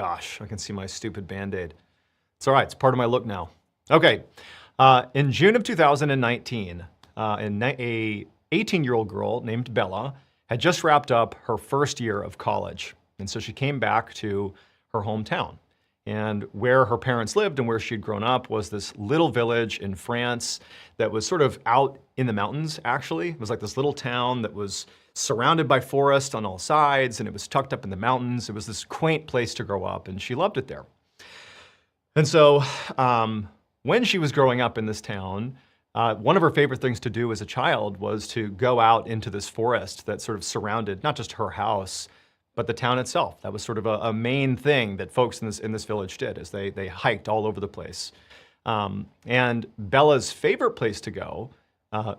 Gosh, I can see my stupid Band-Aid. It's all right. It's part of my look now. Okay. In June of 2019, a 18-year-old girl named Bella had just wrapped up her first year of college. And so she came back to her hometown. And where her parents lived and where she'd grown up was this little village in France that was sort of out in the mountains, actually. It was like this little town that was surrounded by forest on all sides, and it was tucked up in the mountains. It was this quaint place to grow up, and she loved it there. And so when she was growing up in this town, one of her favorite things to do as a child was to go out into this forest that sort of surrounded not just her house, but the town itself. That was sort of a main thing that folks in this village did, is they hiked all over the place. And Bella's favorite place to go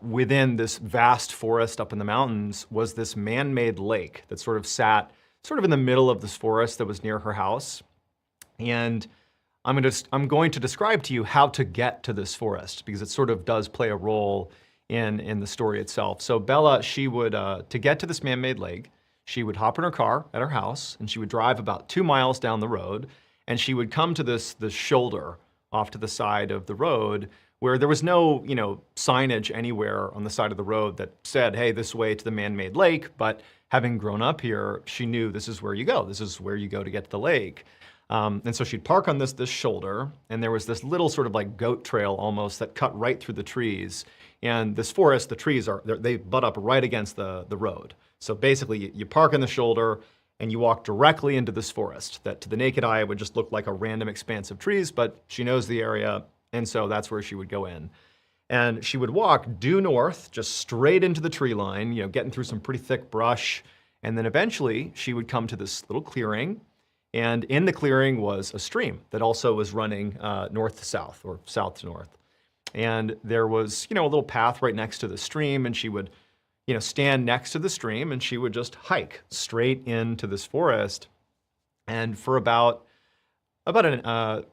within this vast forest up in the mountains was this man-made lake that sort of sat sort of in the middle of this forest that was near her house. And I'm going to describe to you how to get to this forest, because it sort of does play a role in the story itself. So Bella, she would, to get to this man-made lake, she would hop in her car at her house, and she would drive about 2 miles down the road, and she would come to this shoulder off to the side of the road where there was no, signage anywhere on the side of the road that said, hey, this way to the man-made lake. But having grown up here, she knew this is where you go. This is where you go to get to the lake. And so she'd park on this shoulder, and there was this little sort of like goat trail almost that cut right through the trees. And this forest, the trees they butt up right against the road. So basically, you park on the shoulder, and you walk directly into this forest that to the naked eye would just look like a random expanse of trees, but she knows the area, and so that's where she would go in. And she would walk due north, just straight into the tree line, getting through some pretty thick brush, and then eventually she would come to this little clearing, and in the clearing was a stream that also was running north to south, or south to north. And there was, a little path right next to the stream, and she would stand next to the stream, and she would just hike straight into this forest. And for about I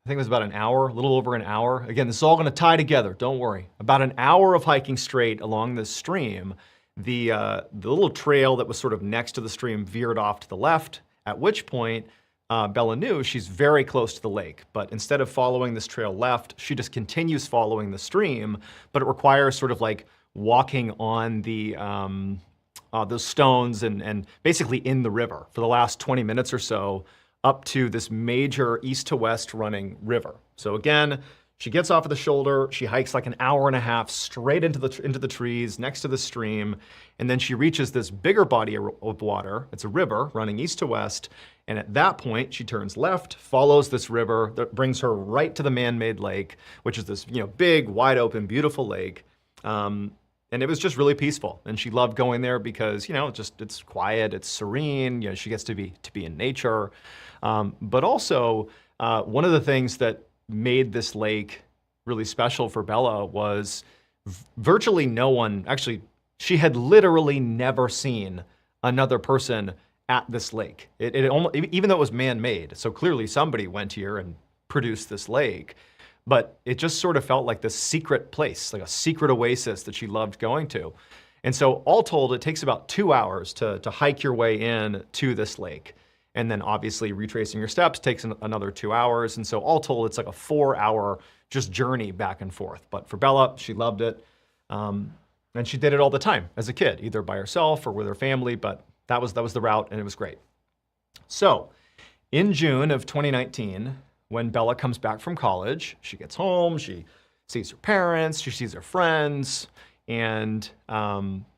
think it was about an hour, a little over an hour. Again, this is all going to tie together, don't worry. About an hour of hiking straight along this stream, the little trail that was sort of next to the stream veered off to the left, at which point Bella knew she's very close to the lake. But instead of following this trail left, she just continues following the stream, but it requires sort of like walking on those stones and basically in the river for the last 20 minutes or so up to this major east to west running river. So again, she gets off of the shoulder, she hikes like an hour and a half straight into the trees next to the stream, and then she reaches this bigger body of water. It's a river running east to west, and at that point, she turns left, follows this river that brings her right to the man-made lake, which is this big, wide open, beautiful lake. And it was just really peaceful, and she loved going there because it's quiet, it's serene. She gets to be in nature, but also one of the things that made this lake really special for Bella was virtually no one. Actually, she had literally never seen another person at this lake. It almost, even though it was man-made, so clearly somebody went here and produced this lake. But it just sort of felt like this secret place, like a secret oasis that she loved going to. And so all told, it takes about 2 hours to hike your way in to this lake. And then obviously retracing your steps takes another 2 hours. And so all told, it's like a 4-hour just journey back and forth. But for Bella, she loved it. And she did it all the time as a kid, either by herself or with her family. But that was the route, and it was great. So in June of 2019, when Bella comes back from college, she gets home, she sees her parents, she sees her friends, and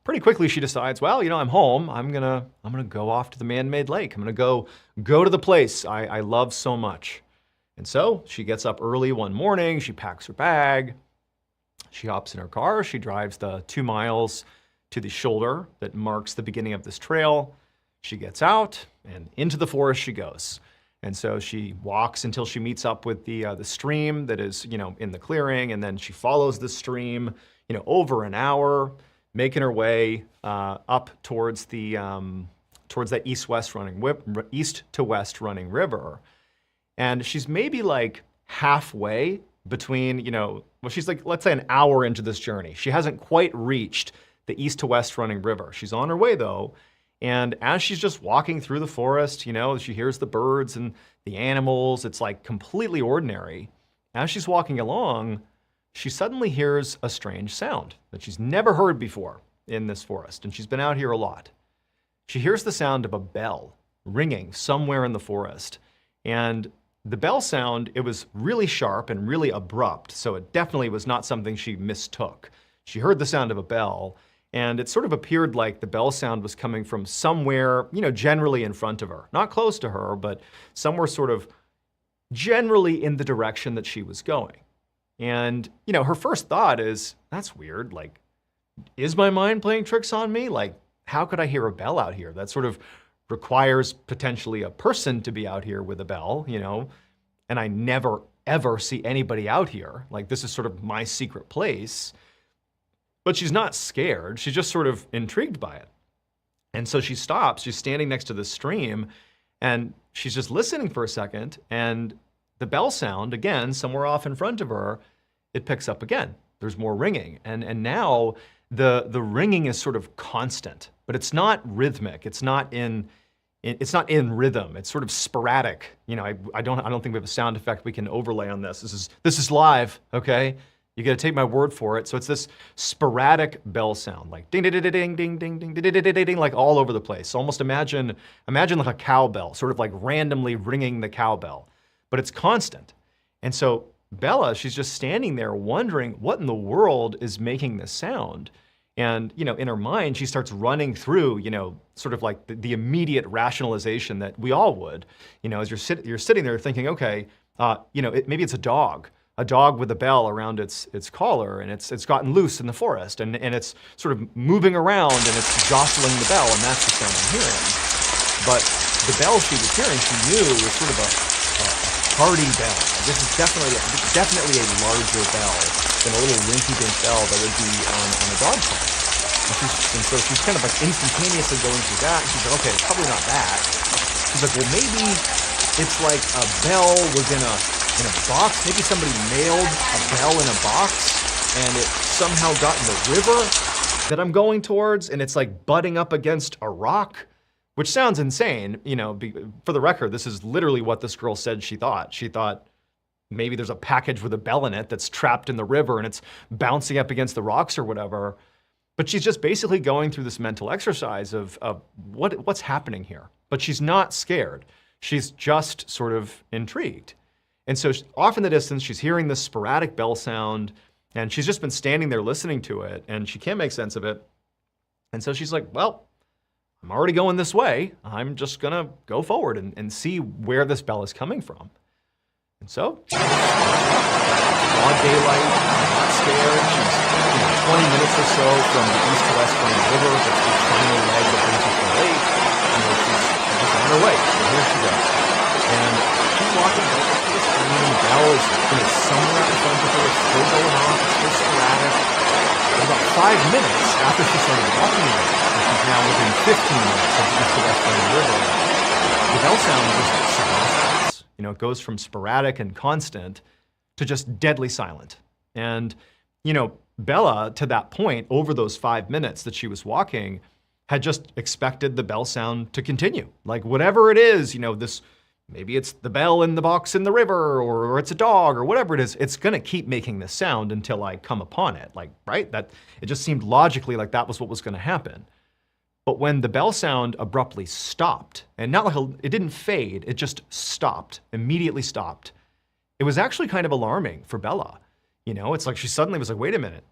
pretty quickly she decides, well, I'm home. I'm gonna go off to the man-made lake. I'm gonna go to the place I love so much. And so she gets up early one morning, she packs her bag, she hops in her car, she drives the 2 miles to the shoulder that marks the beginning of this trail. She gets out, and into the forest she goes. And so she walks until she meets up with the stream that is, in the clearing, and then she follows the stream, over an hour, making her way up towards that east to west running river. And she's maybe like halfway between, she's like, let's say an hour into this journey. She hasn't quite reached the east to west running river. She's on her way though. And as she's just walking through the forest, she hears the birds and the animals. It's like completely ordinary. As she's walking along, she suddenly hears a strange sound that she's never heard before in this forest. And she's been out here a lot. She hears the sound of a bell ringing somewhere in the forest. And the bell sound, it was really sharp and really abrupt. So it definitely was not something she mistook. She heard the sound of a bell, and it sort of appeared like the bell sound was coming from somewhere, generally in front of her. Not close to her, but somewhere sort of generally in the direction that she was going. And, her first thought is, that's weird. Like, is my mind playing tricks on me? Like, how could I hear a bell out here? That sort of requires potentially a person to be out here with a bell, and I never, ever see anybody out here. Like, this is sort of my secret place. But she's not scared. She's just sort of intrigued by it. And so she stops. She's standing next to the stream, and she's just listening for a second. And the bell sound, again, somewhere off in front of her, it picks up again. There's more ringing. And now the ringing is sort of constant, but it's not rhythmic. It's not in rhythm. It's sort of sporadic. I don't think we have a sound effect we can overlay on this. This is live, okay? You got to take my word for it. So it's this sporadic bell sound, like ding, ding, ding, ding, ding, ding, ding, ding, ding, ding, ding, like all over the place. So almost imagine like a cowbell, sort of like randomly ringing the cowbell, but it's constant. And so Bella, she's just standing there wondering what in the world is making this sound. And, in her mind, she starts running through, sort of like the immediate rationalization that we all would, as you're sitting there thinking, okay, maybe it's a dog with a bell around its collar, and it's gotten loose in the forest, and it's sort of moving around, and it's jostling the bell, and that's the sound I'm hearing. But the bell she was hearing, she knew was sort of a hearty bell. This is definitely a larger bell than a little rinky-dink bell that would be on a dog park. And so she's kind of like instantaneously going through that, and she's like, okay, it's probably not that. She's like, well, maybe it's like a bell was in a box. Maybe somebody nailed a bell in a box, and it somehow got in the river that I'm going towards, and it's like butting up against a rock, which sounds insane. For the record, this is literally what this girl said she thought. She thought maybe there's a package with a bell in it that's trapped in the river, and it's bouncing up against the rocks or whatever. But she's just basically going through this mental exercise of what's happening here. But she's not scared. She's just sort of intrigued. And so off in the distance, she's hearing this sporadic bell sound, and she's just been standing there listening to it, and she can't make sense of it. And so she's like, well, I'm already going this way. I'm just gonna go forward and see where this bell is coming from. And so, broad daylight, not scared. She's 20 minutes or so from the east to west running river. That's the final leg that brings her to the lake. She's just on her way. So here she goes. And she's walking right up to the stream, and the bell is somewhere in front of her. It's still going off. It's still sporadic. And about 5 minutes after she started walking again, so she's now within 15 minutes of the east to west running river, the bell sound just stops. It goes from sporadic and constant to just deadly silent. And, Bella, to that point, over those 5 minutes that she was walking, had just expected the bell sound to continue. Like, whatever it is, maybe it's the bell in the box in the river, or it's a dog, or whatever it is, it's gonna keep making this sound until I come upon it. Like, right? That it just seemed logically like that was what was gonna happen. But when the bell sound abruptly stopped, and not like it didn't fade, it just stopped, immediately stopped, it was actually kind of alarming for Bella. It's like she suddenly was like, wait a minute,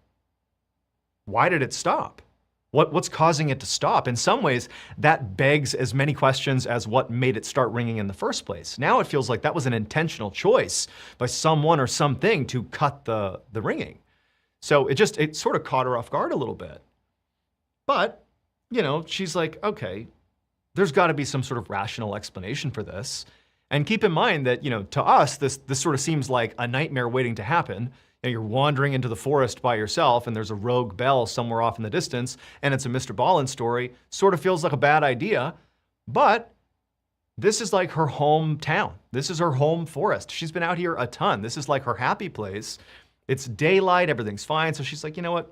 why did it stop? What's causing it to stop? In some ways, that begs as many questions as what made it start ringing in the first place. Now it feels like that was an intentional choice by someone or something to cut the ringing. So it sort of caught her off guard a little bit. But, she's like, okay, there's got to be some sort of rational explanation for this. And keep in mind that, to us, this sort of seems like a nightmare waiting to happen. You're wandering into the forest by yourself, and there's a rogue bell somewhere off in the distance, and it's a Mr. Ballen story. Sort of feels like a bad idea, but this is like her hometown. This is her home forest. She's been out here a ton. This is like her happy place. It's daylight, everything's fine. So she's like, you know what?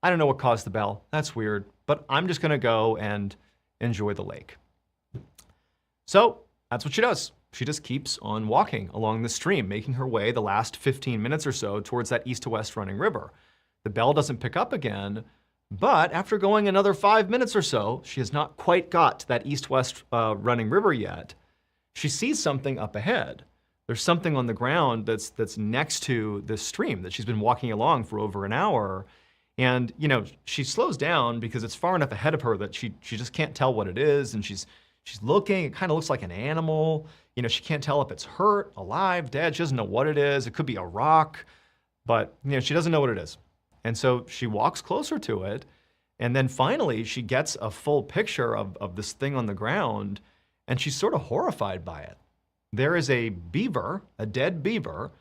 I don't know what caused the bell. That's weird, but I'm just gonna go and enjoy the lake. So that's what she does. She just keeps on walking along the stream, making her way the last 15 minutes or so towards that east to west running river. The bell doesn't pick up again, but after going another 5 minutes or so, she has not quite got to that east-west running river yet. She sees something up ahead. There's something on the ground that's next to this stream that she's been walking along for over an hour. And, you know, she slows down because it's far enough ahead of her that she just can't tell what it is. And she's looking, it kind of looks like an animal. You know, she can't tell if it's hurt, alive, dead. She doesn't know what it is. It could be a rock, but, you know, she doesn't know what it is. And so she walks closer to it. And then finally she gets a full picture of this thing on the ground, and she's sort of horrified by it. There is a beaver, a dead beaver,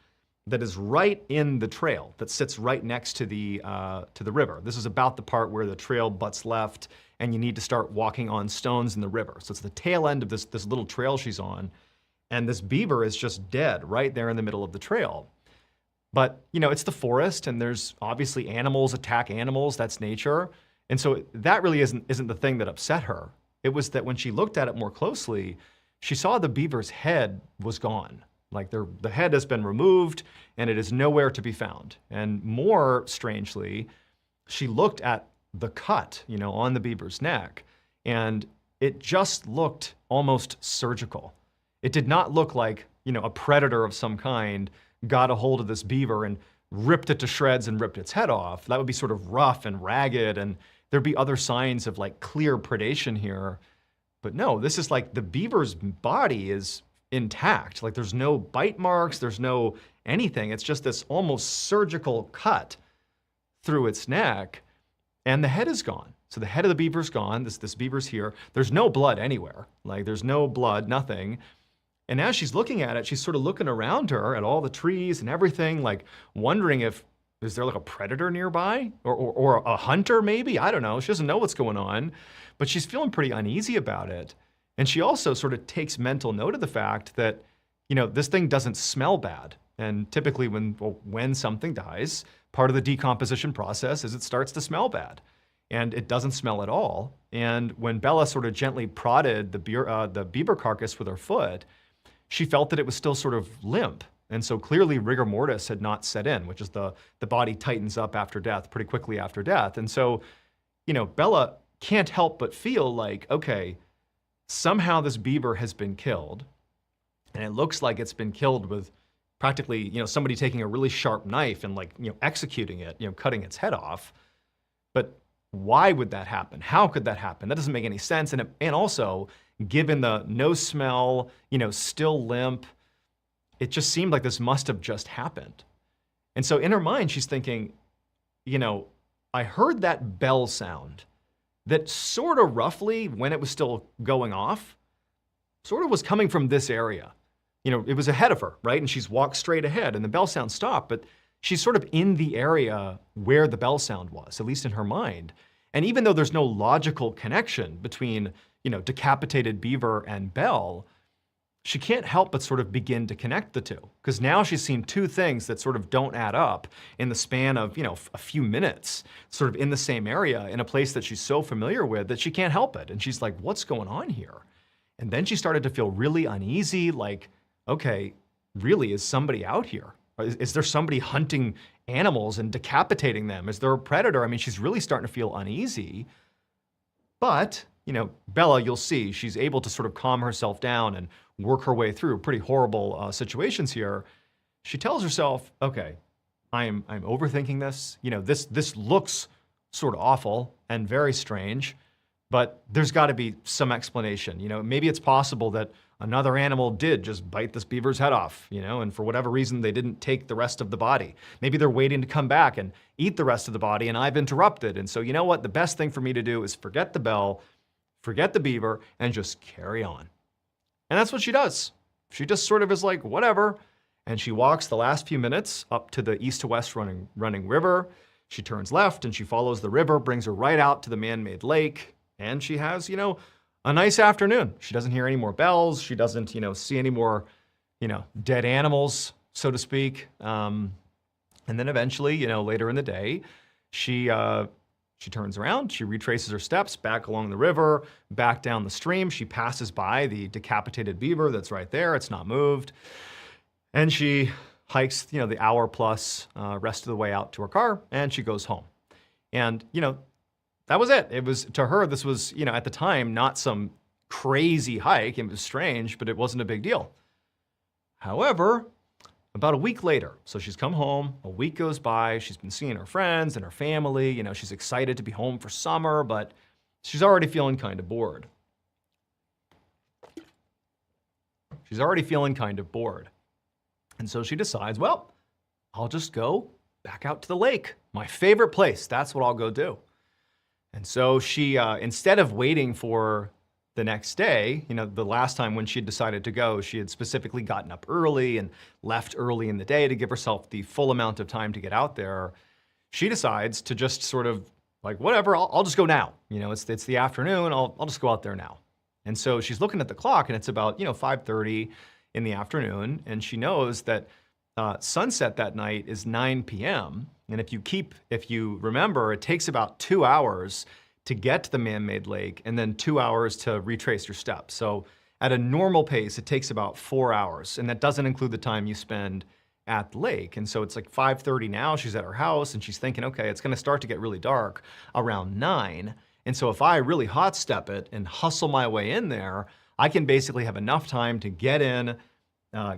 that is right in the trail, that sits right next to the river. This is about the part where the trail butts left and you need to start walking on stones in the river. So it's the tail end of this little trail she's on. And this beaver is just dead right there in the middle of the trail. But, you know, it's the forest and there's obviously animals attack animals, that's nature. And so that really isn't the thing that upset her. It was that when she looked at it more closely, she saw the beaver's head was gone. Like the head has been removed and it is nowhere to be found. And more strangely, she looked at the cut, you know, on the beaver's neck, and it just looked almost surgical. It did not look like, you know, a predator of some kind got a hold of this beaver and ripped it to shreds and ripped its head off. That would be sort of rough and ragged, and there'd be other signs of like clear predation here. But no, this is like the beaver's body is intact. Like there's no bite marks, there's no anything. It's just this almost surgical cut through its neck, and the head is gone. So the head of the beaver's gone, this beaver's here. There's no blood anywhere. Like there's no blood, nothing. And as she's looking at it, she's sort of looking around her at all the trees and everything, like wondering is there like a predator nearby or a hunter maybe? I don't know. She doesn't know what's going on, but she's feeling pretty uneasy about it. And she also sort of takes mental note of the fact that, you know, this thing doesn't smell bad. And typically when something dies, part of the decomposition process is it starts to smell bad. And it doesn't smell at all. And when Bella sort of gently prodded the beaver carcass with her foot, she felt that it was still sort of limp. And so clearly rigor mortis had not set in, which is the body tightens up after death, pretty quickly after death. And so, you know, Bella can't help but feel like, okay, somehow this beaver has been killed. And it looks like it's been killed with practically, you know, somebody taking a really sharp knife and like, you know, executing it, you know, cutting its head off. But why would that happen? How could that happen? That doesn't make any sense. And also, given the no smell, you know, still limp, it just seemed like this must have just happened. And so in her mind, she's thinking, you know, I heard that bell sound that sort of roughly, when it was still going off, sort of was coming from this area. You know, it was ahead of her, right? And she's walked straight ahead and the bell sound stopped, but she's sort of in the area where the bell sound was, at least in her mind. And even though there's no logical connection between, you know, decapitated beaver and bell, she can't help but sort of begin to connect the two. Because now she's seen two things that sort of don't add up in the span of, you know, a few minutes, sort of in the same area, in a place that she's so familiar with that she can't help it. And she's like, what's going on here? And then she started to feel really uneasy, like, okay, really, is somebody out here? Is there somebody hunting animals and decapitating them? Is there a predator? I mean, she's really starting to feel uneasy. But, you know, Bella, you'll see, she's able to sort of calm herself down and work her way through pretty horrible situations here. She tells herself, okay, I'm overthinking this. You know, this looks sort of awful and very strange, but there's got to be some explanation. You know, maybe it's possible that another animal did just bite this beaver's head off, you know, and for whatever reason, they didn't take the rest of the body. Maybe they're waiting to come back and eat the rest of the body, and I've interrupted. And so, you know what? The best thing for me to do is forget the bell, forget the beaver, and just carry on. And that's what she does. She just sort of is like, whatever. And she walks the last few minutes up to the east to west running river. She turns left and she follows the river, brings her right out to the man-made lake. And she has, you know, a nice afternoon. She doesn't hear any more bells. She doesn't, you know, see any more, you know, dead animals, so to speak. And then eventually, you know, later in the day, she She turns around, she retraces her steps back along the river, back down the stream. She passes by the decapitated beaver that's right there. It's not moved. And she hikes, the hour plus rest of the way out to her car, and she goes home. And, that was it. It was, to her, this was, at the time, not some crazy hike. It was strange, but it wasn't a big deal. However, about a week later, so she's come home, a week goes by, she's been seeing her friends and her family, she's excited to be home for summer, but she's already feeling kind of bored. And so she decides, well, I'll just go back out to the lake, my favorite place. That's what I'll go do. And so she, instead of waiting for the next day, the last time when she had decided to go, she had specifically gotten up early and left early in the day to give herself the full amount of time to get out there. She decides to just sort of like, whatever, I'll just go now. It's the afternoon, I'll just go out there now. And so she's looking at the clock, and it's about, 5:30 in the afternoon, and she knows that sunset that night is 9 p.m. And if you remember, it takes about 2 hours to get to the man-made lake and then 2 hours to retrace your steps. So at a normal pace, it takes about 4 hours, and that doesn't include the time you spend at the lake. And so it's like 5:30 now, she's at her house, and she's thinking, okay, it's gonna start to get really dark around 9. And so if I really hot step it and hustle my way in there, I can basically have enough time to get in,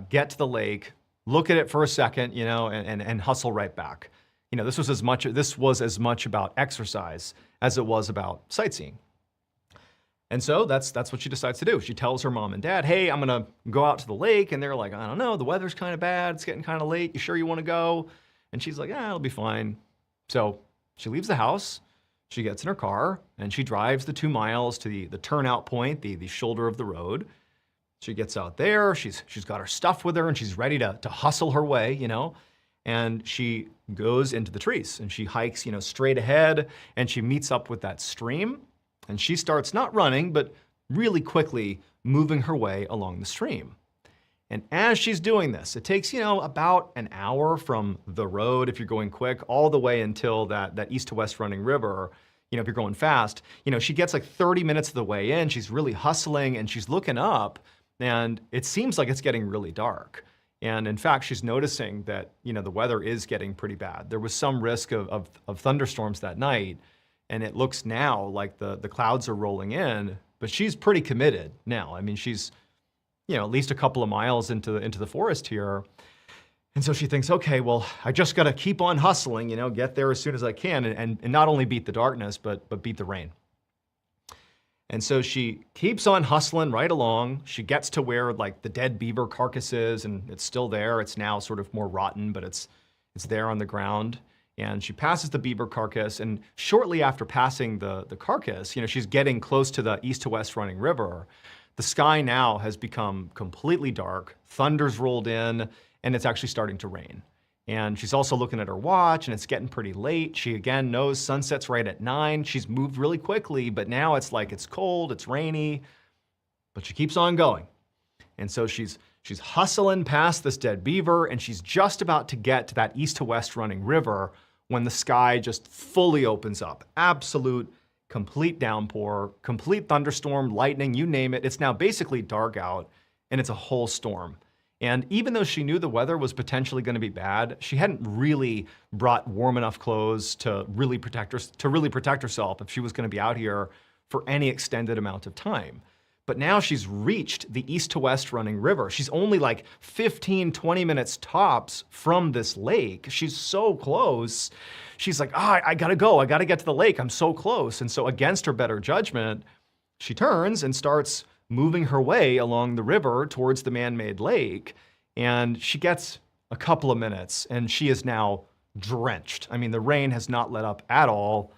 get to the lake, look at it for a second, and hustle right back. This was as much about exercise as it was about sightseeing. And so that's what she decides to do. She tells her mom and dad, hey, I'm gonna go out to the lake. And they're like, I don't know, the weather's kind of bad. It's getting kind of late. You sure you wanna go? And she's like, it'll be fine. So she leaves the house, she gets in her car, and she drives the 2 miles to the turnout point, the shoulder of the road. She gets out there, she's got her stuff with her, and she's ready to hustle her way, and she goes into the trees, and she hikes, straight ahead, and she meets up with that stream, and she starts not running, but really quickly moving her way along the stream. And as she's doing this, it takes, about an hour from the road, if you're going quick, all the way until that east to west running river. If you're going fast, she gets like 30 minutes of the way in, she's really hustling, and she's looking up, and it seems like it's getting really dark. And in fact, she's noticing that, the weather is getting pretty bad. There was some risk of thunderstorms that night, and it looks now like the clouds are rolling in, but she's pretty committed now. I mean, she's, at least a couple of miles into the forest here. And so she thinks, okay, well, I just gotta keep on hustling, get there as soon as I can, and not only beat the darkness, but beat the rain. And so she keeps on hustling right along. She gets to where like the dead beaver carcass is, and it's still there. It's now sort of more rotten, but it's there on the ground. And she passes the beaver carcass, and shortly after passing the carcass, she's getting close to the east to west running river. The sky now has become completely dark, thunder's rolled in, and it's actually starting to rain. And she's also looking at her watch, and it's getting pretty late. She again knows sunset's right at 9. She's moved really quickly, but now it's like it's cold, it's rainy, but she keeps on going. And so she's hustling past this dead beaver, and she's just about to get to that east to west running river when the sky just fully opens up. Absolute, complete downpour, complete thunderstorm, lightning, you name it. It's now basically dark out, and it's a whole storm. And even though she knew the weather was potentially going to be bad, she hadn't really brought warm enough clothes to really protect herself if she was going to be out here for any extended amount of time. But now she's reached the east to west running river. She's only like 15, 20 minutes tops from this lake. She's so close. She's like, I gotta go. I gotta get to the lake. I'm so close. And so against her better judgment, she turns and starts moving her way along the river towards the man-made lake. And she gets a couple of minutes, and she is now drenched. I mean, the rain has not let up at all.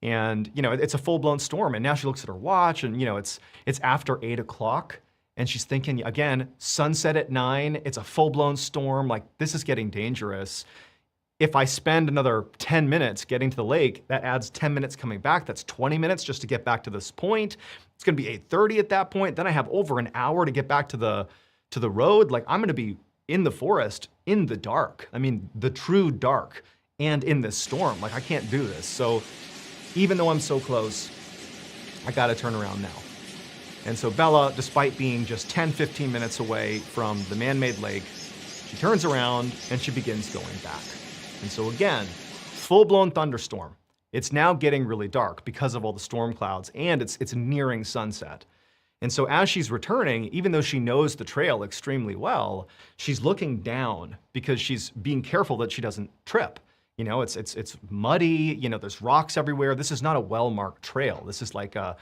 And, it's a full-blown storm. And now she looks at her watch, and, it's after 8 o'clock. And she's thinking, again, sunset at 9. It's a full-blown storm. Like, this is getting dangerous. If I spend another 10 minutes getting to the lake, that adds 10 minutes coming back. That's 20 minutes just to get back to this point. It's gonna be 8:30 at that point. Then I have over an hour to get back to the road. Like, I'm gonna be in the forest in the dark. I mean, the true dark, and in this storm. Like, I can't do this. So, Even though I'm so close, I gotta turn around now. And so Bella, despite being just 10, 15 minutes away from the man-made lake, she turns around and she begins going back. And so again, full-blown thunderstorm. It's now getting really dark because of all the storm clouds, and it's nearing sunset. And so as she's returning, even though she knows the trail extremely well, she's looking down because she's being careful that she doesn't trip. You know, it's muddy, you know, there's rocks everywhere. This is not a well-marked trail. This is like a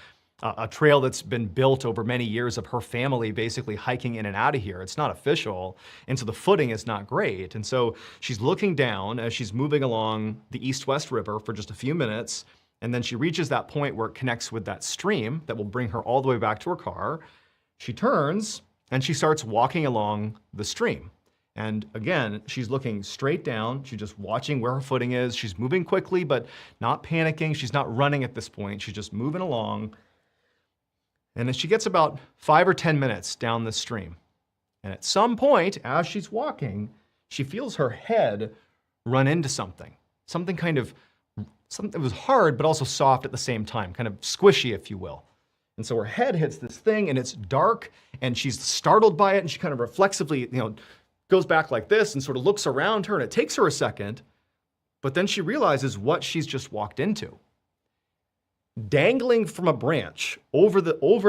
trail that's been built over many years of her family basically hiking in and out of here. It's not official, and so the footing is not great. And so she's looking down as she's moving along the east-west river for just a few minutes, and then she reaches that point where it connects with that stream that will bring her all the way back to her car. She turns, and she starts walking along the stream. And again, she's looking straight down. She's just watching where her footing is. She's moving quickly, but not panicking. She's not running at this point. She's just moving along. And then she gets about 5 or 10 minutes down the stream. And at some point, as she's walking, she feels her head run into something. Something that was hard, but also soft at the same time, kind of squishy, if you will. And so her head hits this thing, and it's dark, and she's startled by it, and she kind of reflexively, goes back like this and sort of looks around her, and it takes her a second, but then she realizes what she's just walked into. Dangling from a branch over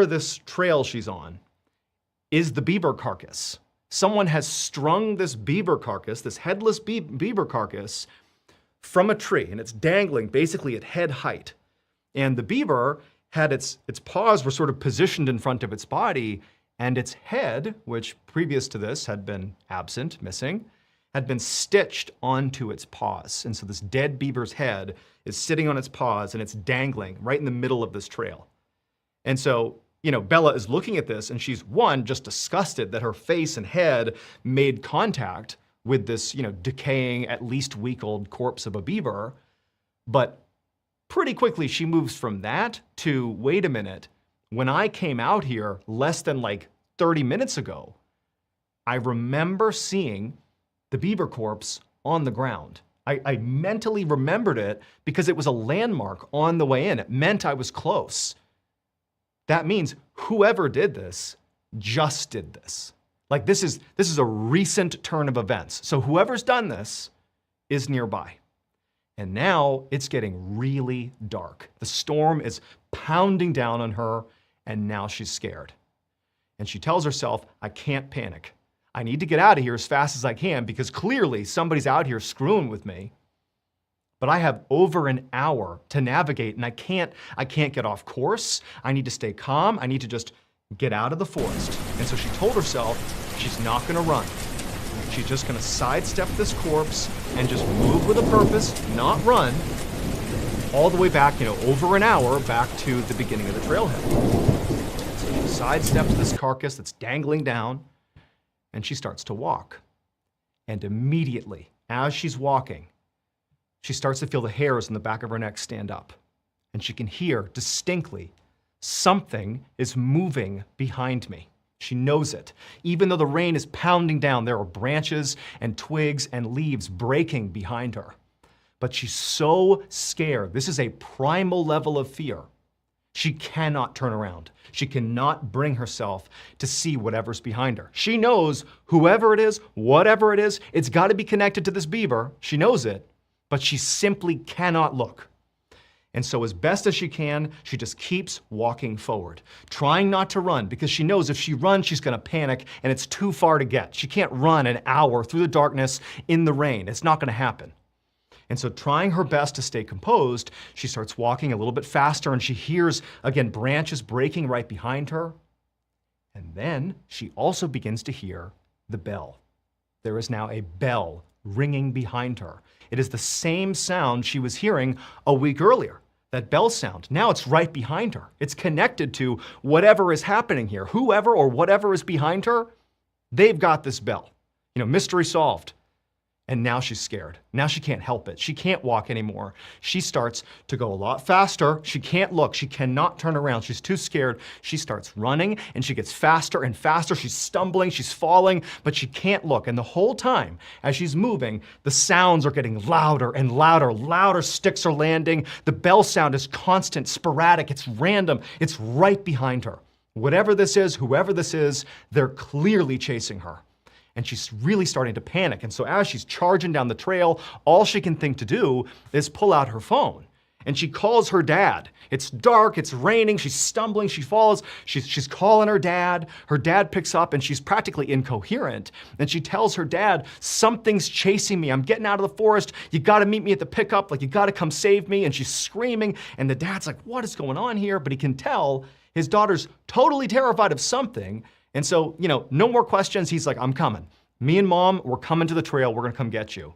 this trail she's on is the beaver carcass. Someone has strung this beaver carcass, this headless beaver carcass, from a tree, and it's dangling basically at head height. And the beaver had its paws were sort of positioned in front of its body, and its head, which previous to this had been absent, missing, had been stitched onto its paws. And so this dead beaver's head is sitting on its paws, and it's dangling right in the middle of this trail. And so, Bella is looking at this, and she's, one, just disgusted that her face and head made contact with this, decaying, at least week-old corpse of a beaver. But pretty quickly, she moves from that to, wait a minute, when I came out here less than 30 minutes ago, I remember seeing the beaver corpse on the ground. I mentally remembered it because it was a landmark on the way in. It meant I was close. That means whoever did this just did this. This is a recent turn of events. So whoever's done this is nearby. And now it's getting really dark. The storm is pounding down on her, and now she's scared. And she tells herself, I can't panic. I need to get out of here as fast as I can because clearly somebody's out here screwing with me. But I have over an hour to navigate, and I can't get off course. I need to stay calm. I need to just get out of the forest. And so she told herself she's not gonna run. She's just gonna sidestep this corpse and just move with a purpose, not run, all the way back, over an hour back to the beginning of the trailhead. So she sidesteps this carcass that's dangling down, and she starts to walk. And immediately, as she's walking, she starts to feel the hairs in the back of her neck stand up. And she can hear distinctly, something is moving behind me. She knows it. Even though the rain is pounding down, there are branches and twigs and leaves breaking behind her. But she's so scared. This is a primal level of fear. She cannot turn around. She cannot bring herself to see whatever's behind her. She knows whoever it is, whatever it is, it's got to be connected to this beaver. She knows it, but she simply cannot look. And so as best as she can, she just keeps walking forward, trying not to run because she knows if she runs, she's gonna panic and it's too far to get. She can't run an hour through the darkness in the rain. It's not gonna happen. And so trying her best to stay composed, she starts walking a little bit faster and she hears, again, branches breaking right behind her. And then she also begins to hear the bell. There is now a bell ringing behind her. It is the same sound she was hearing a week earlier, that bell sound. Now it's right behind her. It's connected to whatever is happening here. Whoever or whatever is behind her, they've got this bell. Mystery solved. And now she's scared. Now she can't help it. She can't walk anymore. She starts to go a lot faster. She can't look. She cannot turn around. She's too scared. She starts running and she gets faster and faster. She's stumbling, she's falling, but she can't look. And the whole time, as she's moving, the sounds are getting louder and louder. Louder sticks are landing. The bell sound is constant, sporadic, it's random. It's right behind her. Whatever this is, whoever this is, they're clearly chasing her. And she's really starting to panic. And so as she's charging down the trail, all she can think to do is pull out her phone. And she calls her dad. It's dark, it's raining, she's stumbling, she falls, she's calling her dad. Her dad picks up and she's practically incoherent. And she tells her dad, something's chasing me, I'm getting out of the forest, you gotta meet me at the pickup, like you gotta come save me. And she's screaming, and the dad's like, what is going on here? But he can tell his daughter's totally terrified of something. And so, no more questions. He's like, I'm coming. Me and mom, we're coming to the trail. We're gonna come get you.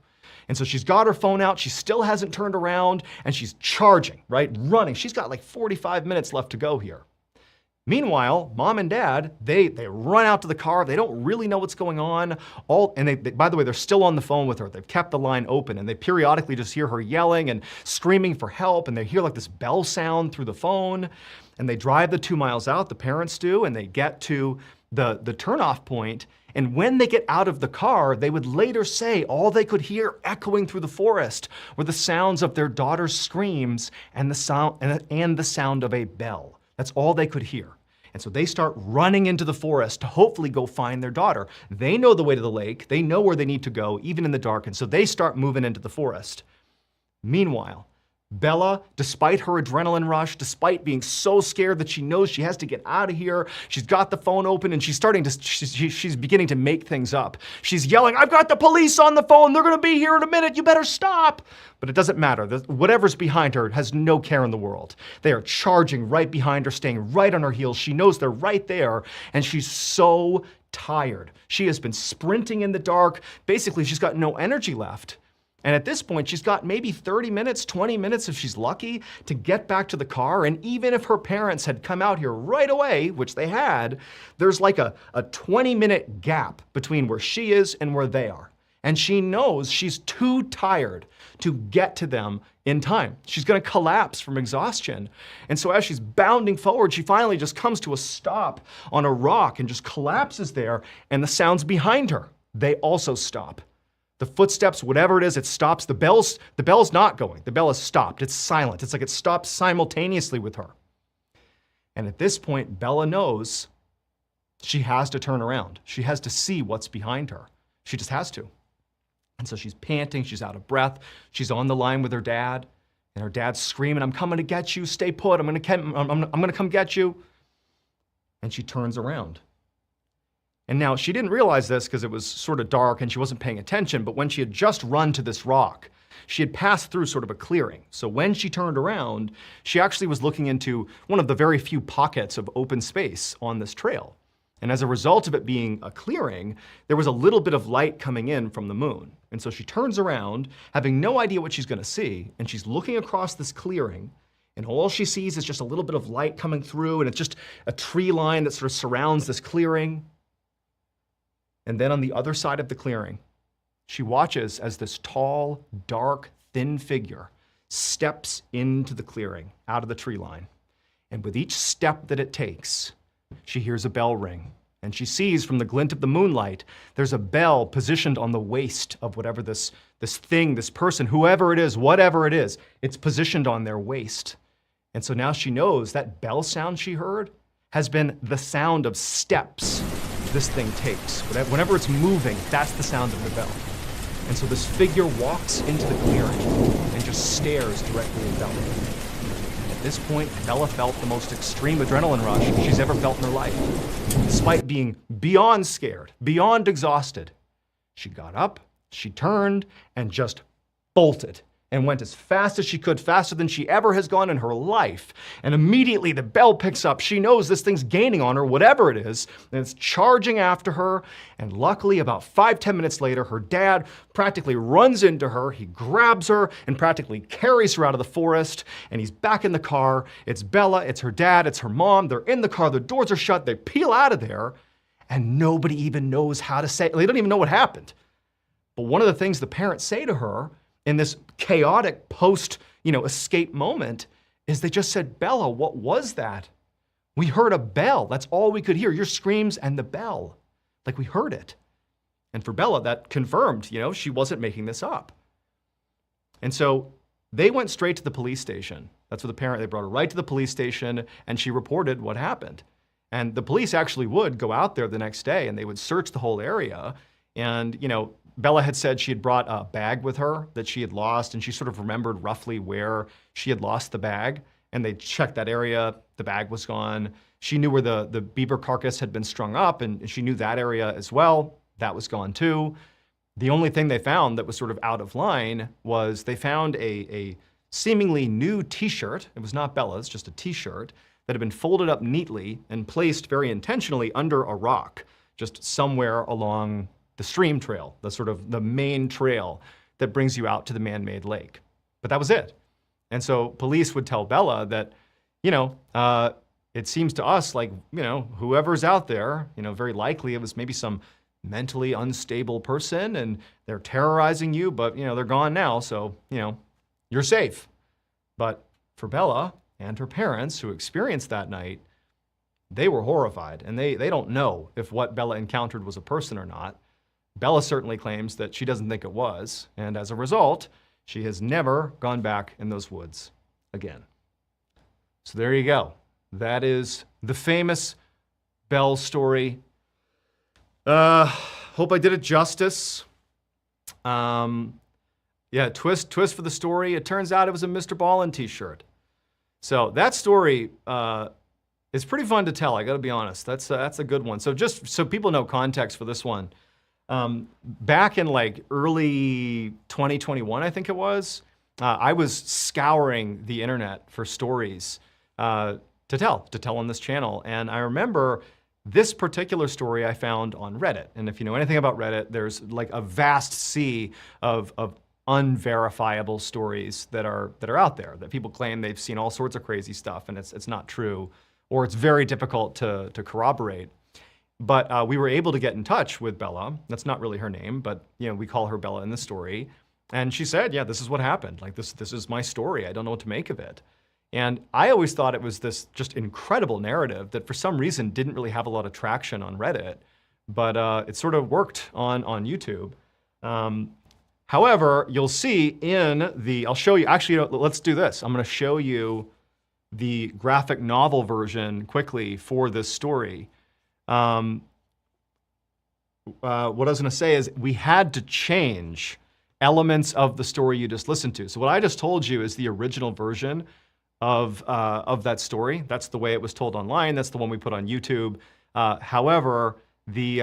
And so she's got her phone out. She still hasn't turned around and she's charging, right? Running. She's got like 45 minutes left to go here. Meanwhile, mom and dad, they run out to the car. They don't really know what's going on. They, by the way, they're still on the phone with her. They've kept the line open and they periodically just hear her yelling and screaming for help. And they hear like this bell sound through the phone. And they drive the 2 miles out, the parents do, and they get to the turnoff point. And when they get out of the car, they would later say all they could hear echoing through the forest were the sounds of their daughter's screams and the sound of a bell. That's all they could hear. And so they start running into the forest to hopefully go find their daughter. They know the way to the lake. They know where they need to go, even in the dark. And so they start moving into the forest. Meanwhile, Bella, despite her adrenaline rush, despite being so scared that she knows she has to get out of here, she's got the phone open and she's beginning to make things up. She's yelling, I've got the police on the phone. They're going to be here in a minute. You better stop. But it doesn't matter. Whatever's behind her has no care in the world. They are charging right behind her, staying right on her heels. She knows they're right there and she's so tired. She has been sprinting in the dark. Basically, she's got no energy left. And at this point, she's got maybe 30 minutes, 20 minutes if she's lucky to get back to the car. And even if her parents had come out here right away, which they had, there's like a 20-minute gap between where she is and where they are. And she knows she's too tired to get to them in time. She's gonna collapse from exhaustion. And so as she's bounding forward, she finally just comes to a stop on a rock and just collapses there, and the sounds behind her, they also stop. The footsteps, whatever it is, it stops. The bell's not going. The bell has stopped. It's silent. It's like it stops simultaneously with her. And at this point, Bella knows she has to turn around. She has to see what's behind her. She just has to. And so she's panting, she's out of breath. She's on the line with her dad, and her dad's screaming, I'm coming to get you, stay put, I'm gonna come get you. And she turns around. And now she didn't realize this because it was sort of dark and she wasn't paying attention, but when she had just run to this rock, she had passed through sort of a clearing. So when she turned around, she actually was looking into one of the very few pockets of open space on this trail. And as a result of it being a clearing, there was a little bit of light coming in from the moon. And so she turns around, having no idea what she's gonna see, and she's looking across this clearing, and all she sees is just a little bit of light coming through, and it's just a tree line that sort of surrounds this clearing. And then on the other side of the clearing, she watches as this tall, dark, thin figure steps into the clearing, out of the tree line. And with each step that it takes, she hears a bell ring. And she sees from the glint of the moonlight, there's a bell positioned on the waist of whatever this thing, this person, whoever it is, whatever it is, it's positioned on their waist. And so now she knows that bell sound she heard has been the sound of steps this thing takes. Whenever it's moving, that's the sound of the bell. And so this figure walks into the clearing and just stares directly at Bella. At this point, Bella felt the most extreme adrenaline rush she's ever felt in her life. Despite being beyond scared, beyond exhausted, she got up, she turned, and just bolted and went as fast as she could, faster than she ever has gone in her life. And immediately the bell picks up. She knows this thing's gaining on her, whatever it is, and it's charging after her. And luckily, about 5-10 minutes later, her dad practically runs into her. He grabs her and practically carries her out of the forest. And he's back in the car. It's Bella, it's her dad, it's her mom. They're in the car, the doors are shut, they peel out of there, and nobody even knows how to say, they don't even know what happened. But one of the things the parents say to her in this chaotic post, escape moment is they just said, "Bella, what was that? We heard a bell. That's all we could hear. Your screams and the bell. Like we heard it." And for Bella, that confirmed, she wasn't making this up. And so they went straight to the police station. That's what they brought her right to the police station, and she reported what happened. And the police actually would go out there the next day and they would search the whole area. And, Bella had said she had brought a bag with her that she had lost, and she sort of remembered roughly where she had lost the bag. And they checked that area, the bag was gone. She knew where the beaver carcass had been strung up, and she knew that area as well. That was gone too. The only thing they found that was sort of out of line was they found a seemingly new t-shirt. It was not Bella's, just a t-shirt that had been folded up neatly and placed very intentionally under a rock, just somewhere along the stream trail, the main trail that brings you out to the man-made lake. But that was it. And so police would tell Bella that, it seems to us like, whoever's out there, very likely it was maybe some mentally unstable person and they're terrorizing you, but, they're gone now, so, you're safe. But for Bella and her parents who experienced that night, they were horrified, and they don't know if what Bella encountered was a person or not. Bella certainly claims that she doesn't think it was, and as a result, she has never gone back in those woods again. So there you go. That is the famous Bell story. Hope I did it justice. Twist for the story. It turns out it was a Mr. Ballen t-shirt. So that story is pretty fun to tell, I gotta be honest. That's a good one. So just so people know context for this one, back in like early 2021, I think it was, I was scouring the internet for stories to tell on this channel. And I remember this particular story I found on Reddit. And if you know anything about Reddit, there's like a vast sea of unverifiable stories that are out there that people claim they've seen all sorts of crazy stuff, and it's not true, or it's very difficult to corroborate. But we were able to get in touch with Bella. That's not really her name, but we call her Bella in the story. And she said, yeah, this is what happened. Like this is my story. I don't know what to make of it. And I always thought it was this just incredible narrative that for some reason didn't really have a lot of traction on Reddit, but it sort of worked on YouTube. However, you'll see I'll show you, actually, let's do this. I'm gonna show you the graphic novel version quickly for this story. What I was gonna say is we had to change elements of the story you just listened to. So what I just told you is the original version of that story. That's the way it was told online. That's the one we put on YouTube. However, the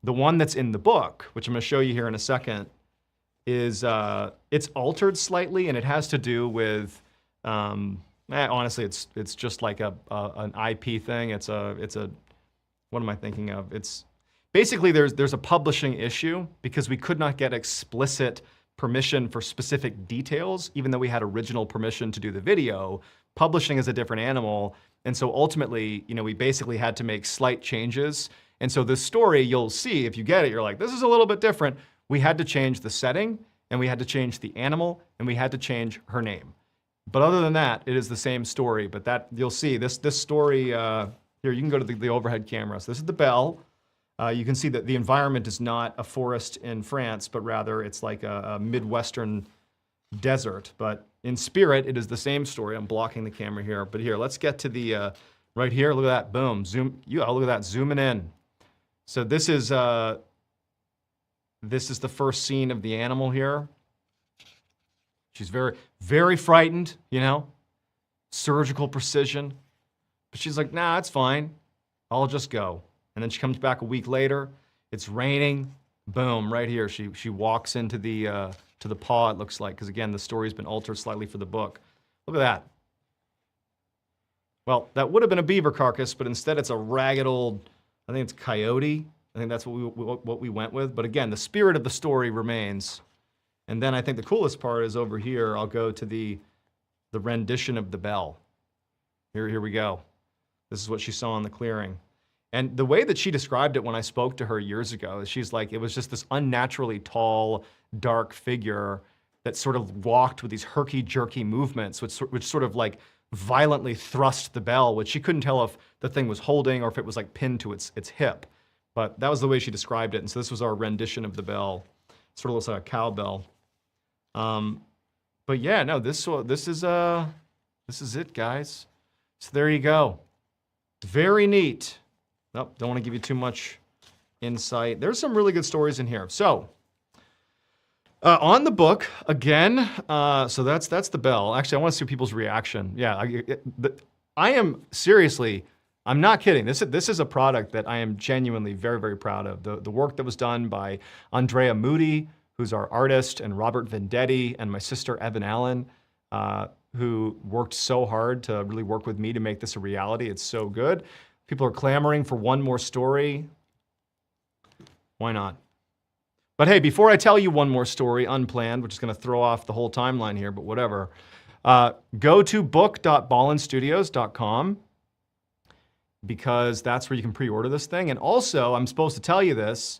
one that's in the book, which I'm gonna show you here in a second, is it's altered slightly, and it has to do with honestly, it's just like an IP thing. It's a what am I thinking of? It's basically there's a publishing issue because we could not get explicit permission for specific details, even though we had original permission to do the video. Publishing is a different animal, and so ultimately, we basically had to make slight changes. And so this story, you'll see if you get it, you're like, this is a little bit different. We had to change the setting, and we had to change the animal, and we had to change her name. But other than that, it is the same story. But that you'll see this story here. You can go to the overhead camera. So this is the bell. You can see that the environment is not a forest in France, but rather it's like a Midwestern desert. But in spirit, it is the same story. I'm blocking the camera here. But here, let's get to the right here. Look at that. Boom. Zoom. Look at that. Zooming in. So this is the first scene of the animal here. She's very, very frightened, surgical precision. But she's like, nah, it's fine. I'll just go. And then she comes back a week later. It's raining. Boom, right here. She walks into the paw, it looks like, because again, the story's been altered slightly for the book. Look at that. Well, that would have been a beaver carcass, but instead it's a ragged old, I think it's coyote. I think that's what we went with. But again, the spirit of the story remains. And then I think the coolest part is over here. I'll go to the rendition of the bell. Here we go. This is what she saw in the clearing. And the way that she described it when I spoke to her years ago is she's like, it was just this unnaturally tall, dark figure that sort of walked with these herky-jerky movements, which sort of like violently thrust the bell, which she couldn't tell if the thing was holding or if it was like pinned to its hip. But that was the way she described it. And so this was our rendition of the bell. Sort of looks like a cowbell. But yeah, no, this is it, guys. So there you go. Very neat. Nope, don't want to give you too much insight. There's some really good stories in here. So on the book again. So that's the bell. Actually, I want to see people's reaction. Yeah, I am seriously. I'm not kidding. This is a product that I am genuinely very, very proud of. The work that was done by Andrea Moody, who's our artist, and Robert Vendetti, and my sister Evan Allen, who worked so hard to really work with me to make this a reality. It's so good. People are clamoring for one more story. Why not? But hey, before I tell you one more story, unplanned, which is going to throw off the whole timeline here, but whatever, go to book.ballenstudios.com because that's where you can pre-order this thing. And also, I'm supposed to tell you this.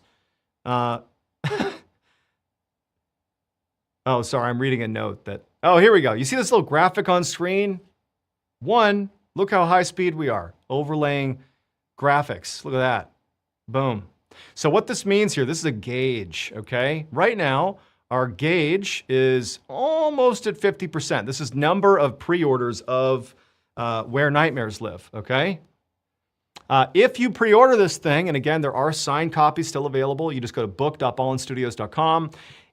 Oh, sorry, I'm reading a note that, oh, here we go. You see this little graphic on screen? One, look how high speed we are. Overlaying graphics. Look at that. Boom. So what this means here, this is a gauge, okay? Right now, our gauge is almost at 50%. This is number of pre-orders of Where Nightmares Live, okay? If you pre-order this thing, and again, there are signed copies still available, you just go to book.ballenstudios.com.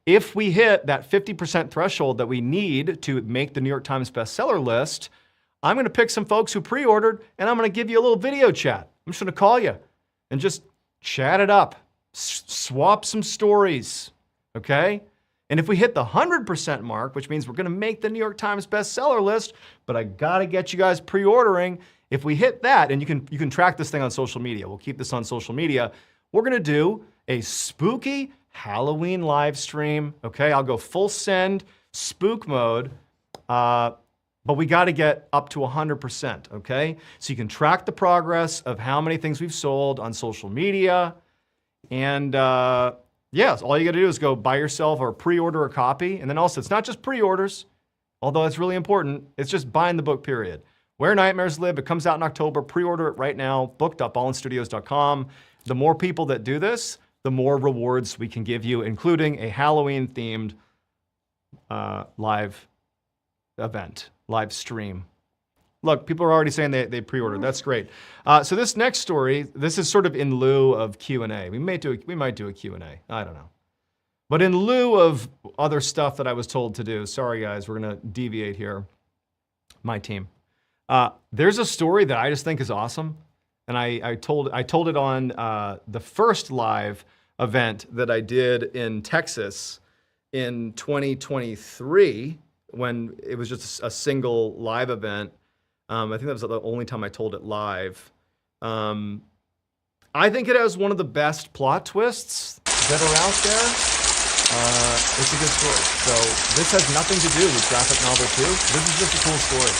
If we hit that 50% threshold that we need to make the New York Times bestseller list, I'm going to pick some folks who pre-ordered, and I'm going to give you a little video chat. I'm just going to call you and just chat it up, swap some stories, okay? And if we hit the 100% mark, which means we're going to make the New York Times bestseller list, but I got to get you guys pre-ordering. If we hit that, and you can track this thing on social media. We'll keep this on social media. We're going to do a spooky Halloween live stream, okay? I'll go full send, spook mode, but we got to get up to 100%, okay? So you can track the progress of how many things we've sold on social media. And yes, all you got to do is go buy yourself or pre-order a copy. And then also, it's not just pre-orders, although it's really important. It's just buying the book, period. Where Nightmares Live, it comes out in October. Pre-order it right now, book.ballenstudios.com. The more people that do this, the more rewards we can give you, including a Halloween-themed live event, live stream. Look, people are already saying they pre-ordered. That's great. So this next story, this is sort of in lieu of Q&A. We might do a Q&A. I don't know. But in lieu of other stuff that I was told to do, sorry guys, we're going to deviate here. My team. There's a story that I just think is awesome. And I told it on the first live event that I did in Texas in 2023 when it was just a single live event. I think that was the only time I told it live. I think it has one of the best plot twists that are out there. It's a good story. So this has nothing to do with graphic novel 2. This is just a cool story.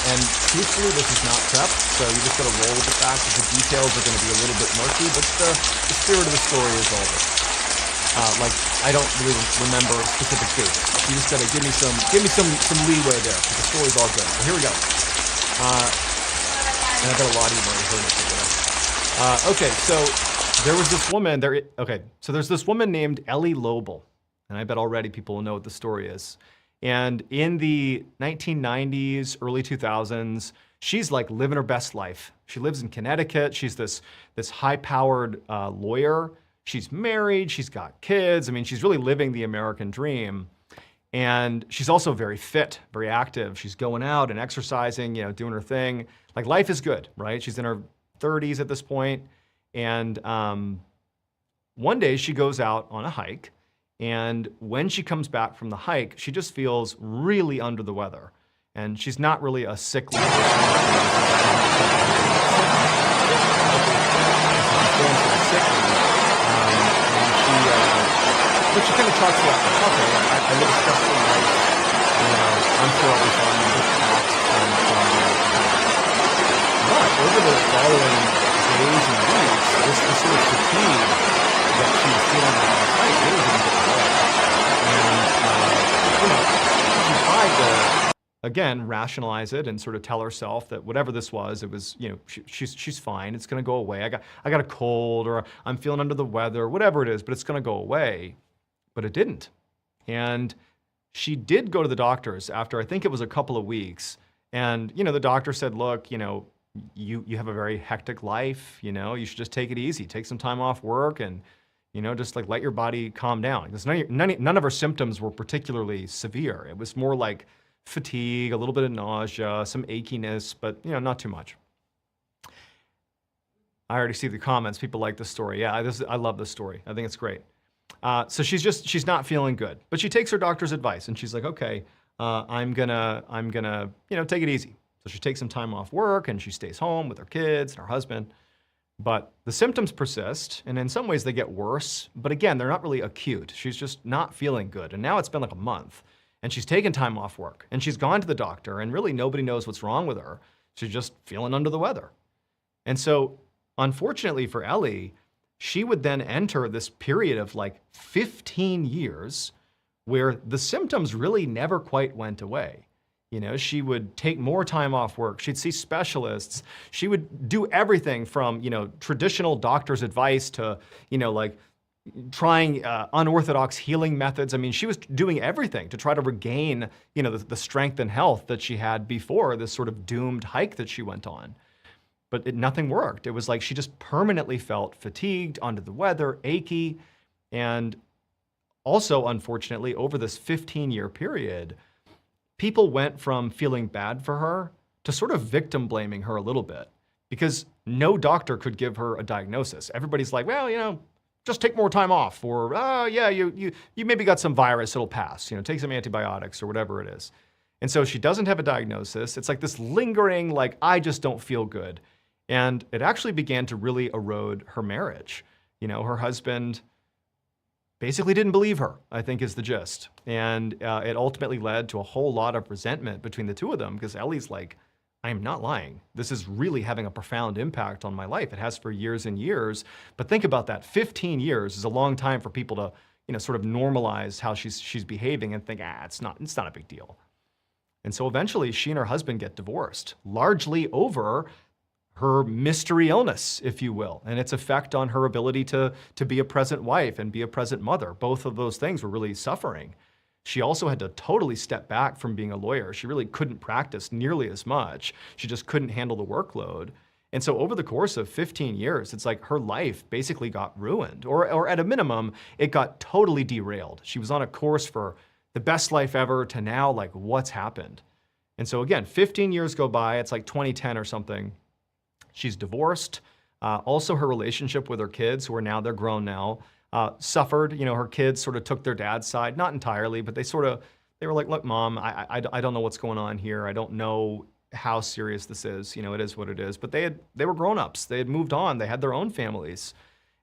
And truthfully, this is not prepped, so you just gotta roll with the fact that the details are gonna be a little bit murky, but the spirit of the story is all this. Like, I don't really remember specific dates. You just gotta give me some leeway there. The story's all good. So here we go. And I've got a lot of emails. Okay, so there was this woman, there's this woman named Ellie Lobel, and I bet already people will know what the story is. And in the 1990s, early 2000s, she's like living her best life. She lives in Connecticut. She's this high-powered lawyer. She's married. She's got kids. I mean, she's really living the American dream. And she's also very fit, very active. She's going out and exercising, doing her thing. Like, life is good, right? She's in her 30s at this point. And one day she goes out on a hike. And when she comes back from the hike, she just feels really under the weather. And she's not really a sickly person. But she kind of talks about, okay, I live a stressful life. I'm sure I'll be fine. But over the following days and weeks, this sort of fatigue that she was feeling on last night really didn't go away. And, she tried to, again, rationalize it and sort of tell herself that whatever this was, it was, she's fine. It's going to go away. I got a cold, or I'm feeling under the weather, whatever it is, but it's going to go away. But it didn't. And she did go to the doctors after, I think it was a couple of weeks. And, the doctor said, look, you have a very hectic life, you should just take it easy, take some time off work, and, just like let your body calm down. Because none of her symptoms were particularly severe. It was more like fatigue, a little bit of nausea, some achiness, but, not too much. I already see the comments. People like this story. Yeah, I love this story. I think it's great. So she's not feeling good, but she takes her doctor's advice and she's like, okay, I'm gonna, take it easy. So she takes some time off work and she stays home with her kids and her husband, but the symptoms persist. And in some ways they get worse, but again, they're not really acute. She's just not feeling good. And now it's been like a month and she's taken time off work and she's gone to the doctor and really nobody knows what's wrong with her. She's just feeling under the weather. And so unfortunately for Ellie, she would then enter this period of like 15 years where the symptoms really never quite went away. She would take more time off work. She'd see specialists. She would do everything from, traditional doctor's advice to, like trying unorthodox healing methods. I mean, she was doing everything to try to regain, the strength and health that she had before this sort of doomed hike that she went on. But nothing worked. It was like she just permanently felt fatigued, under the weather, achy. And also, unfortunately, over this 15-year period, people went from feeling bad for her to sort of victim blaming her a little bit because no doctor could give her a diagnosis. Everybody's like, well, just take more time off, or, yeah, you maybe got some virus, it'll pass. Take some antibiotics or whatever it is. And so she doesn't have a diagnosis. It's like this lingering, like, I just don't feel good. And it actually began to really erode her marriage. Her husband basically didn't believe her, I think is the gist. And it ultimately led to a whole lot of resentment between the two of them because Ellie's like, I'm not lying. This is really having a profound impact on my life. It has for years and years. But think about that. 15 years is a long time for people to, sort of normalize how she's behaving and think, it's not a big deal. And so eventually she and her husband get divorced, largely over her mystery illness, if you will, and its effect on her ability to be a present wife and be a present mother. Both of those things were really suffering. She also had to totally step back from being a lawyer. She really couldn't practice nearly as much. She just couldn't handle the workload. And so over the course of 15 years, it's like her life basically got ruined, or at a minimum, it got totally derailed. She was on a course for the best life ever to now, like, what's happened? And so again, 15 years go by, it's like 2010 or something. She's divorced. Also, her relationship with her kids, who are now, they're grown now, suffered. Her kids sort of took their dad's side, not entirely, but they were like, look, Mom, I don't know what's going on here. I don't know how serious this is. It is what it is. But they were grown-ups. They had moved on. They had their own families.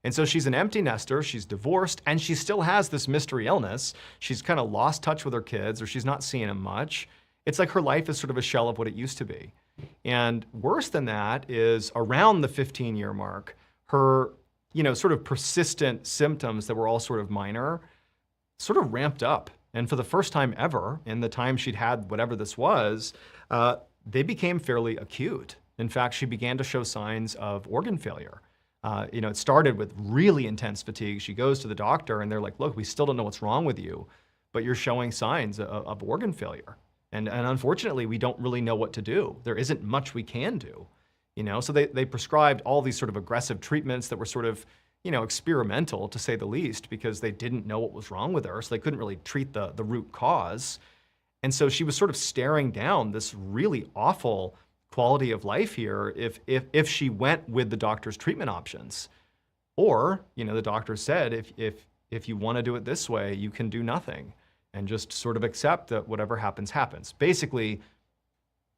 And so she's an empty nester. She's divorced, and she still has this mystery illness. She's kind of lost touch with her kids, or she's not seeing them much. It's like her life is sort of a shell of what it used to be. And worse than that is around the 15-year mark, her, sort of persistent symptoms that were all sort of minor, sort of ramped up. And for the first time ever, in the time she'd had whatever this was, they became fairly acute. In fact, she began to show signs of organ failure. It started with really intense fatigue. She goes to the doctor and they're like, look, we still don't know what's wrong with you, but you're showing signs of organ failure. And unfortunately, we don't really know what to do. There isn't much we can do, So they prescribed all these sort of aggressive treatments that were sort of, experimental, to say the least, because they didn't know what was wrong with her. So they couldn't really treat the root cause. And so she was sort of staring down this really awful quality of life here if she went with the doctor's treatment options. Or, the doctor said, if you want to do it this way, you can do nothing. And just sort of accept that whatever happens, happens. Basically,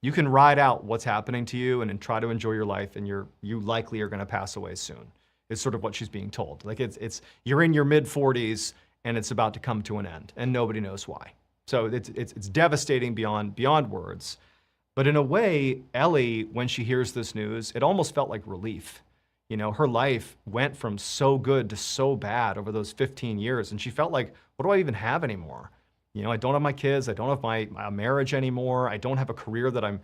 you can ride out what's happening to you and try to enjoy your life, and you likely are going to pass away soon. Is sort of what she's being told. Like it's you're in your mid-40s and it's about to come to an end, and nobody knows why. So it's devastating beyond words. But in a way, Ellie, when she hears this news, it almost felt like relief. You know, her life went from so good to so bad over those 15 years. And she felt like, what do I even have anymore? You know, I don't have my kids. I don't have my marriage anymore. I don't have a career that I'm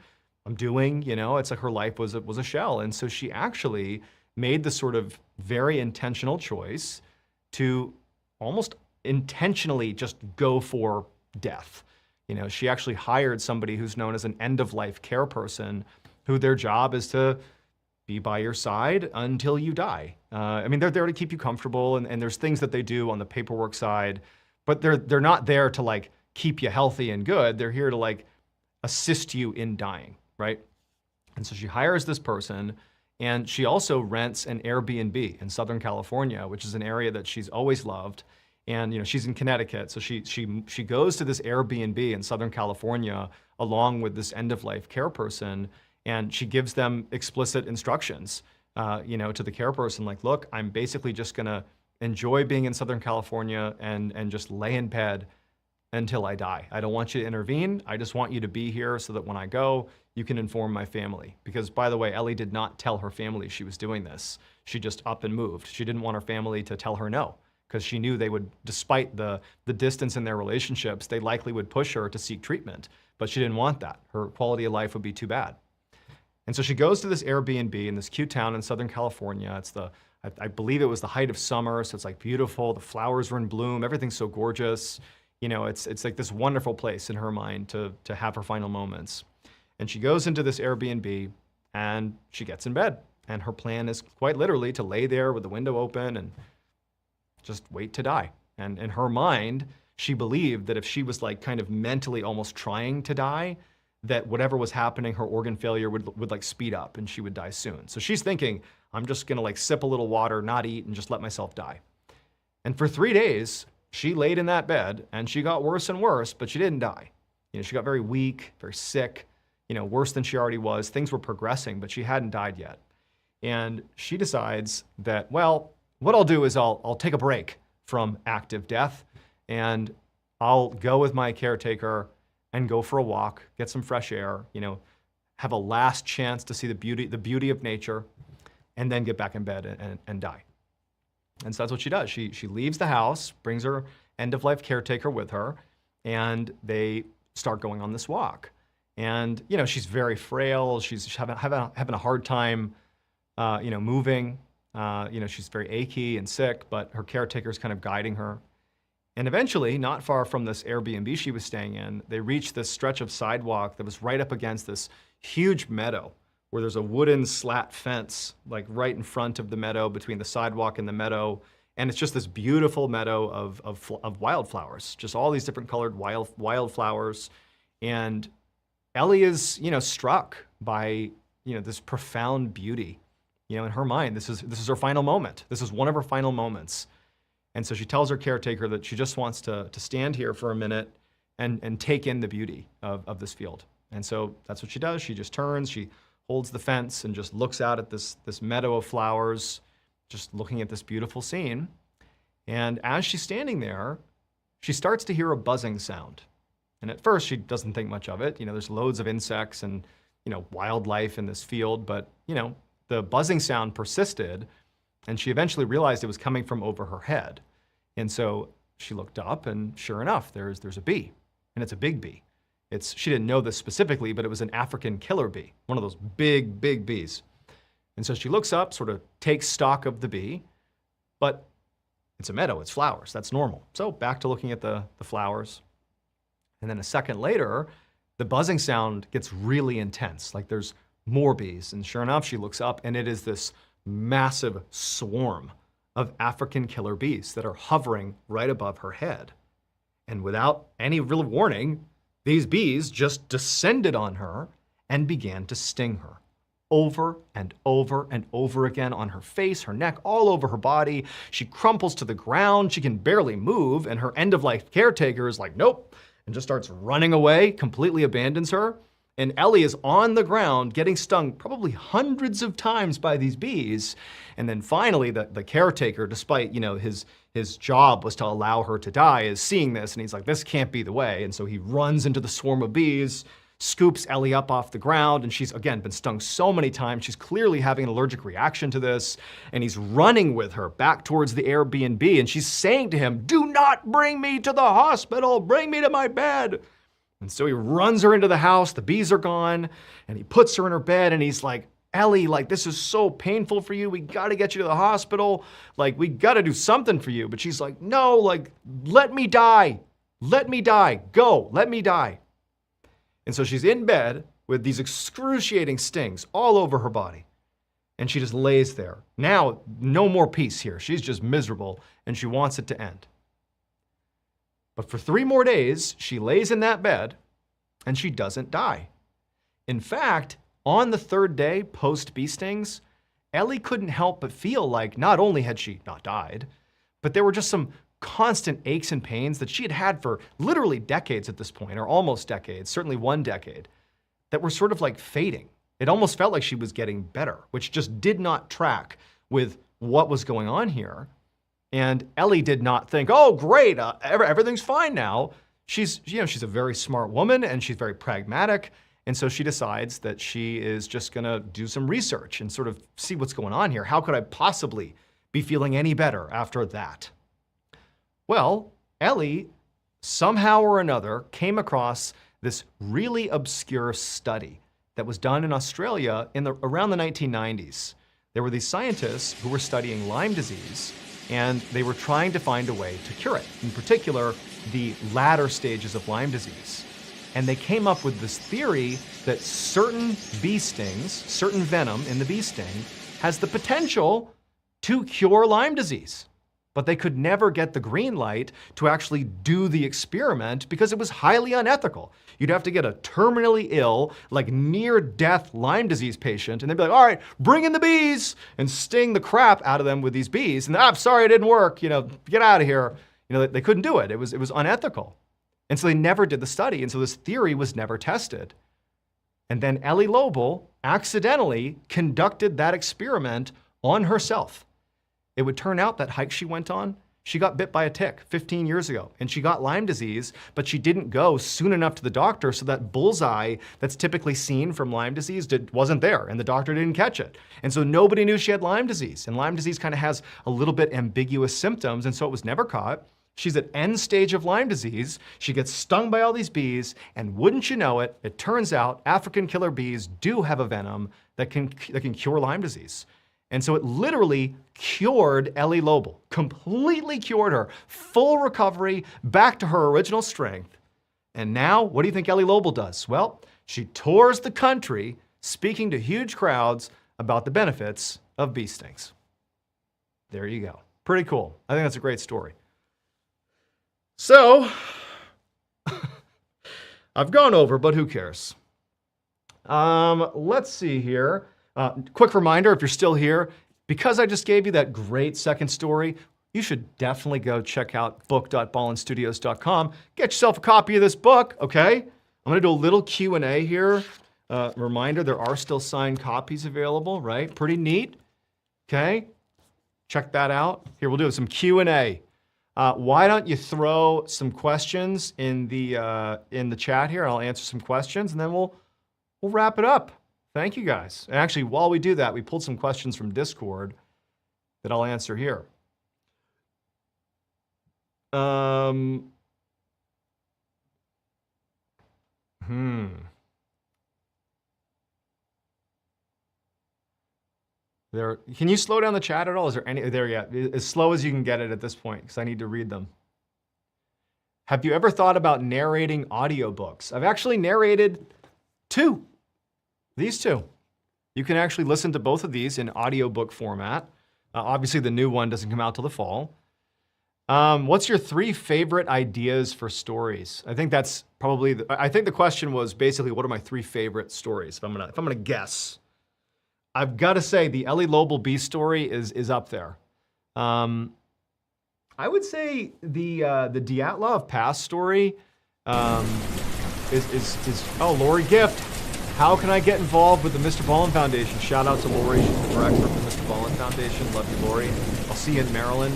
doing. You know, it's like her life was a shell. And so she actually made the sort of very intentional choice to almost intentionally just go for death. You know, she actually hired somebody who's known as an end-of-life care person, who their job is to be by your side until you die. I mean, they're there to keep you comfortable, and there's things that they do on the paperwork side, but they're not there to like keep you healthy and good. They're here to like assist you in dying, right? And so she hires this person, and she also rents an Airbnb in Southern California, which is an area that she's always loved. And you know, she's in Connecticut, so she goes to this Airbnb in Southern California along with this end-of-life care person, and she gives them explicit instructions, you know, to the care person, like, look, I'm basically just gonna enjoy being in Southern California and just lay in bed until I die. I don't want you to intervene. I just want you to be here so that when I go, you can inform my family. Because by the way, Ellie did not tell her family she was doing this. She just up and moved. She didn't want her family to tell her no, because she knew they would, despite the distance in their relationships, they likely would push her to seek treatment. But she didn't want that. Her quality of life would be too bad. And so she goes to this Airbnb in this cute town in Southern California. It's I believe it was the height of summer, so it's like beautiful. The flowers were in bloom. Everything's so gorgeous. You know, it's like this wonderful place in her mind to have her final moments. And she goes into this Airbnb and she gets in bed. And her plan is quite literally to lay there with the window open and just wait to die. And in her mind, she believed that if she was like kind of mentally almost trying to die, that whatever was happening, her organ failure would like speed up and she would die soon. So she's thinking, I'm just gonna like sip a little water, not eat, and just let myself die. And for 3 days, she laid in that bed and she got worse and worse, but she didn't die. You know, she got very weak, very sick, you know, worse than she already was. Things were progressing, but she hadn't died yet. And she decides that, well, what I'll do is I'll take a break from active death and I'll go with my caretaker and go for a walk, get some fresh air, you know, have a last chance to see the beauty of nature, and then get back in bed and die. And so that's what she does. She leaves the house, brings her end-of-life caretaker with her, and they start going on this walk. And you know, she's very frail. She's having a hard time, you know, moving. You know, she's very achy and sick, but her caretaker's kind of guiding her. And eventually, not far from this Airbnb she was staying in, they reached this stretch of sidewalk that was right up against this huge meadow where there's a wooden slat fence, like right in front of the meadow, between the sidewalk and the meadow. And it's just this beautiful meadow of wildflowers, just all these different colored wildflowers. And Ellie is, you know, struck by, you know, this profound beauty. You know, in her mind, this is her final moment. This is one of her final moments. And so she tells her caretaker that she just wants to stand here for a minute and take in the beauty of this field. And so that's what she does. She just turns, she holds the fence and just looks out at this meadow of flowers, just looking at this beautiful scene. And as she's standing there, she starts to hear a buzzing sound. And at first she doesn't think much of it. You know, there's loads of insects and, you know, wildlife in this field, but, you know, the buzzing sound persisted. And she eventually realized it was coming from over her head. And so she looked up, and sure enough, there's a bee, and it's a big bee. She didn't know this specifically, but it was an African killer bee, one of those big, big bees. And so she looks up, sort of takes stock of the bee, but it's a meadow, it's flowers, that's normal. So back to looking at the flowers. And then a second later, the buzzing sound gets really intense, like there's more bees. And sure enough, she looks up, and it is this massive swarm of African killer bees that are hovering right above her head. And without any real warning, these bees just descended on her and began to sting her over and over and over again, on her face, her neck, all over her body. She crumples to the ground. She can barely move, and her end-of-life caretaker is like, nope, and just starts running away, completely abandons her. And Ellie is on the ground getting stung probably hundreds of times by these bees. And then finally, the caretaker, despite, you know, his job was to allow her to die, is seeing this, and he's like, this can't be the way. And so he runs into the swarm of bees, scoops Ellie up off the ground, and she's, again, been stung so many times. She's clearly having an allergic reaction to this, and he's running with her back towards the Airbnb, and she's saying to him, "Do not bring me to the hospital, bring me to my bed." And so he runs her into the house, the bees are gone, and he puts her in her bed, and he's like, "Ellie, like, this is so painful for you. We gotta get you to the hospital. Like, we gotta do something for you." But she's like, "No, like, let me die. Let me die. Go, let me die." And so she's in bed with these excruciating stings all over her body. And she just lays there. Now, no more peace here. She's just miserable, and she wants it to end. But for 3 more days, she lays in that bed, and she doesn't die. In fact, on the 3rd day post-bee stings, Ellie couldn't help but feel like not only had she not died, but there were just some constant aches and pains that she had had for literally decades at this point, or almost decades, certainly 1 decade, that were sort of like fading. It almost felt like she was getting better, which just did not track with what was going on here. And Ellie did not think, "Oh, great, everything's fine now." She's a very smart woman, and she's very pragmatic. And so she decides that she is just gonna do some research and sort of see what's going on here. How could I possibly be feeling any better after that? Well, Ellie, somehow or another, came across this really obscure study that was done in Australia around the 1990s. There were these scientists who were studying Lyme disease, and they were trying to find a way to cure it, in particular, the latter stages of Lyme disease. And they came up with this theory that certain bee stings, certain venom in the bee sting, has the potential to cure Lyme disease. But they could never get the green light to actually do the experiment because it was highly unethical. You'd have to get a terminally ill, like near-death Lyme disease patient, and they'd be like, "All right, bring in the bees," and sting the crap out of them with these bees. And I'm sorry, it didn't work. Get out of here. They couldn't do it. It was unethical. And so they never did the study, and so this theory was never tested. And then Ellie Lobel accidentally conducted that experiment on herself. It would turn out that hike she went on, she got bit by a tick 15 years ago, and she got Lyme disease, but she didn't go soon enough to the doctor, so that bullseye that's typically seen from Lyme disease wasn't there, and the doctor didn't catch it. And so nobody knew she had Lyme disease, and Lyme disease kind of has a little bit ambiguous symptoms, and so it was never caught. She's at end stage of Lyme disease. She gets stung by all these bees, and wouldn't you know it, it turns out African killer bees do have a venom that can cure Lyme disease. And so it literally cured Ellie Lobel, completely cured her, full recovery, back to her original strength. And now, what do you think Ellie Lobel does? Well, she tours the country speaking to huge crowds about the benefits of bee stings. There you go. Pretty cool. I think that's a great story. So, I've gone over, but who cares? Let's see here. Quick reminder, if you're still here, because I just gave you that great second story, you should definitely go check out book.ballenstudios.com. Get yourself a copy of this book, okay? I'm gonna do a little Q&A here. Reminder, there are still signed copies available, right? Pretty neat, okay? Check that out. Here, we'll do some Q&A. Why don't you throw some questions in the chat here, and I'll answer some questions, and then we'll wrap it up. Thank you, guys. And actually, while we do that, we pulled some questions from Discord that I'll answer here. Can you slow down the chat at all? Is there any, there yet? As slow as you can get it at this point, because I need to read them. Have you ever thought about narrating audiobooks? I've actually narrated 2. These 2. You can actually listen to both of these in audiobook format. Obviously, the new one doesn't come out till the fall. What's your 3 favorite ideas for stories? I think that's probably, I think the question was basically, what are my 3 favorite stories? If I'm gonna guess. I've got to say the Ellie Lobel bee story is up there. I would say the Dyatlov Pass story is oh, Lori Gift. How can I get involved with the Mr. Ballen Foundation? Shout out to Lori, she's the director of the Mr. Ballen Foundation. Love you, Lori. I'll see you in Maryland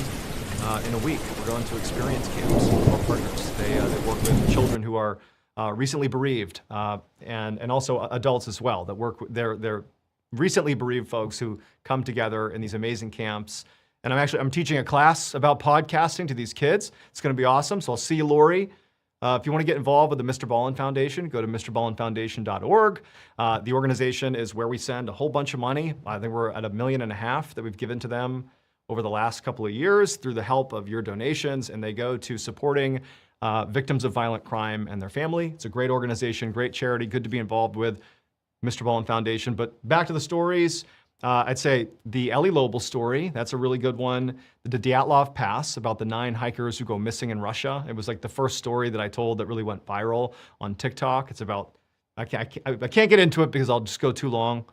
in a week. We're going to experience camps with our partners. They work with children who are recently bereaved, and also adults as well that work. They're recently bereaved folks who come together in these amazing camps. And I'm teaching a class about podcasting to these kids. It's going to be awesome. So I'll see you, Lori. If you want to get involved with the Mr. Ballen Foundation, go to mrballenfoundation.org. The organization is where we send a whole bunch of money. I think we're at $1.5 million that we've given to them over the last couple of years through the help of your donations, and they go to supporting victims of violent crime and their family. It's a great organization, great charity, good to be involved with Mr. Ballen Foundation. But back to the stories. I'd say the Ellie Lobel story, that's a really good one. The Dyatlov Pass, about the 9 hikers who go missing in Russia. It was like the first story that I told that really went viral on TikTok. It's about, I can't get into it because I'll just go too long.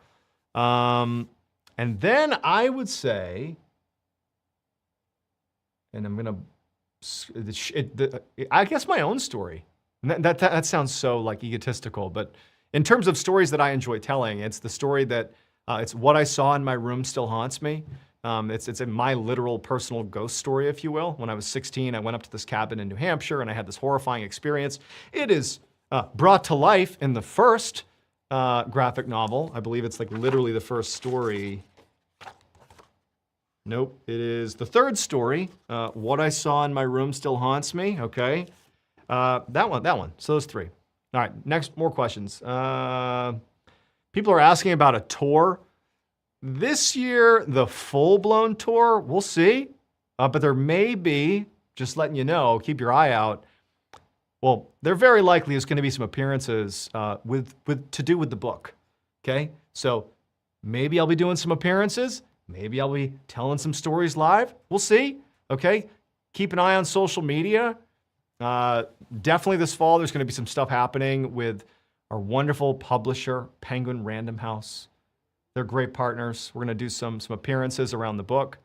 And then I would say, and I'm gonna, I guess my own story. And that sounds so like egotistical, but in terms of stories that I enjoy telling, it's the story that, it's what I saw in my room still haunts me. It's in my literal personal ghost story, if you will. When I was 16, I went up to this cabin in New Hampshire and I had this horrifying experience. It is brought to life in the first graphic novel. I believe it's like literally the first story. Nope, it is the third story. What I saw in my room still haunts me, okay? That one, so those 3. All right, next, more questions. People are asking about a tour. This year, the full-blown tour, we'll see. But there may be, just letting you know, keep your eye out. Well, there very likely is going to be some appearances to do with the book, okay? So maybe I'll be doing some appearances. Maybe I'll be telling some stories live. We'll see, okay? Keep an eye on social media. Definitely this fall, there's going to be some stuff happening with our wonderful publisher, Penguin Random House. They're great partners. We're going to do some appearances around the book.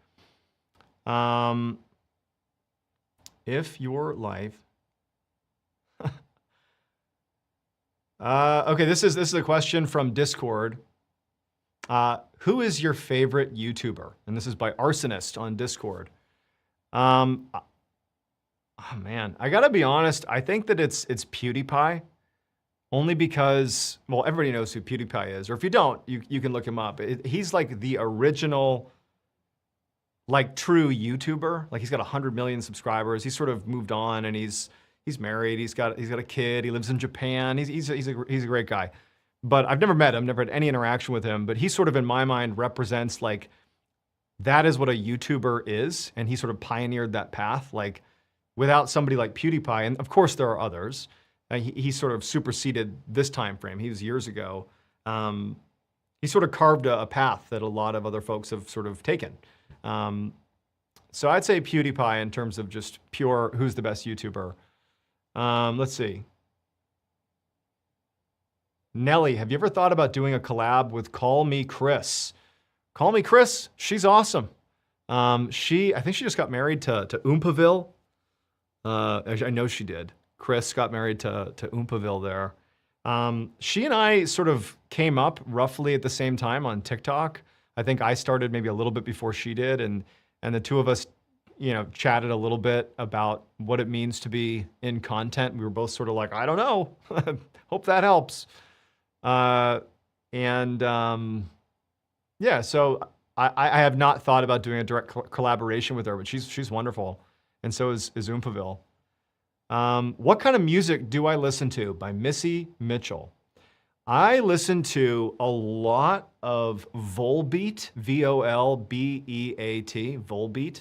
If your life... okay, this is a question from Discord. Who is your favorite YouTuber? And this is by Arsonist on Discord. Oh man, I gotta be honest. I think that it's PewDiePie. Only because, well, everybody knows who PewDiePie is. Or if you don't, you can look him up. He's like the original, like true YouTuber. Like he's got 100 million subscribers. He's sort of moved on and he's married. He's got a kid. He lives in Japan. He's a great guy. But I've never met him, never had any interaction with him. But he sort of, in my mind, represents like, that is what a YouTuber is. And he sort of pioneered that path. Like without somebody like PewDiePie, and of course there are others, he sort of superseded this time frame. He was years ago. He sort of carved a path that a lot of other folks have sort of taken. So I'd say PewDiePie in terms of just pure, who's the best YouTuber. Let's see. Nelly, have you ever thought about doing a collab with Call Me Chris? Call Me Chris, she's awesome. I think she just got married to Oompaville. I know she did. Chris got married to Oompaville there. She and I sort of came up roughly at the same time on TikTok. I think I started maybe a little bit before she did, and the two of us, chatted a little bit about what it means to be in content. We were both sort of like, I don't know. Hope that helps. Yeah, so I have not thought about doing a direct collaboration with her, but she's wonderful, and so is Oompaville. What kind of music do I listen to? By Missy Mitchell. I listen to a lot of Volbeat, V-O-L-B-E-A-T, Volbeat.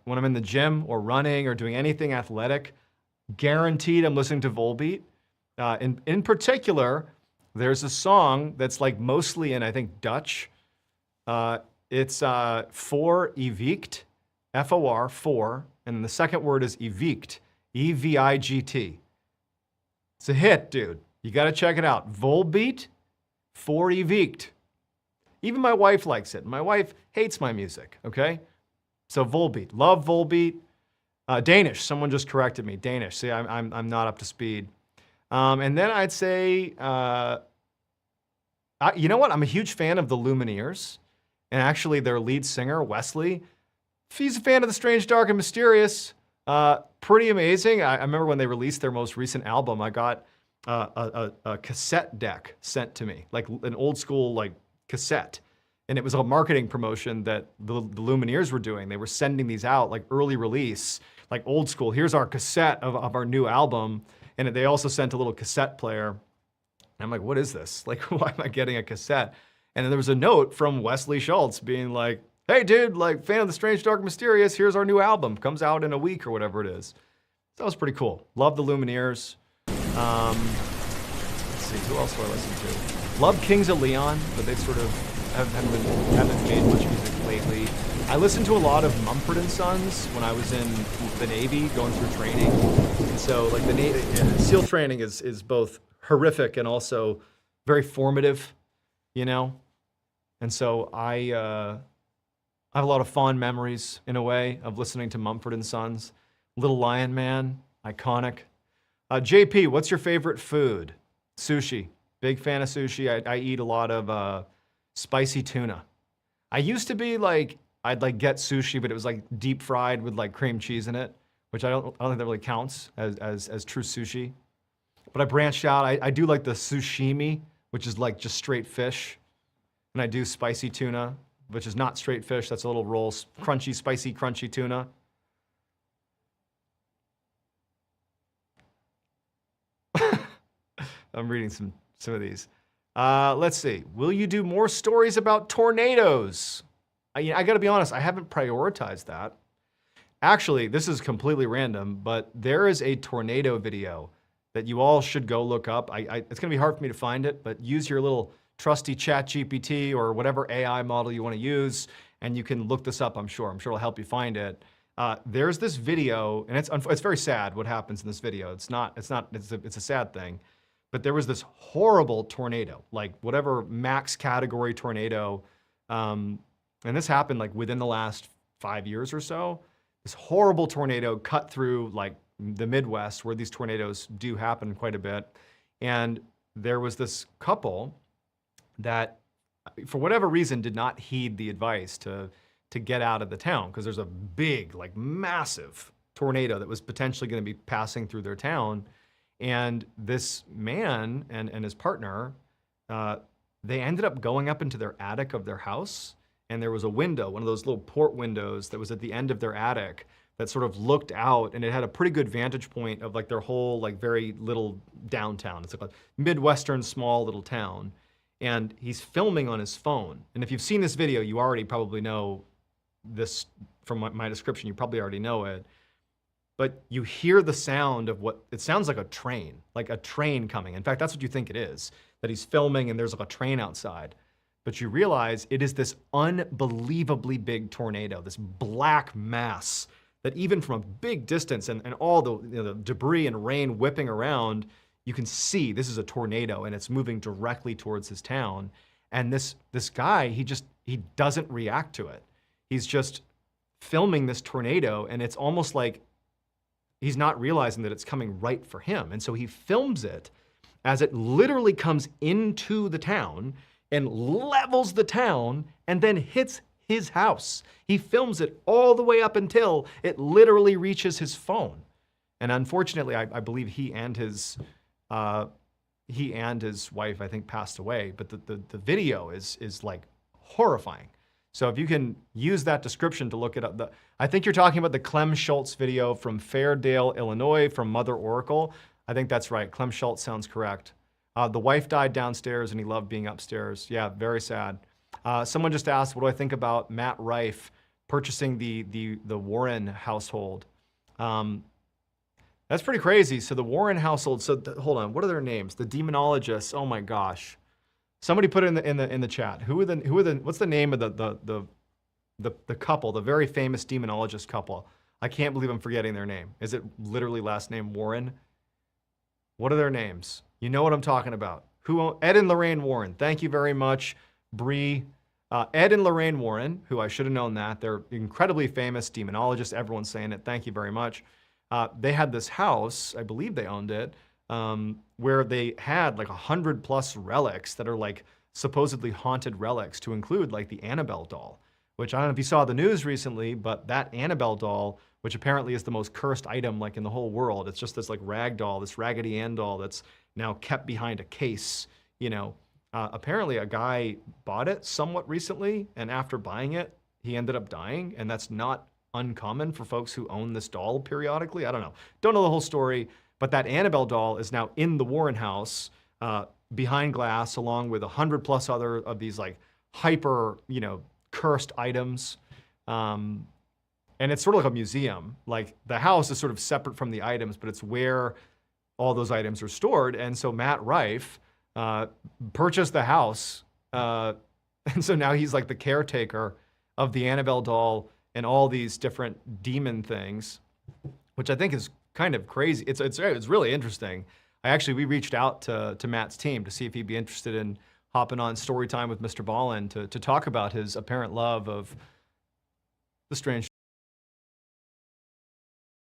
When I'm in the gym or running or doing anything athletic, guaranteed I'm listening to Volbeat. In particular, there's a song that's like mostly in, I think, Dutch. It's for Evikt, F-O-R, for, and the second word is Evikt, E-V-I-G-T. It's a hit, dude. You got to check it out. Volbeat for Evikt. Even my wife likes it. My wife hates my music, okay? So Volbeat. Love Volbeat. Danish. Someone just corrected me. Danish. See, I'm not up to speed. And then I'd say, you know what? I'm a huge fan of the Lumineers. And actually their lead singer, Wesley, if he's a fan of The Strange, Dark, and Mysterious, pretty amazing. I remember when they released their most recent album, I got a cassette deck sent to me, like an old school like cassette. And it was a marketing promotion that the Lumineers were doing. They were sending these out like early release, like old school. Here's our cassette of our new album. And they also sent a little cassette player. And I'm like, what is this? Like, why am I getting a cassette? And then there was a note from Wesley Schultz being like, hey dude, like fan of The Strange, Dark, Mysterious, here's our new album. Comes out in a week or whatever it is. That was pretty cool. Love the Lumineers. Let's see, who else do I listen to? Love Kings of Leon, but they sort of haven't made much music lately. I listened to a lot of Mumford & Sons when I was in the Navy, going through training. And so like SEAL training is both horrific and also very formative, you know? And so I have a lot of fond memories, in a way, of listening to Mumford & Sons. Little Lion Man, iconic. JP, what's your favorite food? Sushi. Big fan of sushi. I eat a lot of spicy tuna. I used to be like, I'd like get sushi, but it was like deep fried with like cream cheese in it, which I don't think that really counts as true sushi. But I branched out. I do like the sushimi, which is like just straight fish. And I do spicy tuna, which is not straight fish. That's a little roll, crunchy, spicy, crunchy tuna. I'm reading some of these. Let's see. Will you do more stories about tornadoes? I gotta be honest, I haven't prioritized that. Actually, this is completely random, but there is a tornado video that you all should go look up. It's gonna be hard for me to find it, but use your little trusty ChatGPT or whatever AI model you wanna use, and you can look this up, I'm sure. I'm sure it'll help you find it. There's this video, and it's very sad what happens in this video. It's a sad thing. But there was this horrible tornado, like whatever max category tornado. And this happened like within the last 5 years or so. This horrible tornado cut through like the Midwest, where these tornadoes do happen quite a bit. And there was this couple that, for whatever reason, did not heed the advice to get out of the town, because there's a big, like massive tornado that was potentially going to be passing through their town. And this man and his partner, they ended up going up into their attic of their house. And there was a window, one of those little port windows that was at the end of their attic that sort of looked out, and it had a pretty good vantage point of like their whole like very little downtown. It's like a Midwestern small little town. And he's filming on his phone. And if you've seen this video, you already probably know this from my description. You probably already know it. But you hear the sound of what, it sounds like a train coming. In fact, that's what you think it is, that he's filming and there's like a train outside. But you realize it is this unbelievably big tornado, this black mass that even from a big distance and all the debris and rain whipping around, you can see this is a tornado and it's moving directly towards his town. And this guy, he doesn't react to it. He's just filming this tornado, and it's almost like he's not realizing that it's coming right for him. And so he films it as it literally comes into the town and levels the town and then hits his house. He films it all the way up until it literally reaches his phone. And unfortunately, I believe he and his wife, I think, passed away. But the video is like horrifying. So if you can use that description to look it up. I think you're talking about the Clem Schultz video from Fairdale, Illinois, from Mother Oracle. I think that's right. Clem Schultz sounds correct. The wife died downstairs and he loved being upstairs. Yeah, very sad. Someone just asked, what do I think about Matt Rife purchasing the Warren household? That's pretty crazy. So the Warren household, hold on, what are their names? The demonologists, oh my gosh. Somebody put it in the chat. What's the name of the couple, the very famous demonologist couple? I can't believe I'm forgetting their name. Is it literally last name Warren? What are their names? You know what I'm talking about. Ed and Lorraine Warren. Thank you very much, Bree. Ed and Lorraine Warren, who I should have known that. They're incredibly famous demonologists. Everyone's saying it. Thank you very much. They had this house, I believe they owned it, where they had like 100+ relics that are like supposedly haunted relics, to include like the Annabelle doll, which I don't know if you saw the news recently, but that Annabelle doll, which apparently is the most cursed item like in the whole world. It's just this like rag doll, this Raggedy Ann doll that's now kept behind a case, you know. Apparently a guy bought it somewhat recently, and after buying it, he ended up dying, and that's not uncommon for folks who own this doll periodically. I don't know. Don't know the whole story, but that Annabelle doll is now in the Warren house, behind glass, along with 100+ other of these like hyper, you know, cursed items. And it's sort of like a museum. Like the house is sort of separate from the items, but it's where all those items are stored. And so Matt Rife purchased the house. And so now he's like the caretaker of the Annabelle doll and all these different demon things, which I think is kind of crazy. It's really interesting. We reached out to Matt's team to see if he'd be interested in hopping on Story Time with Mr. Ballen to talk about his apparent love of the strange.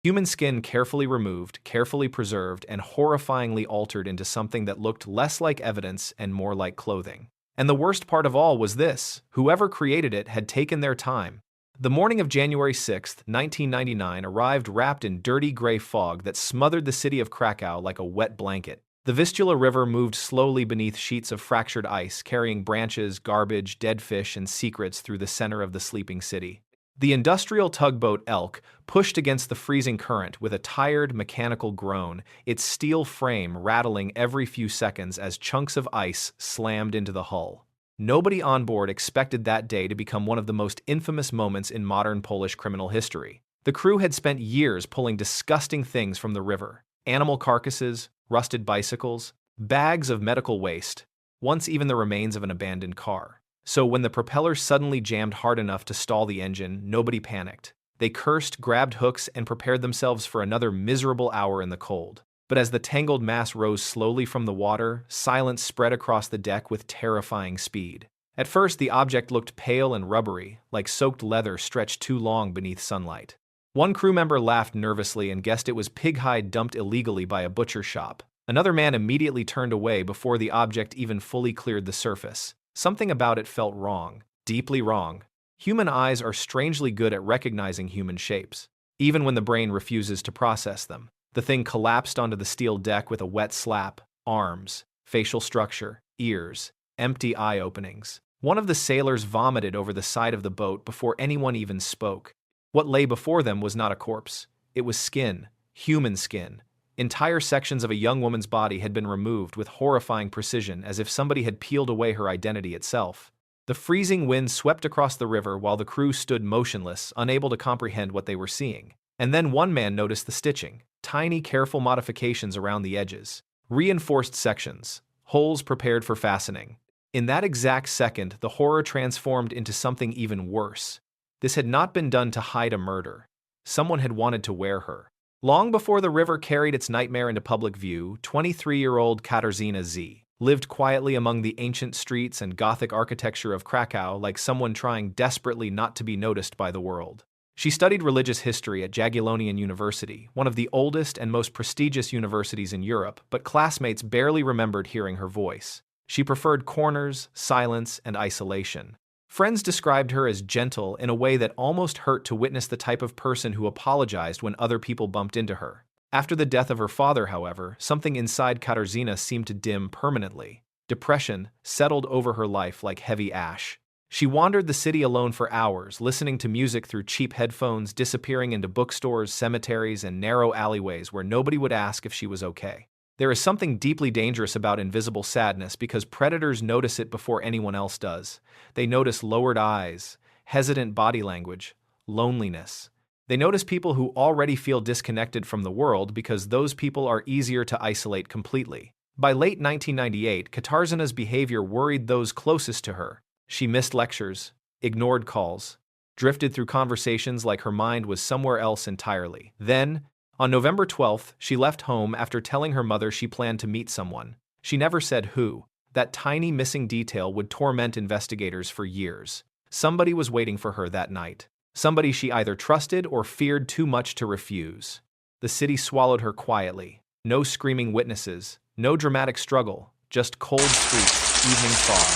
Human skin carefully removed, carefully preserved, and horrifyingly altered into something that looked less like evidence and more like clothing. And the worst part of all was this: whoever created it had taken their time. The morning of January 6, 1999 arrived wrapped in dirty gray fog that smothered the city of Krakow like a wet blanket. The Vistula River moved slowly beneath sheets of fractured ice, carrying branches, garbage, dead fish, and secrets through the center of the sleeping city. The industrial tugboat Elk pushed against the freezing current with a tired, mechanical groan, its steel frame rattling every few seconds as chunks of ice slammed into the hull. Nobody on board expected that day to become one of the most infamous moments in modern Polish criminal history. The crew had spent years pulling disgusting things from the river: animal carcasses, rusted bicycles, bags of medical waste, once even the remains of an abandoned car. So when the propeller suddenly jammed hard enough to stall the engine, nobody panicked. They cursed, grabbed hooks, and prepared themselves for another miserable hour in the cold. But as the tangled mass rose slowly from the water, silence spread across the deck with terrifying speed. At first, the object looked pale and rubbery, like soaked leather stretched too long beneath sunlight. One crew member laughed nervously and guessed it was pig hide dumped illegally by a butcher shop. Another man immediately turned away before the object even fully cleared the surface. Something about it felt wrong, deeply wrong. Human eyes are strangely good at recognizing human shapes, even when the brain refuses to process them. The thing collapsed onto the steel deck with a wet slap: arms, facial structure, ears, empty eye openings. One of the sailors vomited over the side of the boat before anyone even spoke. What lay before them was not a corpse. It was skin, human skin. Entire sections of a young woman's body had been removed with horrifying precision, as if somebody had peeled away her identity itself. The freezing wind swept across the river while the crew stood motionless, unable to comprehend what they were seeing. And then one man noticed the stitching: tiny, careful modifications around the edges, reinforced sections, holes prepared for fastening. In that exact second, the horror transformed into something even worse. This had not been done to hide a murder. Someone had wanted to wear her. Long before the river carried its nightmare into public view, 23-year-old Katarzyna Z lived quietly among the ancient streets and Gothic architecture of Krakow like someone trying desperately not to be noticed by the world. She studied religious history at Jagiellonian University, one of the oldest and most prestigious universities in Europe, but classmates barely remembered hearing her voice. She preferred corners, silence, and isolation. Friends described her as gentle in a way that almost hurt to witness the type of person who apologized when other people bumped into her. After the death of her father, however, something inside Katarzyna seemed to dim permanently. Depression settled over her life like heavy ash. She wandered the city alone for hours, listening to music through cheap headphones, disappearing into bookstores, cemeteries, and narrow alleyways where nobody would ask if she was okay. There is something deeply dangerous about invisible sadness because predators notice it before anyone else does. They notice lowered eyes, hesitant body language, loneliness. They notice people who already feel disconnected from the world because those people are easier to isolate completely. By late 1998, Katarzyna's behavior worried those closest to her. She missed lectures, ignored calls, drifted through conversations like her mind was somewhere else entirely. Then, on November 12th, she left home after telling her mother she planned to meet someone. She never said who. That tiny missing detail would torment investigators for years. Somebody was waiting for her that night. Somebody she either trusted or feared too much to refuse. The city swallowed her quietly. No screaming witnesses, no dramatic struggle, just cold streets, evening fog,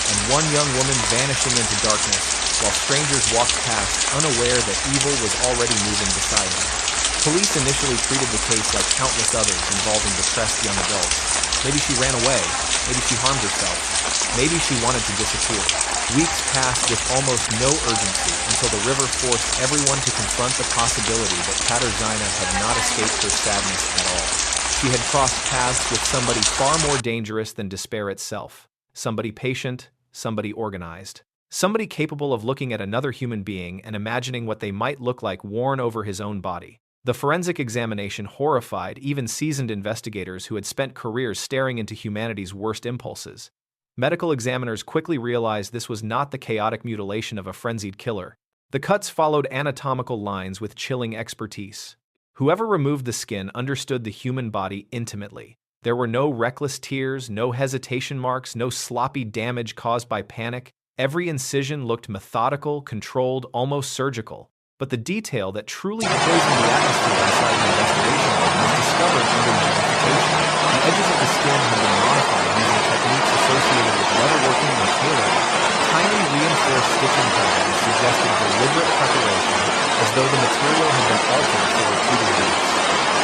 and one young woman vanishing into darkness, while strangers walked past, unaware that evil was already moving beside him. Police initially treated the case like countless others involving depressed young adults. Maybe she ran away, maybe she harmed herself, maybe she wanted to disappear. Weeks passed with almost no urgency until the river forced everyone to confront the possibility that Katarzyna had not escaped her sadness at all. She had crossed paths with somebody far more dangerous than despair itself. Somebody patient, somebody organized. Somebody capable of looking at another human being and imagining what they might look like worn over his own body. The forensic examination horrified even seasoned investigators who had spent careers staring into humanity's worst impulses. Medical examiners quickly realized this was not the chaotic mutilation of a frenzied killer. The cuts followed anatomical lines with chilling expertise. Whoever removed the skin understood the human body intimately. There were no reckless tears, no hesitation marks, no sloppy damage caused by panic. Every incision looked methodical, controlled, almost surgical. But the detail that truly poisoned the atmosphere inside the investigation room was discovered under magnification. The edges of the skin had been modified using techniques associated with leatherworking and tailoring. Tiny reinforced stitching patterns suggested deliberate preparation, as though the material had been altered for repeated use.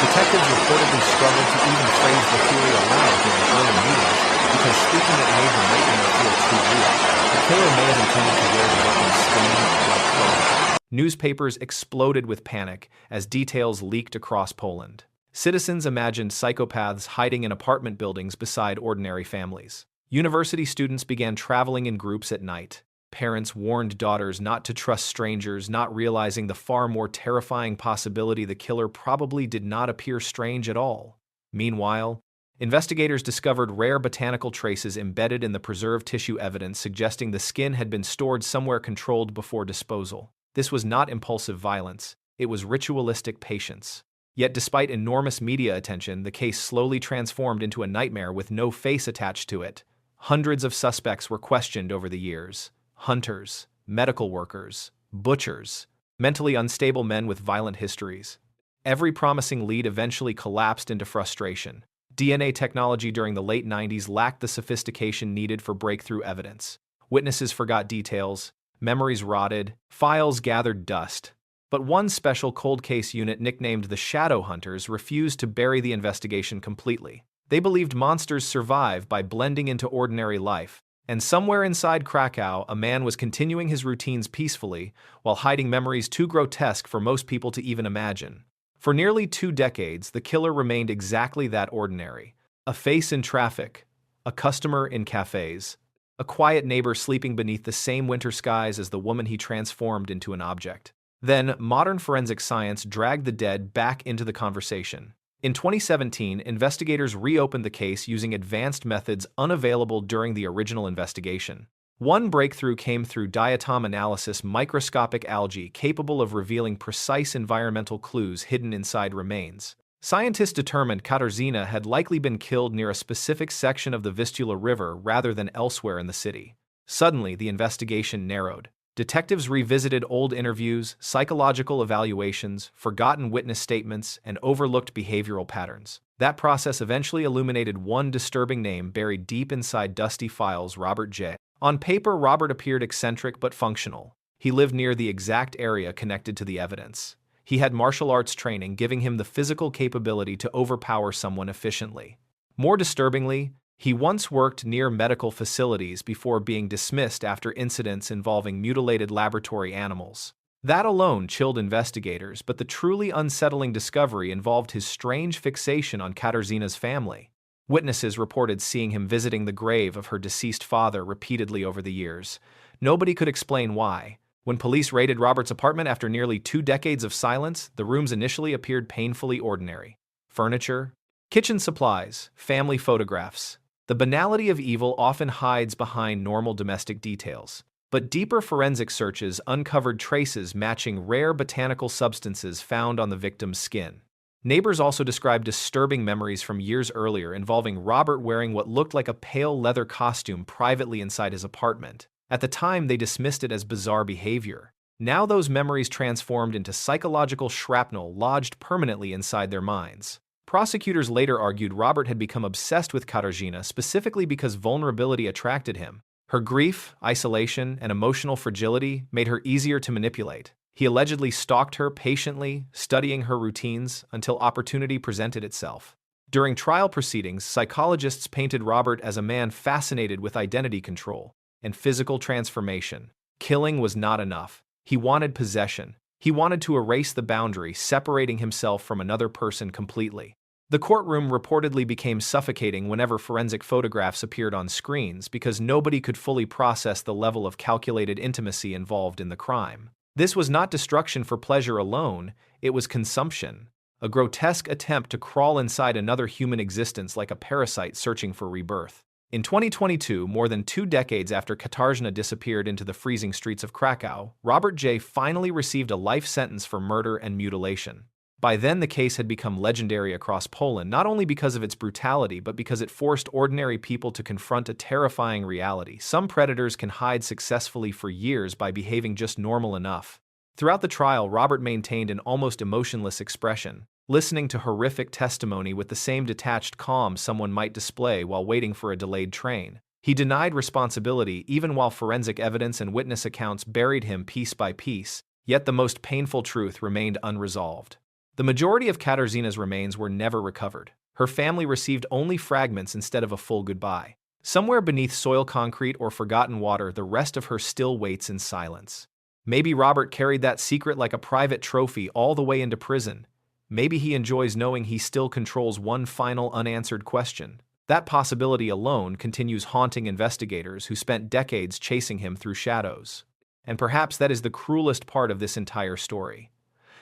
Detectives reportedly struggled to even phrase the theory aloud during early meetings because speaking it made the nightmare feel too real. The killer may have intended to wear the victim's skin like clothing. Newspapers exploded with panic as details leaked across Poland. Citizens imagined psychopaths hiding in apartment buildings beside ordinary families. University students began traveling in groups at night. Parents warned daughters not to trust strangers, not realizing the far more terrifying possibility the killer probably did not appear strange at all. Meanwhile, investigators discovered rare botanical traces embedded in the preserved tissue evidence suggesting the skin had been stored somewhere controlled before disposal. This was not impulsive violence, it was ritualistic patience. Yet despite enormous media attention, the case slowly transformed into a nightmare with no face attached to it. Hundreds of suspects were questioned over the years. Hunters, medical workers, butchers, mentally unstable men with violent histories. Every promising lead eventually collapsed into frustration. DNA technology during the late 90s lacked the sophistication needed for breakthrough evidence. Witnesses forgot details. Memories rotted, files gathered dust. But one special cold case unit nicknamed the Shadow Hunters refused to bury the investigation completely. They believed monsters survive by blending into ordinary life, and somewhere inside Krakow, a man was continuing his routines peacefully while hiding memories too grotesque for most people to even imagine. For nearly 2 decades, the killer remained exactly that ordinary. A face in traffic, a customer in cafes, a quiet neighbor sleeping beneath the same winter skies as the woman he transformed into an object. Then, modern forensic science dragged the dead back into the conversation. In 2017, investigators reopened the case using advanced methods unavailable during the original investigation. One breakthrough came through diatom analysis, microscopic algae capable of revealing precise environmental clues hidden inside remains. Scientists determined Katarzyna had likely been killed near a specific section of the Vistula River rather than elsewhere in the city. Suddenly, the investigation narrowed. Detectives revisited old interviews, psychological evaluations, forgotten witness statements, and overlooked behavioral patterns. That process eventually illuminated one disturbing name buried deep inside dusty files: Robert J. On paper, Robert appeared eccentric but functional. He lived near the exact area connected to the evidence. He had martial arts training, giving him the physical capability to overpower someone efficiently. More disturbingly, he once worked near medical facilities before being dismissed after incidents involving mutilated laboratory animals. That alone chilled investigators, but the truly unsettling discovery involved his strange fixation on Katarzyna's family. Witnesses reported seeing him visiting the grave of her deceased father repeatedly over the years. Nobody could explain why. When police raided Robert's apartment after nearly 2 decades of silence, the rooms initially appeared painfully ordinary. Furniture, kitchen supplies, family photographs. The banality of evil often hides behind normal domestic details. But deeper forensic searches uncovered traces matching rare botanical substances found on the victim's skin. Neighbors also described disturbing memories from years earlier involving Robert wearing what looked like a pale leather costume privately inside his apartment. At the time, they dismissed it as bizarre behavior. Now those memories transformed into psychological shrapnel lodged permanently inside their minds. Prosecutors later argued Robert had become obsessed with Katarzyna specifically because vulnerability attracted him. Her grief, isolation, and emotional fragility made her easier to manipulate. He allegedly stalked her patiently, studying her routines until opportunity presented itself. During trial proceedings, psychologists painted Robert as a man fascinated with identity control and physical transformation. Killing was not enough. He wanted possession. He wanted to erase the boundary, separating himself from another person completely. The courtroom reportedly became suffocating whenever forensic photographs appeared on screens because nobody could fully process the level of calculated intimacy involved in the crime. This was not destruction for pleasure alone, it was consumption, a grotesque attempt to crawl inside another human existence like a parasite searching for rebirth. In 2022, more than 2 decades after Katarzyna disappeared into the freezing streets of Krakow, Robert J. finally received a life sentence for murder and mutilation. By then, the case had become legendary across Poland, not only because of its brutality, but because it forced ordinary people to confront a terrifying reality. Some predators can hide successfully for years by behaving just normal enough. Throughout the trial, Robert maintained an almost emotionless expression, listening to horrific testimony with the same detached calm someone might display while waiting for a delayed train. He denied responsibility even while forensic evidence and witness accounts buried him piece by piece, yet the most painful truth remained unresolved. The majority of Katarzyna's remains were never recovered. Her family received only fragments instead of a full goodbye. Somewhere beneath soil concrete or forgotten water, the rest of her still waits in silence. Maybe Robert carried that secret like a private trophy all the way into prison. Maybe he enjoys knowing he still controls one final unanswered question. That possibility alone continues haunting investigators who spent decades chasing him through shadows. And perhaps that is the cruelest part of this entire story.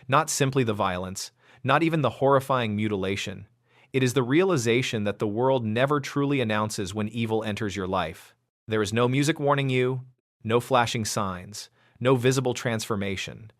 Not simply the violence, not even the horrifying mutilation. It is the realization that the world never truly announces when evil enters your life. There is no music warning you, no flashing signs, no visible transformation.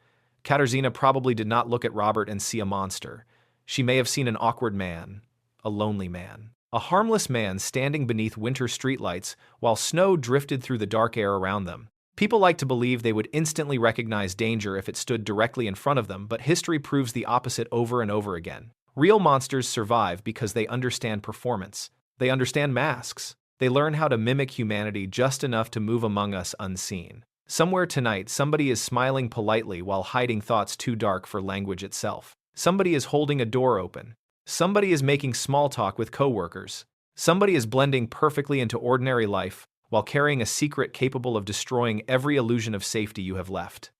Katarzyna probably did not look at Robert and see a monster. She may have seen an awkward man, a lonely man, a harmless man standing beneath winter streetlights while snow drifted through the dark air around them. People like to believe they would instantly recognize danger if it stood directly in front of them, but history proves the opposite over and over again. Real monsters survive because they understand performance. They understand masks. They learn how to mimic humanity just enough to move among us unseen. Somewhere tonight, somebody is smiling politely while hiding thoughts too dark for language itself. Somebody is holding a door open. Somebody is making small talk with coworkers. Somebody is blending perfectly into ordinary life while carrying a secret capable of destroying every illusion of safety you have left.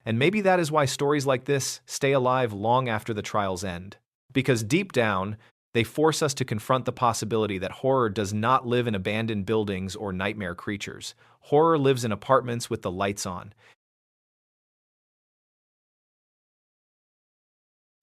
And maybe that is why stories like this stay alive long after the trials end. Because deep down, they force us to confront the possibility that horror does not live in abandoned buildings or nightmare creatures. Horror lives in apartments with the lights on.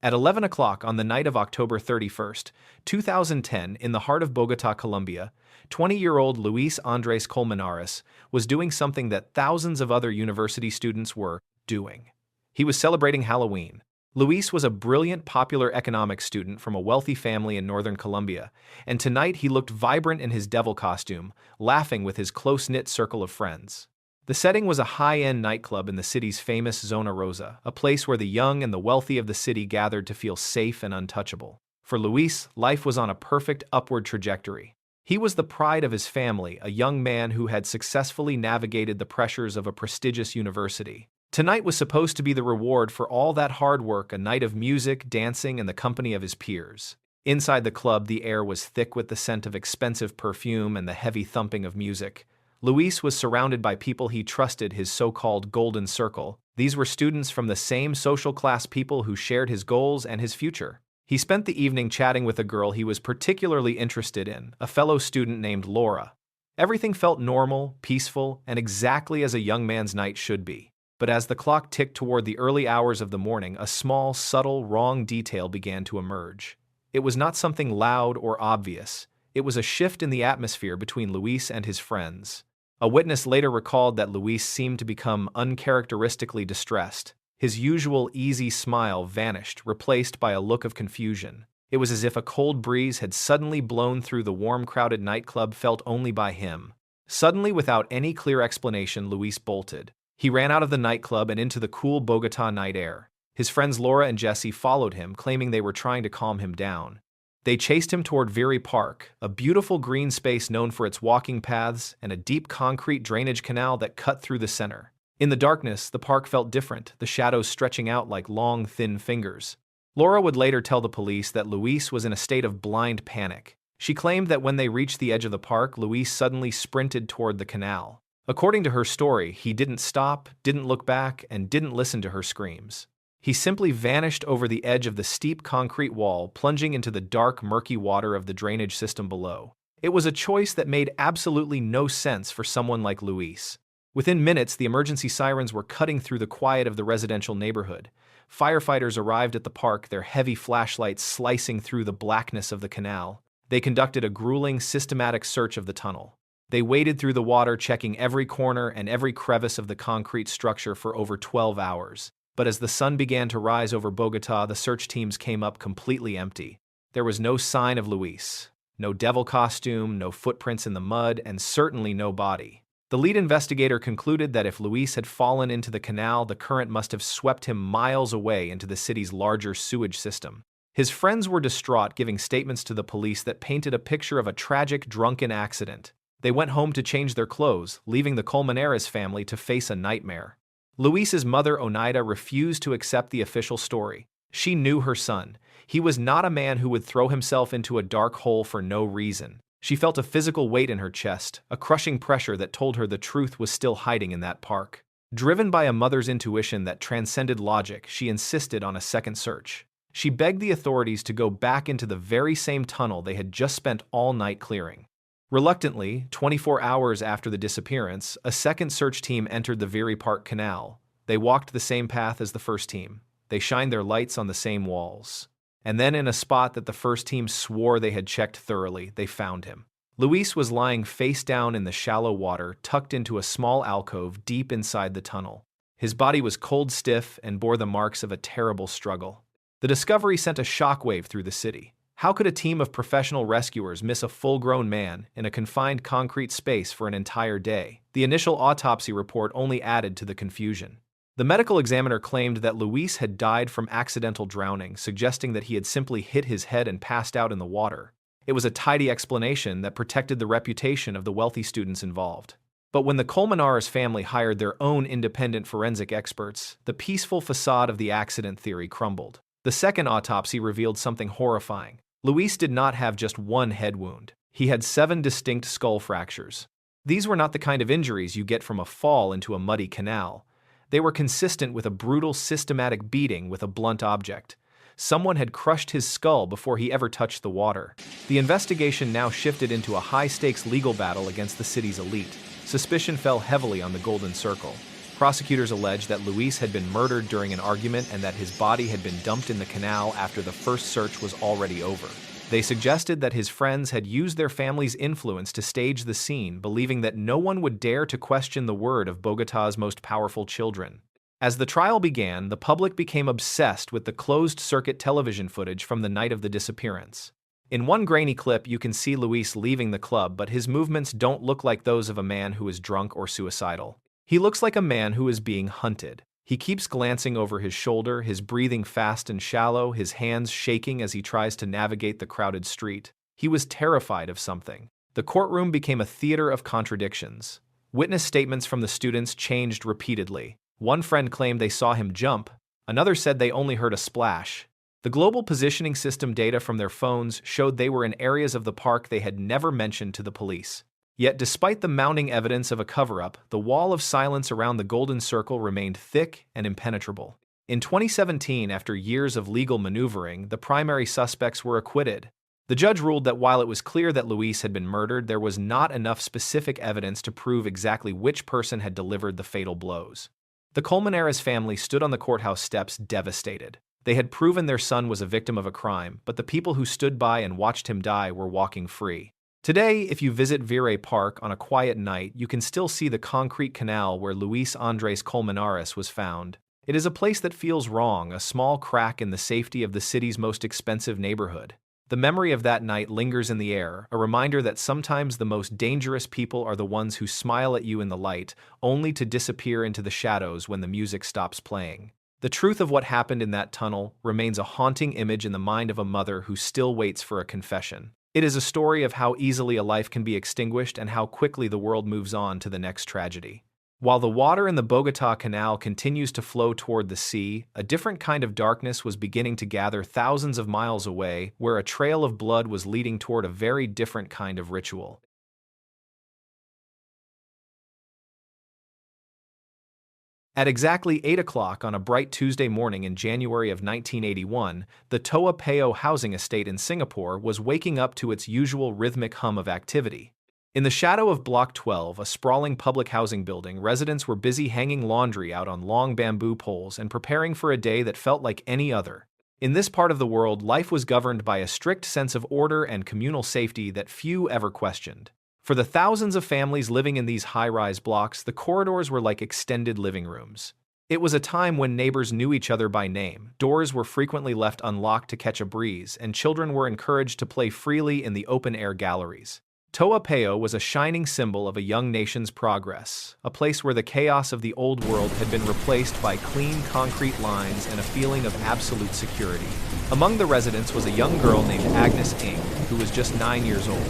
At 11 o'clock on the night of October 31st, 2010, in the heart of Bogotá, Colombia, 20-year-old Luis Andrés Colmenares was doing something that thousands of other university students were doing. He was celebrating Halloween. Luis was a brilliant popular economics student from a wealthy family in northern Colombia, and tonight he looked vibrant in his devil costume, laughing with his close-knit circle of friends. The setting was a high-end nightclub in the city's famous Zona Rosa, a place where the young and the wealthy of the city gathered to feel safe and untouchable. For Luis, life was on a perfect upward trajectory. He was the pride of his family, a young man who had successfully navigated the pressures of a prestigious university. Tonight was supposed to be the reward for all that hard work, a night of music, dancing, and the company of his peers. Inside the club, the air was thick with the scent of expensive perfume and the heavy thumping of music. Luis was surrounded by people he trusted, his so-called golden circle. These were students from the same social class, people who shared his goals and his future. He spent the evening chatting with a girl he was particularly interested in, a fellow student named Laura. Everything felt normal, peaceful, and exactly as a young man's night should be. But as the clock ticked toward the early hours of the morning, a small, subtle, wrong detail began to emerge. It was not something loud or obvious. It was a shift in the atmosphere between Luis and his friends. A witness later recalled that Luis seemed to become uncharacteristically distressed. His usual easy smile vanished, replaced by a look of confusion. It was as if a cold breeze had suddenly blown through the warm, crowded nightclub felt only by him. Suddenly, without any clear explanation, Luis bolted. He ran out of the nightclub and into the cool Bogotá night air. His friends Laura and Jesse followed him, claiming they were trying to calm him down. They chased him toward Veery Park, a beautiful green space known for its walking paths and a deep concrete drainage canal that cut through the center. In the darkness, the park felt different, the shadows stretching out like long, thin fingers. Laura would later tell the police that Luis was in a state of blind panic. She claimed that when they reached the edge of the park, Luis suddenly sprinted toward the canal. According to her story, he didn't stop, didn't look back, and didn't listen to her screams. He simply vanished over the edge of the steep concrete wall, plunging into the dark, murky water of the drainage system below. It was a choice that made absolutely no sense for someone like Luis. Within minutes, the emergency sirens were cutting through the quiet of the residential neighborhood. Firefighters arrived at the park, their heavy flashlights slicing through the blackness of the canal. They conducted a grueling, systematic search of the tunnel. They waded through the water, checking every corner and every crevice of the concrete structure for over 12 hours. But as the sun began to rise over Bogota, the search teams came up completely empty. There was no sign of Luis. No devil costume, no footprints in the mud, and certainly no body. The lead investigator concluded that if Luis had fallen into the canal, the current must have swept him miles away into the city's larger sewage system. His friends were distraught, giving statements to the police that painted a picture of a tragic, drunken accident. They went home to change their clothes, leaving the Colmenares family to face a nightmare. Luis's mother, Oneida, refused to accept the official story. She knew her son. He was not a man who would throw himself into a dark hole for no reason. She felt a physical weight in her chest, a crushing pressure that told her the truth was still hiding in that park. Driven by a mother's intuition that transcended logic, she insisted on a second search. She begged the authorities to go back into the very same tunnel they had just spent all night clearing. Reluctantly, 24 hours after the disappearance, a second search team entered the Veery Park Canal. They walked the same path as the first team. They shined their lights on the same walls. And then in a spot that the first team swore they had checked thoroughly, they found him. Luis was lying face down in the shallow water, tucked into a small alcove deep inside the tunnel. His body was cold stiff and bore the marks of a terrible struggle. The discovery sent a shockwave through the city. How could a team of professional rescuers miss a full-grown man in a confined concrete space for an entire day? The initial autopsy report only added to the confusion. The medical examiner claimed that Luis had died from accidental drowning, suggesting that he had simply hit his head and passed out in the water. It was a tidy explanation that protected the reputation of the wealthy students involved. But when the Colmenares family hired their own independent forensic experts, the peaceful facade of the accident theory crumbled. The second autopsy revealed something horrifying. Luis did not have just one head wound. He had 7 distinct skull fractures. These were not the kind of injuries you get from a fall into a muddy canal. They were consistent with a brutal, systematic beating with a blunt object. Someone had crushed his skull before he ever touched the water. The investigation now shifted into a high-stakes legal battle against the city's elite. Suspicion fell heavily on the Golden Circle. Prosecutors alleged that Luis had been murdered during an argument and that his body had been dumped in the canal after the first search was already over. They suggested that his friends had used their family's influence to stage the scene, believing that no one would dare to question the word of Bogotá's most powerful children. As the trial began, the public became obsessed with the closed-circuit television footage from the night of the disappearance. In one grainy clip, you can see Luis leaving the club, but his movements don't look like those of a man who is drunk or suicidal. He looks like a man who is being hunted. He keeps glancing over his shoulder, his breathing fast and shallow, his hands shaking as he tries to navigate the crowded street. He was terrified of something. The courtroom became a theater of contradictions. Witness statements from the students changed repeatedly. One friend claimed they saw him jump. Another said they only heard a splash. The global positioning system data from their phones showed they were in areas of the park they had never mentioned to the police. Yet despite the mounting evidence of a cover-up, the wall of silence around the Golden Circle remained thick and impenetrable. In 2017, after years of legal maneuvering, the primary suspects were acquitted. The judge ruled that while it was clear that Luis had been murdered, there was not enough specific evidence to prove exactly which person had delivered the fatal blows. The Colmenares family stood on the courthouse steps devastated. They had proven their son was a victim of a crime, but the people who stood by and watched him die were walking free. Today, if you visit Veery Park on a quiet night, you can still see the concrete canal where Luis Andres Colmenares was found. It is a place that feels wrong, a small crack in the safety of the city's most expensive neighborhood. The memory of that night lingers in the air, a reminder that sometimes the most dangerous people are the ones who smile at you in the light, only to disappear into the shadows when the music stops playing. The truth of what happened in that tunnel remains a haunting image in the mind of a mother who still waits for a confession. It is a story of how easily a life can be extinguished and how quickly the world moves on to the next tragedy. While the water in the Bogota Canal continues to flow toward the sea, a different kind of darkness was beginning to gather thousands of miles away, where a trail of blood was leading toward a very different kind of ritual. At exactly 8 o'clock on a bright Tuesday morning in January of 1981, the Toa Payoh housing estate in Singapore was waking up to its usual rhythmic hum of activity. In the shadow of Block 12, a sprawling public housing building, residents were busy hanging laundry out on long bamboo poles and preparing for a day that felt like any other. In this part of the world, life was governed by a strict sense of order and communal safety that few ever questioned. For the thousands of families living in these high-rise blocks, the corridors were like extended living rooms. It was a time when neighbors knew each other by name, doors were frequently left unlocked to catch a breeze, and children were encouraged to play freely in the open-air galleries. Toa Payoh was a shining symbol of a young nation's progress, a place where the chaos of the old world had been replaced by clean concrete lines and a feeling of absolute security. Among the residents was a young girl named Agnes Ng, who was just 9 years old.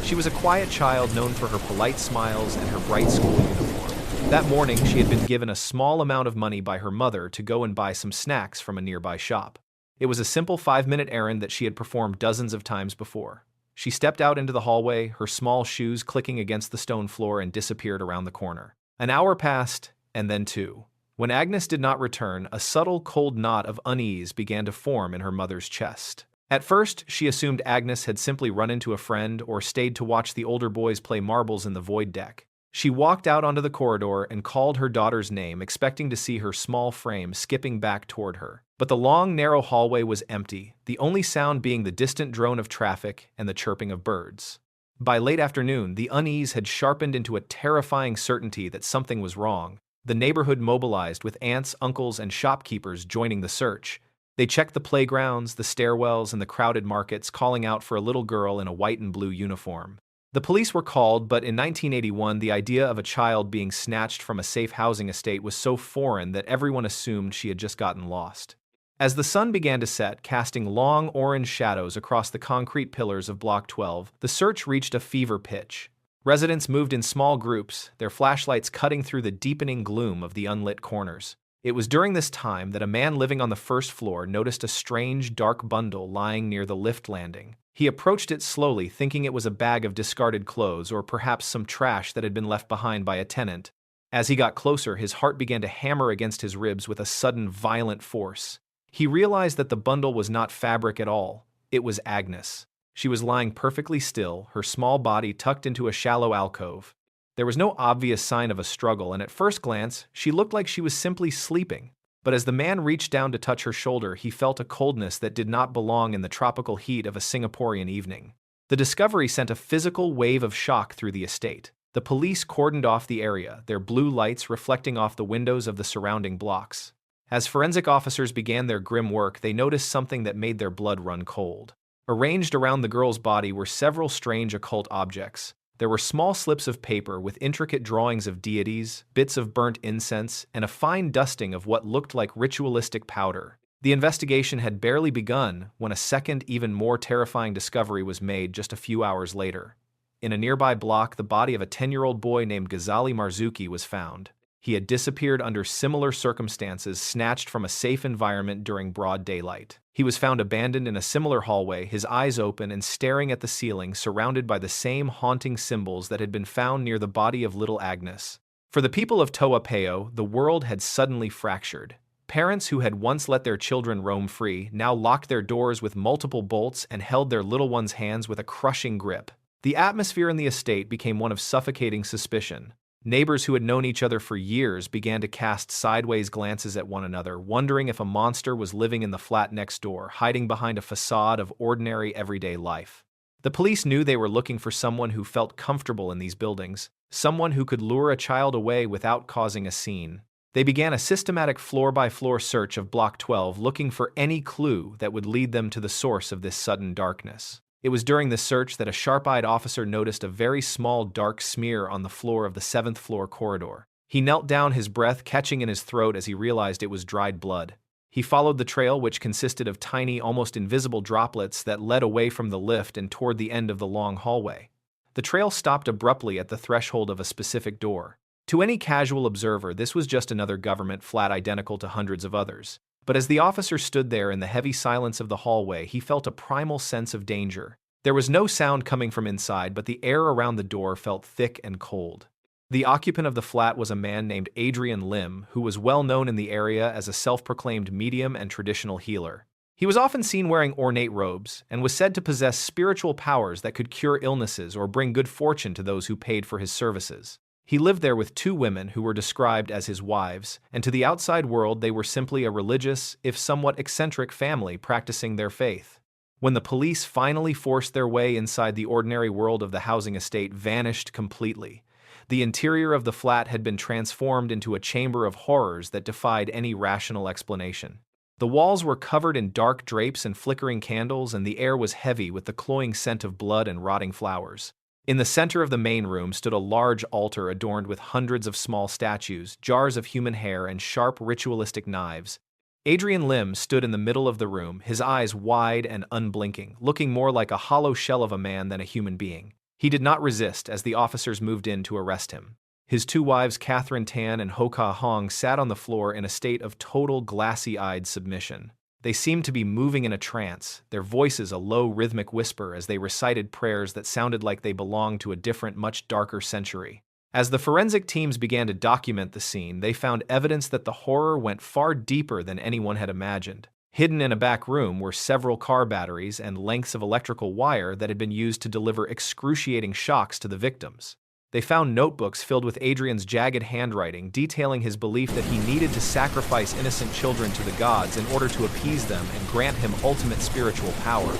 She was a quiet child known for her polite smiles and her bright school uniform. That morning, she had been given a small amount of money by her mother to go and buy some snacks from a nearby shop. It was a simple 5-minute errand that she had performed dozens of times before. She stepped out into the hallway, her small shoes clicking against the stone floor, and disappeared around the corner. An hour passed, and then 2. When Agnes did not return, a subtle, cold knot of unease began to form in her mother's chest. At first, she assumed Agnes had simply run into a friend or stayed to watch the older boys play marbles in the void deck. She walked out onto the corridor and called her daughter's name, expecting to see her small frame skipping back toward her. But the long, narrow hallway was empty, the only sound being the distant drone of traffic and the chirping of birds. By late afternoon, the unease had sharpened into a terrifying certainty that something was wrong. The neighborhood mobilized, with aunts, uncles, and shopkeepers joining the search. They checked the playgrounds, the stairwells, and the crowded markets, calling out for a little girl in a white and blue uniform. The police were called, but in 1981, the idea of a child being snatched from a safe housing estate was so foreign that everyone assumed she had just gotten lost. As the sun began to set, casting long orange shadows across the concrete pillars of Block 12, the search reached a fever pitch. Residents moved in small groups, their flashlights cutting through the deepening gloom of the unlit corners. It was during this time that a man living on the first floor noticed a strange, dark bundle lying near the lift landing. He approached it slowly, thinking it was a bag of discarded clothes or perhaps some trash that had been left behind by a tenant. As he got closer, his heart began to hammer against his ribs with a sudden, violent force. He realized that the bundle was not fabric at all. It was Agnes. She was lying perfectly still, her small body tucked into a shallow alcove. There was no obvious sign of a struggle, and at first glance, she looked like she was simply sleeping. But as the man reached down to touch her shoulder, he felt a coldness that did not belong in the tropical heat of a Singaporean evening. The discovery sent a physical wave of shock through the estate. The police cordoned off the area, their blue lights reflecting off the windows of the surrounding blocks. As forensic officers began their grim work, they noticed something that made their blood run cold. Arranged around the girl's body were several strange occult objects. There were small slips of paper with intricate drawings of deities, bits of burnt incense, and a fine dusting of what looked like ritualistic powder. The investigation had barely begun when a second, even more terrifying discovery was made just a few hours later. In a nearby block, the body of a 10-year-old boy named Ghazali Marzuki was found. He had disappeared under similar circumstances, snatched from a safe environment during broad daylight. He was found abandoned in a similar hallway, his eyes open and staring at the ceiling, surrounded by the same haunting symbols that had been found near the body of little Agnes. For the people of Toa Payoh, the world had suddenly fractured. Parents who had once let their children roam free now locked their doors with multiple bolts and held their little ones' hands with a crushing grip. The atmosphere in the estate became one of suffocating suspicion. Neighbors who had known each other for years began to cast sideways glances at one another, wondering if a monster was living in the flat next door, hiding behind a facade of ordinary everyday life. The police knew they were looking for someone who felt comfortable in these buildings, someone who could lure a child away without causing a scene. They began a systematic floor-by-floor search of Block 12, looking for any clue that would lead them to the source of this sudden darkness. It was during this search that a sharp-eyed officer noticed a very small dark smear on the floor of the 7th floor corridor. He knelt down, his breath catching in his throat as he realized it was dried blood. He followed the trail, which consisted of tiny, almost invisible droplets that led away from the lift and toward the end of the long hallway. The trail stopped abruptly at the threshold of a specific door. To any casual observer, this was just another government flat identical to hundreds of others. But as the officer stood there in the heavy silence of the hallway, he felt a primal sense of danger. There was no sound coming from inside, but the air around the door felt thick and cold. The occupant of the flat was a man named Adrian Lim, who was well known in the area as a self-proclaimed medium and traditional healer. He was often seen wearing ornate robes and was said to possess spiritual powers that could cure illnesses or bring good fortune to those who paid for his services. He lived there with two women who were described as his wives, and to the outside world they were simply a religious, if somewhat eccentric family practicing their faith. When the police finally forced their way inside, the ordinary world of the housing estate vanished completely. The interior of the flat had been transformed into a chamber of horrors that defied any rational explanation. The walls were covered in dark drapes and flickering candles, and the air was heavy with the cloying scent of blood and rotting flowers. In the center of the main room stood a large altar adorned with hundreds of small statues, jars of human hair, and sharp ritualistic knives. Adrian Lim stood in the middle of the room, his eyes wide and unblinking, looking more like a hollow shell of a man than a human being. He did not resist as the officers moved in to arrest him. His two wives, Catherine Tan and Ho-Ka Hong, sat on the floor in a state of total glassy-eyed submission. They seemed to be moving in a trance, their voices a low rhythmic whisper as they recited prayers that sounded like they belonged to a different, much darker century. As the forensic teams began to document the scene, they found evidence that the horror went far deeper than anyone had imagined. Hidden in a back room were several car batteries and lengths of electrical wire that had been used to deliver excruciating shocks to the victims. They found notebooks filled with Adrian's jagged handwriting, detailing his belief that he needed to sacrifice innocent children to the gods in order to appease them and grant him ultimate spiritual power.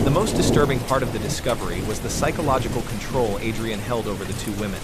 The most disturbing part of the discovery was the psychological control Adrian held over the two women.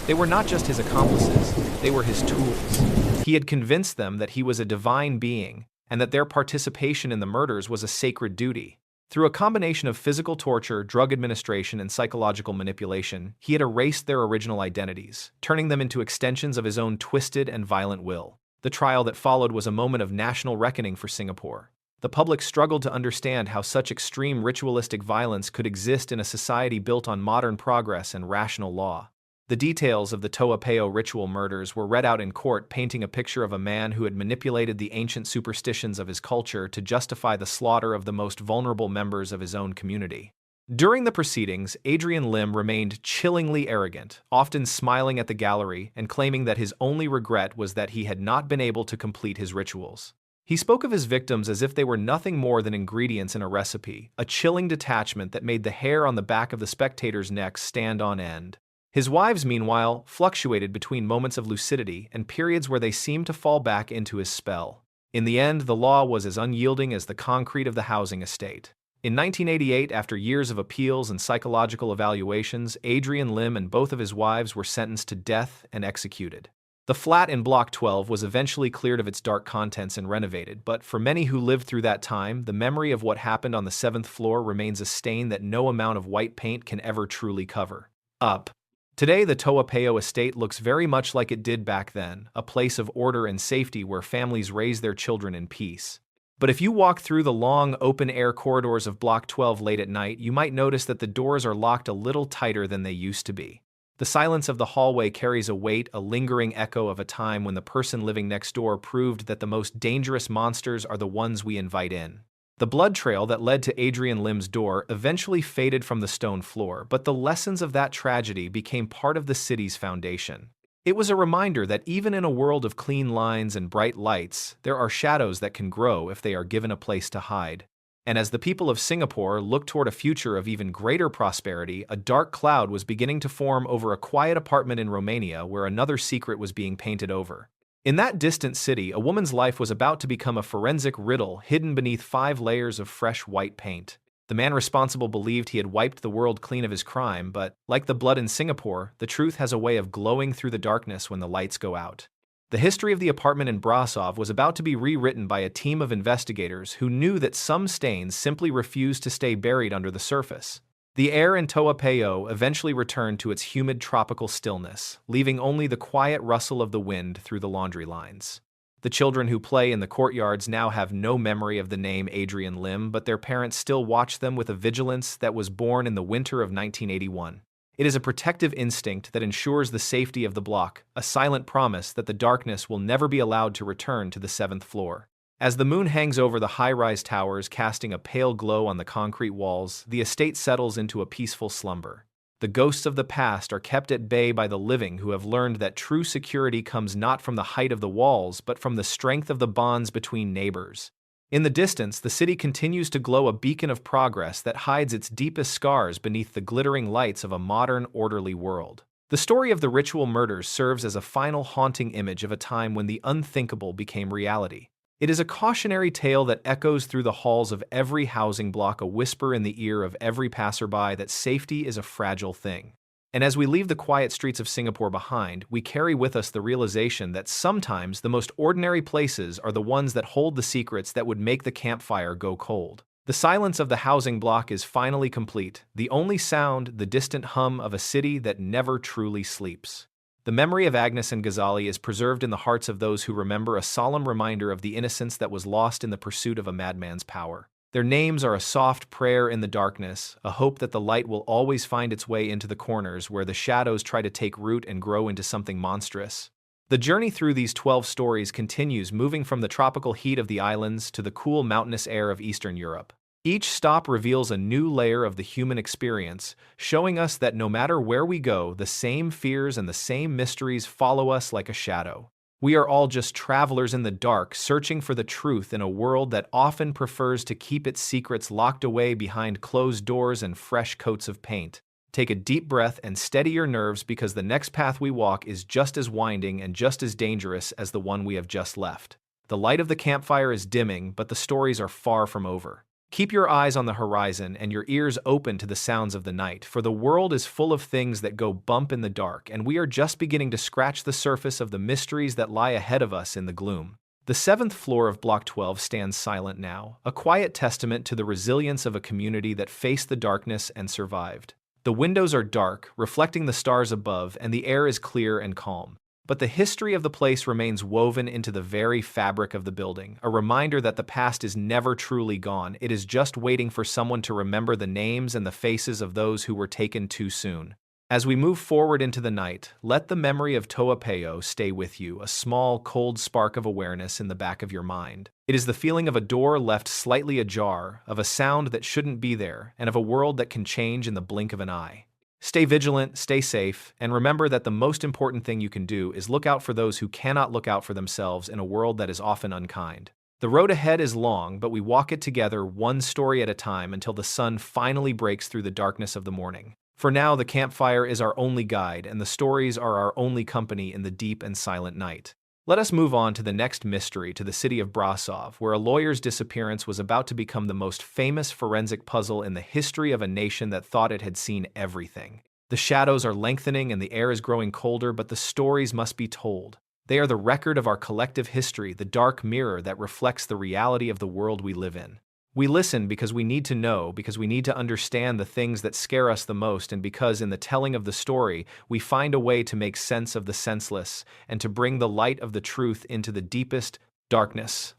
They were not just his accomplices, they were his tools. He had convinced them that he was a divine being, and that their participation in the murders was a sacred duty. Through a combination of physical torture, drug administration, and psychological manipulation, he had erased their original identities, turning them into extensions of his own twisted and violent will. The trial that followed was a moment of national reckoning for Singapore. The public struggled to understand how such extreme ritualistic violence could exist in a society built on modern progress and rational law. The details of the Toa Payoh ritual murders were read out in court, painting a picture of a man who had manipulated the ancient superstitions of his culture to justify the slaughter of the most vulnerable members of his own community. During the proceedings, Adrian Lim remained chillingly arrogant, often smiling at the gallery and claiming that his only regret was that he had not been able to complete his rituals. He spoke of his victims as if they were nothing more than ingredients in a recipe, a chilling detachment that made the hair on the back of the spectators' necks stand on end. His wives, meanwhile, fluctuated between moments of lucidity and periods where they seemed to fall back into his spell. In the end, the law was as unyielding as the concrete of the housing estate. In 1988, after years of appeals and psychological evaluations, Adrian Lim and both of his wives were sentenced to death and executed. The flat in Block 12 was eventually cleared of its dark contents and renovated, but for many who lived through that time, the memory of what happened on the 7th floor remains a stain that no amount of white paint can ever truly cover up. Today, the Toa Payoh estate looks very much like it did back then, a place of order and safety where families raise their children in peace. But if you walk through the long, open-air corridors of Block 12 late at night, you might notice that the doors are locked a little tighter than they used to be. The silence of the hallway carries a weight, a lingering echo of a time when the person living next door proved that the most dangerous monsters are the ones we invite in. The blood trail that led to Adrian Lim's door eventually faded from the stone floor, but the lessons of that tragedy became part of the city's foundation. It was a reminder that even in a world of clean lines and bright lights, there are shadows that can grow if they are given a place to hide. And as the people of Singapore looked toward a future of even greater prosperity, a dark cloud was beginning to form over a quiet apartment in Romania where another secret was being painted over. In that distant city, a woman's life was about to become a forensic riddle hidden beneath 5 layers of fresh white paint. The man responsible believed he had wiped the world clean of his crime, but, like the blood in Singapore, the truth has a way of glowing through the darkness when the lights go out. The history of the apartment in Brasov was about to be rewritten by a team of investigators who knew that some stains simply refused to stay buried under the surface. The air in Toapeo eventually returned to its humid tropical stillness, leaving only the quiet rustle of the wind through the laundry lines. The children who play in the courtyards now have no memory of the name Adrian Lim, but their parents still watch them with a vigilance that was born in the winter of 1981. It is a protective instinct that ensures the safety of the block, a silent promise that the darkness will never be allowed to return to the 7th floor. As the moon hangs over the high-rise towers, casting a pale glow on the concrete walls, the estate settles into a peaceful slumber. The ghosts of the past are kept at bay by the living who have learned that true security comes not from the height of the walls, but from the strength of the bonds between neighbors. In the distance, the city continues to glow, a beacon of progress that hides its deepest scars beneath the glittering lights of a modern, orderly world. The story of the ritual murders serves as a final haunting image of a time when the unthinkable became reality. It is a cautionary tale that echoes through the halls of every housing block, a whisper in the ear of every passerby that safety is a fragile thing. And as we leave the quiet streets of Singapore behind, we carry with us the realization that sometimes the most ordinary places are the ones that hold the secrets that would make the campfire go cold. The silence of the housing block is finally complete, the only sound the distant hum of a city that never truly sleeps. The memory of Agnes and Ghazali is preserved in the hearts of those who remember, a solemn reminder of the innocence that was lost in the pursuit of a madman's power. Their names are a soft prayer in the darkness, a hope that the light will always find its way into the corners where the shadows try to take root and grow into something monstrous. The journey through these 12 stories continues, moving from the tropical heat of the islands to the cool mountainous air of Eastern Europe. Each stop reveals a new layer of the human experience, showing us that no matter where we go, the same fears and the same mysteries follow us like a shadow. We are all just travelers in the dark, searching for the truth in a world that often prefers to keep its secrets locked away behind closed doors and fresh coats of paint. Take a deep breath and steady your nerves, because the next path we walk is just as winding and just as dangerous as the one we have just left. The light of the campfire is dimming, but the stories are far from over. Keep your eyes on the horizon and your ears open to the sounds of the night, for the world is full of things that go bump in the dark, and we are just beginning to scratch the surface of the mysteries that lie ahead of us in the gloom. The 7th floor of Block 12 stands silent now, a quiet testament to the resilience of a community that faced the darkness and survived. The windows are dark, reflecting the stars above, and the air is clear and calm. But the history of the place remains woven into the very fabric of the building, a reminder that the past is never truly gone. It is just waiting for someone to remember the names and the faces of those who were taken too soon. As we move forward into the night, let the memory of Toapeo stay with you, a small, cold spark of awareness in the back of your mind. It is the feeling of a door left slightly ajar, of a sound that shouldn't be there, and of a world that can change in the blink of an eye. Stay vigilant, stay safe, and remember that the most important thing you can do is look out for those who cannot look out for themselves in a world that is often unkind. The road ahead is long, but we walk it together, one story at a time, until the sun finally breaks through the darkness of the morning. For now, the campfire is our only guide, and the stories are our only company in the deep and silent night. Let us move on to the next mystery, to the city of Brasov, where a lawyer's disappearance was about to become the most famous forensic puzzle in the history of a nation that thought it had seen everything. The shadows are lengthening and the air is growing colder, but the stories must be told. They are the record of our collective history, the dark mirror that reflects the reality of the world we live in. We listen because we need to know, because we need to understand the things that scare us the most, and because in the telling of the story, we find a way to make sense of the senseless and to bring the light of the truth into the deepest darkness.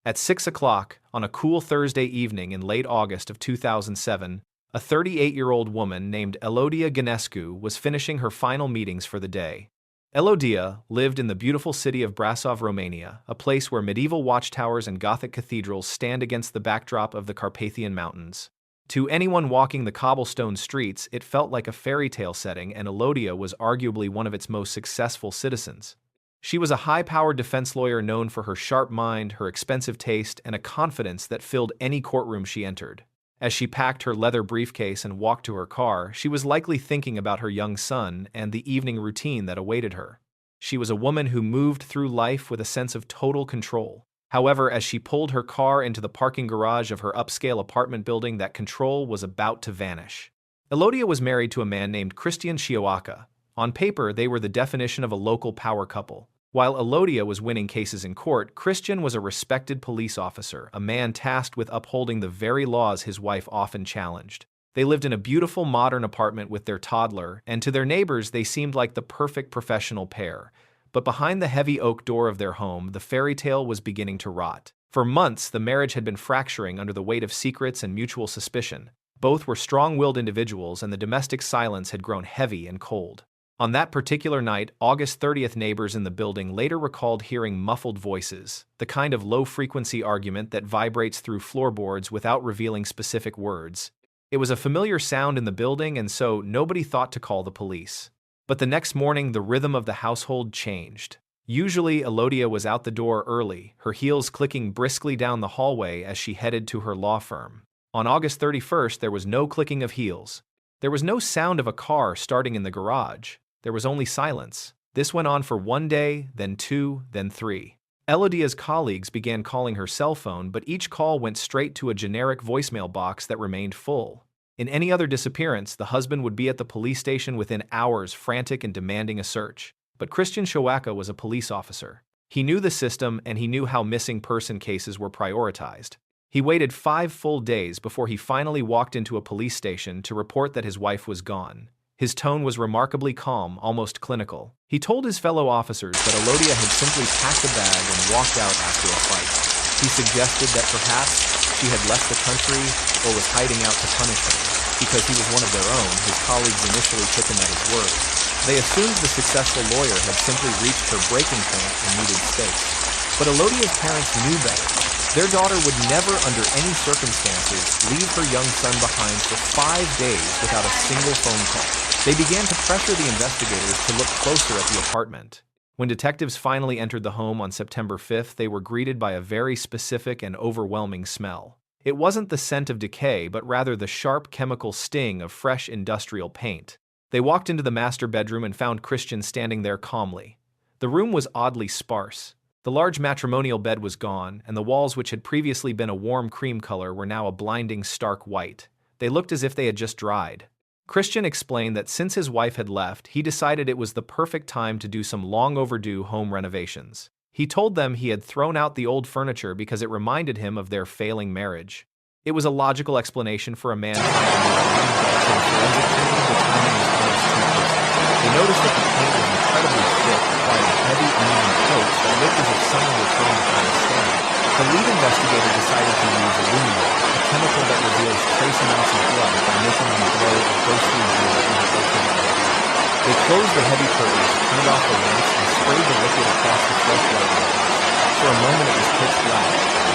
At 6 o'clock, on a cool Thursday evening in late August of 2007, a 38-year-old woman named Elodia Ganescu was finishing her final meetings for the day. Elodia lived in the beautiful city of Brasov, Romania, a place where medieval watchtowers and Gothic cathedrals stand against the backdrop of the Carpathian Mountains. To anyone walking the cobblestone streets, it felt like a fairy tale setting, and Elodia was arguably one of its most successful citizens. She was a high-powered defense lawyer known for her sharp mind, her expensive taste, and a confidence that filled any courtroom she entered. As she packed her leather briefcase and walked to her car, she was likely thinking about her young son and the evening routine that awaited her. She was a woman who moved through life with a sense of total control. However, as she pulled her car into the parking garage of her upscale apartment building, that control was about to vanish. Elodia was married to a man named Christian Chiowaka. On paper, they were the definition of a local power couple. While Elodia was winning cases in court, Christian was a respected police officer, a man tasked with upholding the very laws his wife often challenged. They lived in a beautiful modern apartment with their toddler, and to their neighbors they seemed like the perfect professional pair. But behind the heavy oak door of their home, the fairy tale was beginning to rot. For months, the marriage had been fracturing under the weight of secrets and mutual suspicion. Both were strong-willed individuals, and the domestic silence had grown heavy and cold. On that particular night, August 30th, neighbors in the building later recalled hearing muffled voices, the kind of low-frequency argument that vibrates through floorboards without revealing specific words. It was a familiar sound in the building, and so nobody thought to call the police. But the next morning, the rhythm of the household changed. Usually, Elodia was out the door early, her heels clicking briskly down the hallway as she headed to her law firm. On August 31st, there was no clicking of heels. There was no sound of a car starting in the garage. There was only silence. This went on for 1 day, then 2, then 3. Elodia's colleagues began calling her cell phone, but each call went straight to a generic voicemail box that remained full. In any other disappearance, the husband would be at the police station within hours, frantic and demanding a search. But Christian Shawaka was a police officer. He knew the system, and he knew how missing person cases were prioritized. He waited 5 full days before he finally walked into a police station to report that his wife was gone. His tone was remarkably calm, almost clinical. He told his fellow officers that Elodia had simply packed a bag and walked out after a fight. He suggested that perhaps she had left the country or was hiding out to punish him. Because he was one of their own, his colleagues initially took him at his word. They assumed the successful lawyer had simply reached her breaking point and needed space. But Elodia's parents knew better. Their daughter would never, under any circumstances, leave her young son behind for 5 days without a single phone call. They began to pressure the investigators to look closer at the apartment. When detectives finally entered the home on September 5th, they were greeted by a very specific and overwhelming smell. It wasn't the scent of decay, but rather the sharp chemical sting of fresh industrial paint. They walked into the master bedroom and found Christian standing there calmly. The room was oddly sparse. The large matrimonial bed was gone, and the walls, which had previously been a warm cream color, were now a blinding stark white. They looked as if they had just dried. Christian explained that since his wife had left, he decided it was the perfect time to do some long overdue home renovations. He told them he had thrown out the old furniture because it reminded him of their failing marriage. It was a logical explanation for a man trying to move on, but to the forensic team, the timing was almost too perfect. They noticed that the paint was incredibly thick, quite heavy, uneven coats that looked as if someone were trying to find a stain. The lead investigator decided to use aluminum, a chemical that reveals trace amounts of blood by making them glow a ghostly blue in the ultraviolet light. They closed the heavy curtains, turned off the lamps, and sprayed the liquid across the fresh white walls. For a moment it was pitch black.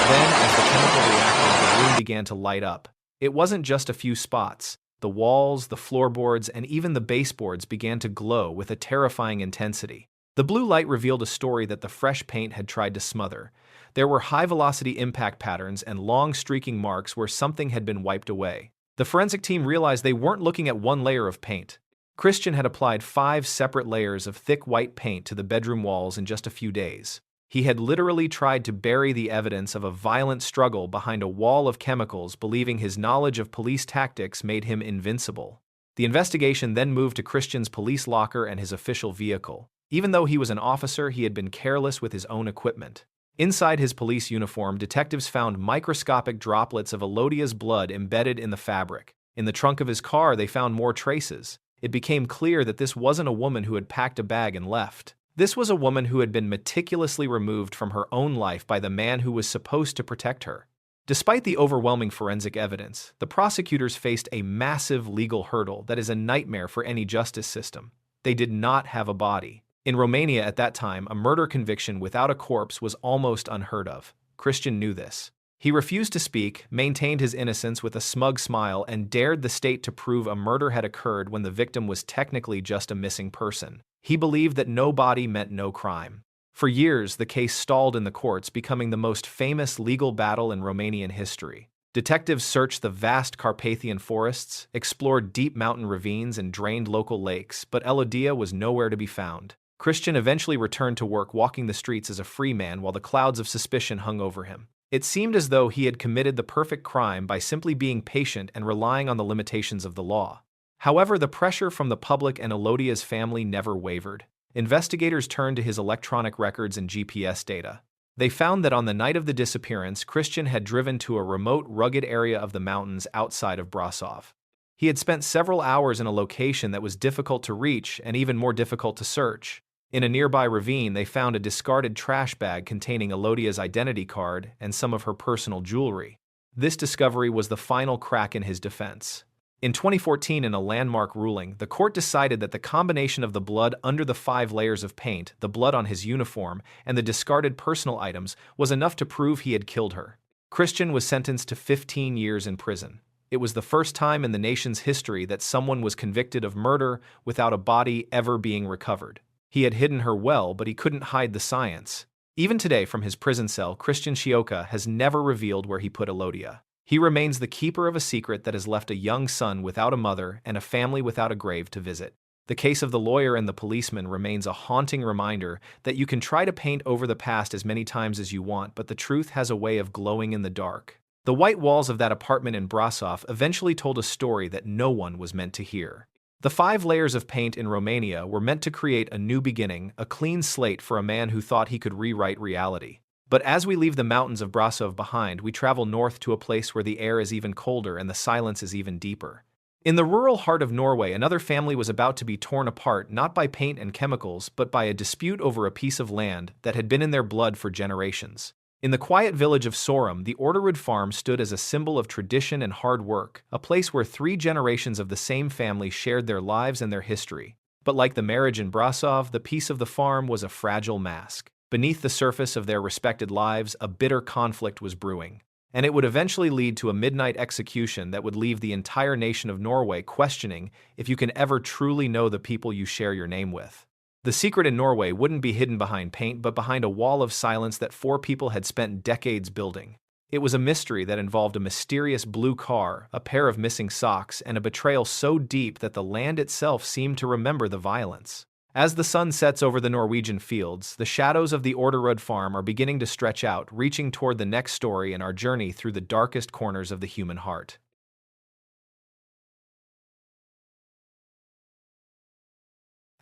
Then, as the chemical reacted, the room began to light up. It wasn't just a few spots. The walls, the floorboards, and even the baseboards began to glow with a terrifying intensity. The blue light revealed a story that the fresh paint had tried to smother. There were high-velocity impact patterns and long streaking marks where something had been wiped away. The forensic team realized they weren't looking at one layer of paint. Christian had applied 5 separate layers of thick white paint to the bedroom walls in just a few days. He had literally tried to bury the evidence of a violent struggle behind a wall of chemicals, believing his knowledge of police tactics made him invincible. The investigation then moved to Christian's police locker and his official vehicle. Even though he was an officer, he had been careless with his own equipment. Inside his police uniform, detectives found microscopic droplets of Elodia's blood embedded in the fabric. In the trunk of his car, they found more traces. It became clear that this wasn't a woman who had packed a bag and left. This was a woman who had been meticulously removed from her own life by the man who was supposed to protect her. Despite the overwhelming forensic evidence, the prosecutors faced a massive legal hurdle that is a nightmare for any justice system. They did not have a body. In Romania at that time, a murder conviction without a corpse was almost unheard of. Christian knew this. He refused to speak, maintained his innocence with a smug smile, and dared the state to prove a murder had occurred when the victim was technically just a missing person. He believed that no body meant no crime. For years, the case stalled in the courts, becoming the most famous legal battle in Romanian history. Detectives searched the vast Carpathian forests, explored deep mountain ravines, and drained local lakes, but Elodia was nowhere to be found. Christian eventually returned to work walking the streets as a free man while the clouds of suspicion hung over him. It seemed as though he had committed the perfect crime by simply being patient and relying on the limitations of the law. However, the pressure from the public and Elodia's family never wavered. investigators turned to his electronic records and GPS data. They found that on the night of the disappearance, Christian had driven to a remote, rugged area of the mountains outside of Brasov. He had spent several hours in a location that was difficult to reach and even more difficult to search. In a nearby ravine, they found a discarded trash bag containing Elodia's identity card and some of her personal jewelry. This discovery was the final crack in his defense. In 2014, in a landmark ruling, the court decided that the combination of the blood under the 5 layers of paint, the blood on his uniform, and the discarded personal items was enough to prove he had killed her. Christian was sentenced to 15 years in prison. It was the first time in the nation's history that someone was convicted of murder without a body ever being recovered. He had hidden her well, but he couldn't hide the science. Even today, from his prison cell, Christian Shioka has never revealed where he put Elodia. He remains the keeper of a secret that has left a young son without a mother and a family without a grave to visit. The case of the lawyer and the policeman remains a haunting reminder that you can try to paint over the past as many times as you want, but the truth has a way of glowing in the dark. The white walls of that apartment in Brasov eventually told a story that no one was meant to hear. The 5 layers of paint in Romania were meant to create a new beginning, a clean slate for a man who thought he could rewrite reality. But as we leave the mountains of Brasov behind, we travel north to a place where the air is even colder and the silence is even deeper. In the rural heart of Norway, another family was about to be torn apart not by paint and chemicals, but by a dispute over a piece of land that had been in their blood for generations. In the quiet village of Sorum, the Orderud farm stood as a symbol of tradition and hard work, a place where 3 generations of the same family shared their lives and their history. But like the marriage in Brasov, the piece of the farm was a fragile mask. Beneath the surface of their respected lives, a bitter conflict was brewing, and it would eventually lead to a midnight execution that would leave the entire nation of Norway questioning if you can ever truly know the people you share your name with. The secret in Norway wouldn't be hidden behind paint, but behind a wall of silence that 4 people had spent decades building. It was a mystery that involved a mysterious blue car, a pair of missing socks, and a betrayal so deep that the land itself seemed to remember the violence. As the sun sets over the Norwegian fields, the shadows of the Orderud farm are beginning to stretch out, reaching toward the next story in our journey through the darkest corners of the human heart.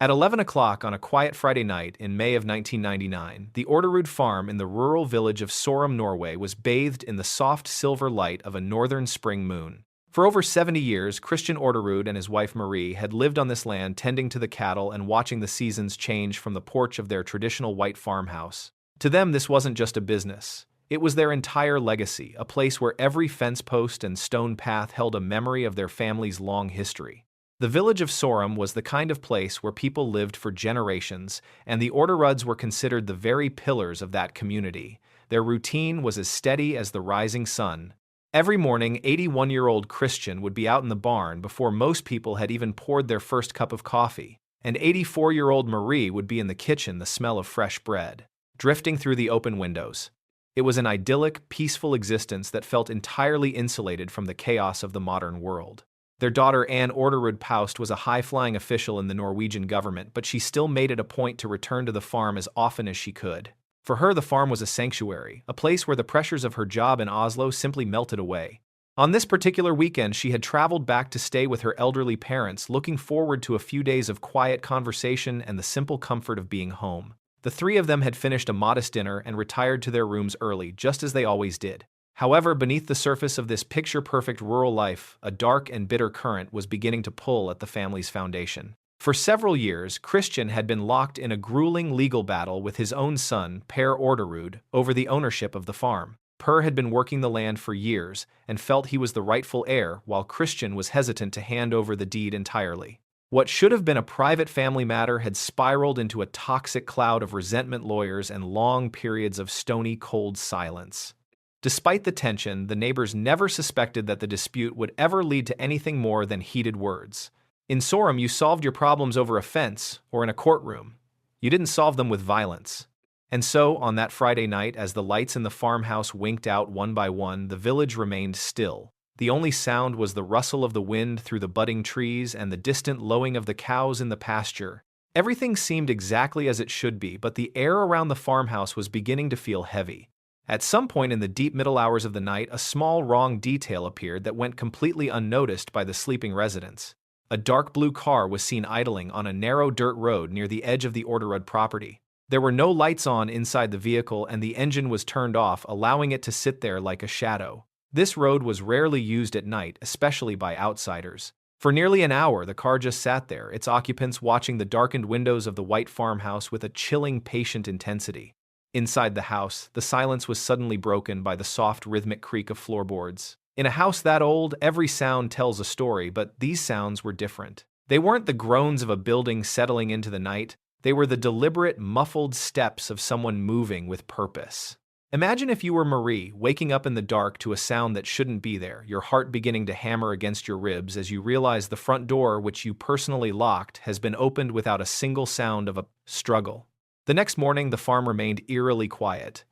At 11 o'clock on a quiet Friday night in May of 1999, the Orderud farm in the rural village of Sorum, Norway was bathed in the soft silver light of a northern spring moon. For over 70 years, Christian Orderud and his wife Marie had lived on this land tending to the cattle and watching the seasons change from the porch of their traditional white farmhouse. To them, this wasn't just a business. It was their entire legacy, a place where every fence post and stone path held a memory of their family's long history. The village of Sorum was the kind of place where people lived for generations, and the Orderuds were considered the very pillars of that community. Their routine was as steady as the rising sun. Every morning, 81-year-old Christian would be out in the barn before most people had even poured their first cup of coffee, and 84-year-old Marie would be in the kitchen, the smell of fresh bread drifting through the open windows. It was an idyllic, peaceful existence that felt entirely insulated from the chaos of the modern world. Their daughter Anne Orderud Paust was a high-flying official in the Norwegian government, but she still made it a point to return to the farm as often as she could. For her, the farm was a sanctuary, a place where the pressures of her job in Oslo simply melted away. On this particular weekend, she had traveled back to stay with her elderly parents, looking forward to a few days of quiet conversation and the simple comfort of being home. The 3 of them had finished a modest dinner and retired to their rooms early, just as they always did. However, beneath the surface of this picture-perfect rural life, a dark and bitter current was beginning to pull at the family's foundation. For several years, Christian had been locked in a grueling legal battle with his own son, Per Orderud, over the ownership of the farm. Per had been working the land for years and felt he was the rightful heir, while Christian was hesitant to hand over the deed entirely. What should have been a private family matter had spiraled into a toxic cloud of resentment lawyers and long periods of stony cold silence. Despite the tension, the neighbors never suspected that the dispute would ever lead to anything more than heated words. In Sorum, you solved your problems over a fence or in a courtroom. You didn't solve them with violence. And so, on that Friday night, as the lights in the farmhouse winked out one by one, the village remained still. The only sound was the rustle of the wind through the budding trees and the distant lowing of the cows in the pasture. Everything seemed exactly as it should be, but the air around the farmhouse was beginning to feel heavy. At some point in the deep middle hours of the night, a small wrong detail appeared that went completely unnoticed by the sleeping residents. A dark blue car was seen idling on a narrow dirt road near the edge of the Orderud property. There were no lights on inside the vehicle and the engine was turned off, allowing it to sit there like a shadow. This road was rarely used at night, especially by outsiders. For nearly an hour, the car just sat there, its occupants watching the darkened windows of the white farmhouse with a chilling, patient intensity. Inside the house, the silence was suddenly broken by the soft, rhythmic creak of floorboards. In a house that old, every sound tells a story, but these sounds were different. They weren't the groans of a building settling into the night. They were the deliberate, muffled steps of someone moving with purpose. Imagine if you were Marie, waking up in the dark to a sound that shouldn't be there, your heart beginning to hammer against your ribs as you realize the front door, which you personally locked, has been opened without a single sound of a struggle. The next morning, the farm remained eerily quiet.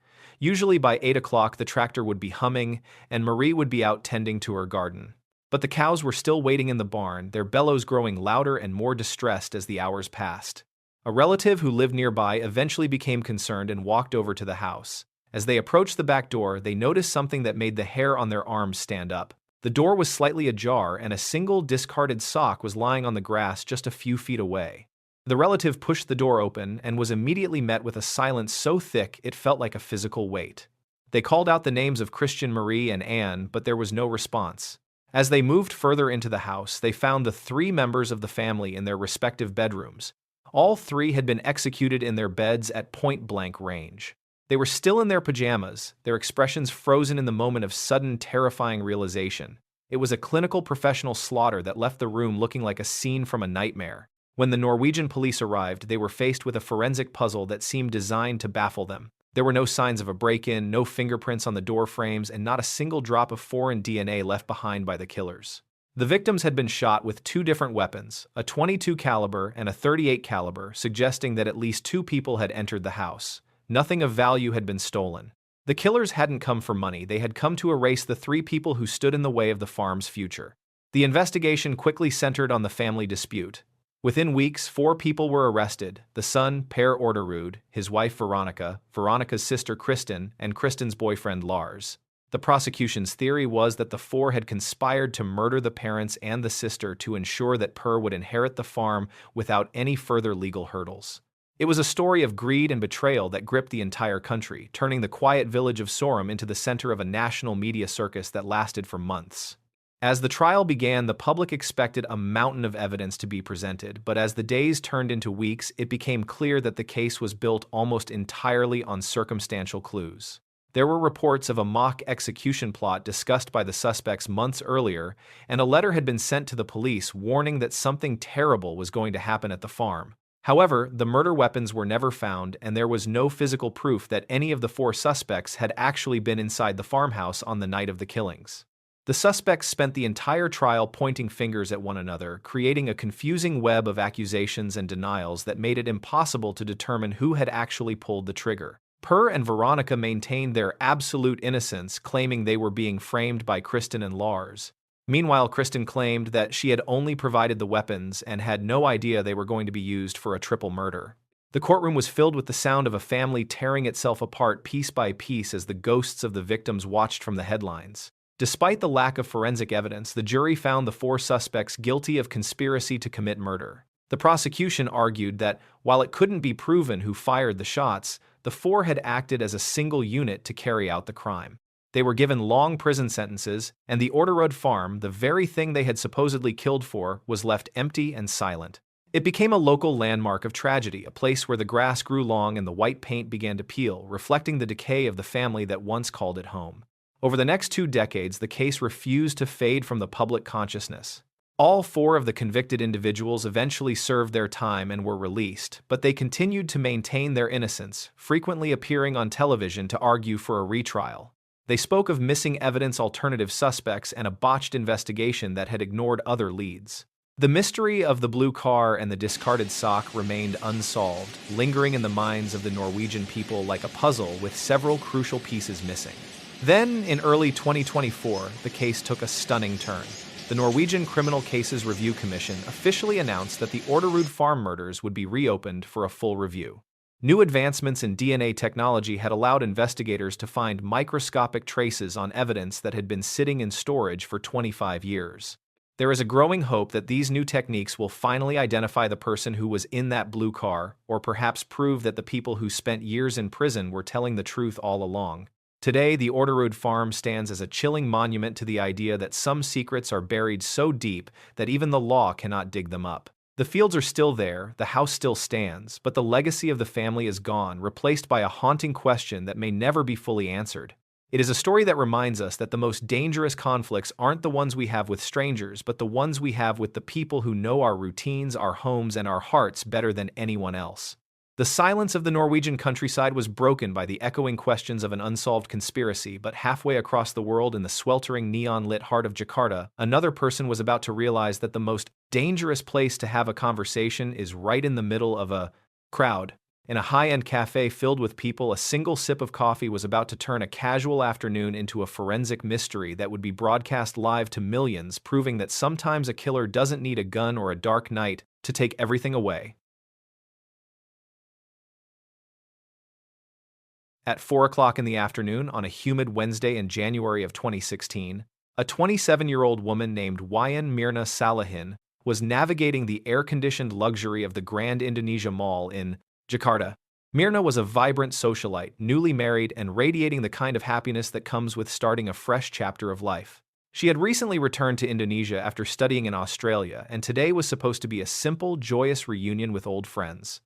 Usually by 8 o'clock, the tractor would be humming, and Marie would be out tending to her garden. But the cows were still waiting in the barn, their bellows growing louder and more distressed as the hours passed. A relative who lived nearby eventually became concerned and walked over to the house. As they approached the back door, they noticed something that made the hair on their arms stand up. The door was slightly ajar, and a single discarded sock was lying on the grass just a few feet away. The relative pushed the door open and was immediately met with a silence so thick it felt like a physical weight. They called out the names of Christian, Marie, and Anne, but there was no response. As they moved further into the house, they found the 3 members of the family in their respective bedrooms. All 3 had been executed in their beds at point-blank range. They were still in their pajamas, their expressions frozen in the moment of sudden, terrifying realization. It was a clinical professional slaughter that left the room looking like a scene from a nightmare. When the Norwegian police arrived, they were faced with a forensic puzzle that seemed designed to baffle them. There were no signs of a break-in, no fingerprints on the door frames, and not a single drop of foreign DNA left behind by the killers. The victims had been shot with 2 different weapons, a .22 caliber and a .38 caliber, suggesting that at least 2 people had entered the house. Nothing of value had been stolen. The killers hadn't come for money, they had come to erase the 3 people who stood in the way of the farm's future. The investigation quickly centered on the family dispute. Within weeks, 4 people were arrested: the son, Per Orderud, his wife Veronica, Veronica's sister Kristen, and Kristen's boyfriend Lars. The prosecution's theory was that the 4 had conspired to murder the parents and the sister to ensure that Per would inherit the farm without any further legal hurdles. It was a story of greed and betrayal that gripped the entire country, turning the quiet village of Sorum into the center of a national media circus that lasted for months. As the trial began, the public expected a mountain of evidence to be presented, but as the days turned into weeks, it became clear that the case was built almost entirely on circumstantial clues. There were reports of a mock execution plot discussed by the suspects months earlier, and a letter had been sent to the police warning that something terrible was going to happen at the farm. However, the murder weapons were never found, and there was no physical proof that any of the 4 suspects had actually been inside the farmhouse on the night of the killings. The suspects spent the entire trial pointing fingers at one another, creating a confusing web of accusations and denials that made it impossible to determine who had actually pulled the trigger. Per and Veronica maintained their absolute innocence, claiming they were being framed by Kristen and Lars. Meanwhile, Kristen claimed that she had only provided the weapons and had no idea they were going to be used for a triple murder. The courtroom was filled with the sound of a family tearing itself apart piece by piece as the ghosts of the victims watched from the headlines. Despite the lack of forensic evidence, the jury found the 4 suspects guilty of conspiracy to commit murder. The prosecution argued that, while it couldn't be proven who fired the shots, the 4 had acted as a single unit to carry out the crime. They were given long prison sentences, and the Orderud farm, the very thing they had supposedly killed for, was left empty and silent. It became a local landmark of tragedy, a place where the grass grew long and the white paint began to peel, reflecting the decay of the family that once called it home. Over the next 2 decades, the case refused to fade from the public consciousness. All 4 of the convicted individuals eventually served their time and were released, but they continued to maintain their innocence, frequently appearing on television to argue for a retrial. They spoke of missing evidence, alternative suspects, and a botched investigation that had ignored other leads. The mystery of the blue car and the discarded sock remained unsolved, lingering in the minds of the Norwegian people like a puzzle with several crucial pieces missing. Then, in early 2024, the case took a stunning turn. The Norwegian Criminal Cases Review Commission officially announced that the Orderud farm murders would be reopened for a full review. New advancements in DNA technology had allowed investigators to find microscopic traces on evidence that had been sitting in storage for 25 years. There is a growing hope that these new techniques will finally identify the person who was in that blue car, or perhaps prove that the people who spent years in prison were telling the truth all along. Today, the Orderud farm stands as a chilling monument to the idea that some secrets are buried so deep that even the law cannot dig them up. The fields are still there, the house still stands, but the legacy of the family is gone, replaced by a haunting question that may never be fully answered. It is a story that reminds us that the most dangerous conflicts aren't the ones we have with strangers, but the ones we have with the people who know our routines, our homes, and our hearts better than anyone else. The silence of the Norwegian countryside was broken by the echoing questions of an unsolved conspiracy, but halfway across the world in the sweltering neon-lit heart of Jakarta, another person was about to realize that the most dangerous place to have a conversation is right in the middle of a crowd. In a high-end cafe filled with people, a single sip of coffee was about to turn a casual afternoon into a forensic mystery that would be broadcast live to millions, proving that sometimes a killer doesn't need a gun or a dark night to take everything away. At 4 o'clock in the afternoon on a humid Wednesday in January of 2016, a 27-year-old woman named Wayan Mirna Salahin was navigating the air-conditioned luxury of the Grand Indonesia Mall in Jakarta. Mirna was a vibrant socialite, newly married and radiating the kind of happiness that comes with starting a fresh chapter of life. She had recently returned to Indonesia after studying in Australia, and today was supposed to be a simple, joyous reunion with old friends.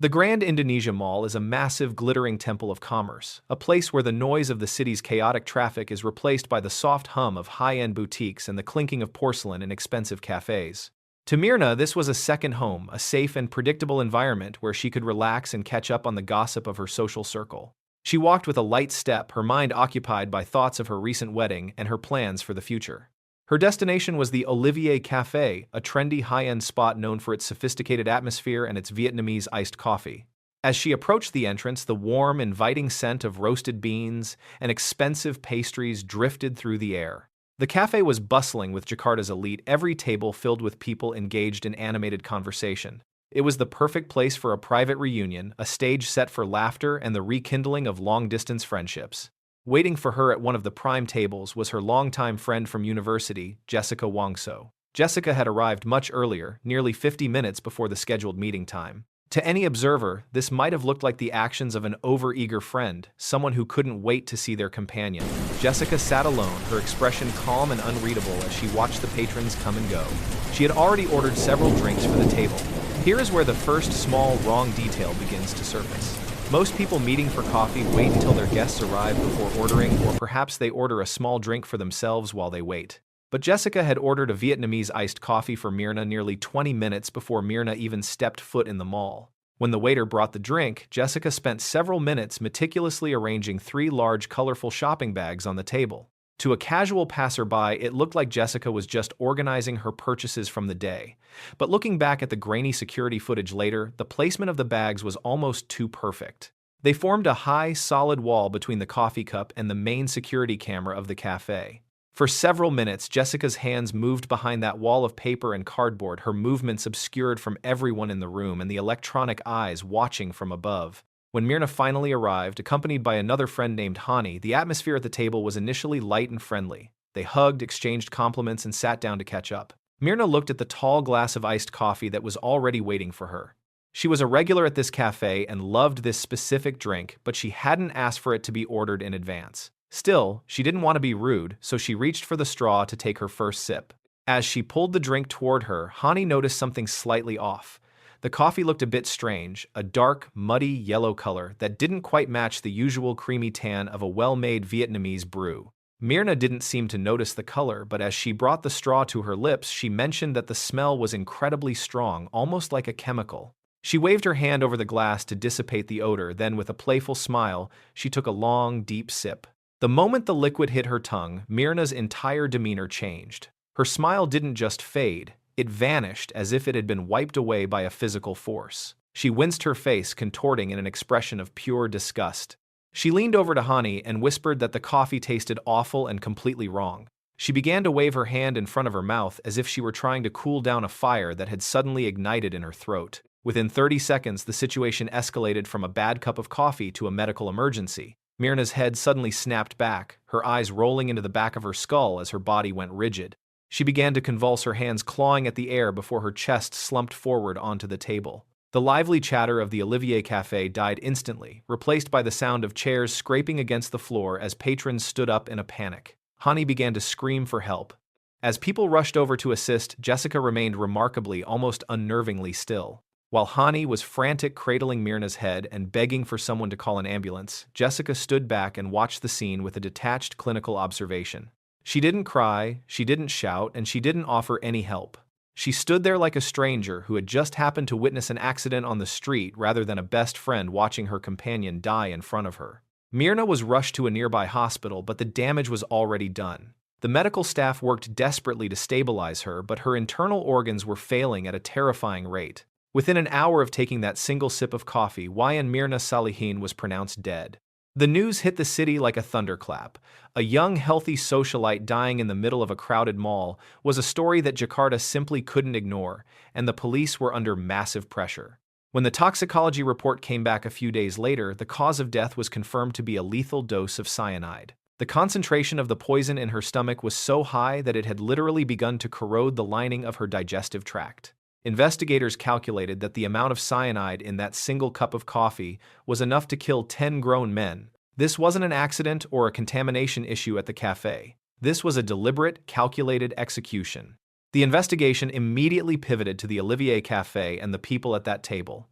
The Grand Indonesia Mall is a massive, glittering temple of commerce, a place where the noise of the city's chaotic traffic is replaced by the soft hum of high-end boutiques and the clinking of porcelain in expensive cafes. To Mirna, this was a second home, a safe and predictable environment where she could relax and catch up on the gossip of her social circle. She walked with a light step, her mind occupied by thoughts of her recent wedding and her plans for the future. Her destination was the Olivier Café, a trendy high-end spot known for its sophisticated atmosphere and its Vietnamese iced coffee. As she approached the entrance, the warm, inviting scent of roasted beans and expensive pastries drifted through the air. The cafe was bustling with Jakarta's elite, every table filled with people engaged in animated conversation. It was the perfect place for a private reunion, a stage set for laughter and the rekindling of long-distance friendships. Waiting for her at one of the prime tables was her longtime friend from university, Jessica Wongso. Jessica had arrived much earlier, nearly 50 minutes before the scheduled meeting time. To any observer, this might have looked like the actions of an over-eager friend, someone who couldn't wait to see their companion. Jessica sat alone, her expression calm and unreadable as she watched the patrons come and go. She had already ordered several drinks for the table. Here is where the first small, wrong detail begins to surface. Most people meeting for coffee wait until their guests arrive before ordering, or perhaps they order a small drink for themselves while they wait. But Jessica had ordered a Vietnamese iced coffee for Mirna nearly 20 minutes before Mirna even stepped foot in the mall. When the waiter brought the drink, Jessica spent several minutes meticulously arranging 3 large, colorful shopping bags on the table. To a casual passerby, it looked like Jessica was just organizing her purchases from the day. But looking back at the grainy security footage later, the placement of the bags was almost too perfect. They formed a high, solid wall between the coffee cup and the main security camera of the cafe. For several minutes, Jessica's hands moved behind that wall of paper and cardboard, her movements obscured from everyone in the room and the electronic eyes watching from above. When Mirna finally arrived, accompanied by another friend named Hani, the atmosphere at the table was initially light and friendly. They hugged, exchanged compliments, and sat down to catch up. Mirna looked at the tall glass of iced coffee that was already waiting for her. She was a regular at this cafe and loved this specific drink, but she hadn't asked for it to be ordered in advance. Still, she didn't want to be rude, so she reached for the straw to take her first sip. As she pulled the drink toward her, Hani noticed something slightly off. The coffee looked a bit strange, a dark, muddy yellow color that didn't quite match the usual creamy tan of a well-made Vietnamese brew. Mirna didn't seem to notice the color, but as she brought the straw to her lips, she mentioned that the smell was incredibly strong, almost like a chemical. She waved her hand over the glass to dissipate the odor, then with a playful smile, she took a long, deep sip. The moment the liquid hit her tongue, Mirna's entire demeanor changed. Her smile didn't just fade, it vanished as if it had been wiped away by a physical force. She winced, her face contorting in an expression of pure disgust. She leaned over to Hani and whispered that the coffee tasted awful and completely wrong. She began to wave her hand in front of her mouth as if she were trying to cool down a fire that had suddenly ignited in her throat. Within 30 seconds, the situation escalated from a bad cup of coffee to a medical emergency. Mirna's head suddenly snapped back, her eyes rolling into the back of her skull as her body went rigid. She began to convulse, her hands clawing at the air before her chest slumped forward onto the table. The lively chatter of the Olivier Café died instantly, replaced by the sound of chairs scraping against the floor as patrons stood up in a panic. Hani began to scream for help. As people rushed over to assist, Jessica remained remarkably, almost unnervingly still. While Hani was frantic, cradling Myrna's head and begging for someone to call an ambulance, Jessica stood back and watched the scene with a detached clinical observation. She didn't cry, she didn't shout, and she didn't offer any help. She stood there like a stranger who had just happened to witness an accident on the street rather than a best friend watching her companion die in front of her. Myrna was rushed to a nearby hospital, but the damage was already done. The medical staff worked desperately to stabilize her, but her internal organs were failing at a terrifying rate. Within an hour of taking that single sip of coffee, Wayan Myrna Salihin was pronounced dead. The news hit the city like a thunderclap. A young, healthy socialite dying in the middle of a crowded mall was a story that Jakarta simply couldn't ignore, and the police were under massive pressure. When the toxicology report came back a few days later, the cause of death was confirmed to be a lethal dose of cyanide. The concentration of the poison in her stomach was so high that it had literally begun to corrode the lining of her digestive tract. Investigators calculated that the amount of cyanide in that single cup of coffee was enough to kill 10 grown men. This wasn't an accident or a contamination issue at the cafe. This was a deliberate, calculated execution. The investigation immediately pivoted to the Olivier Café and the people at that table.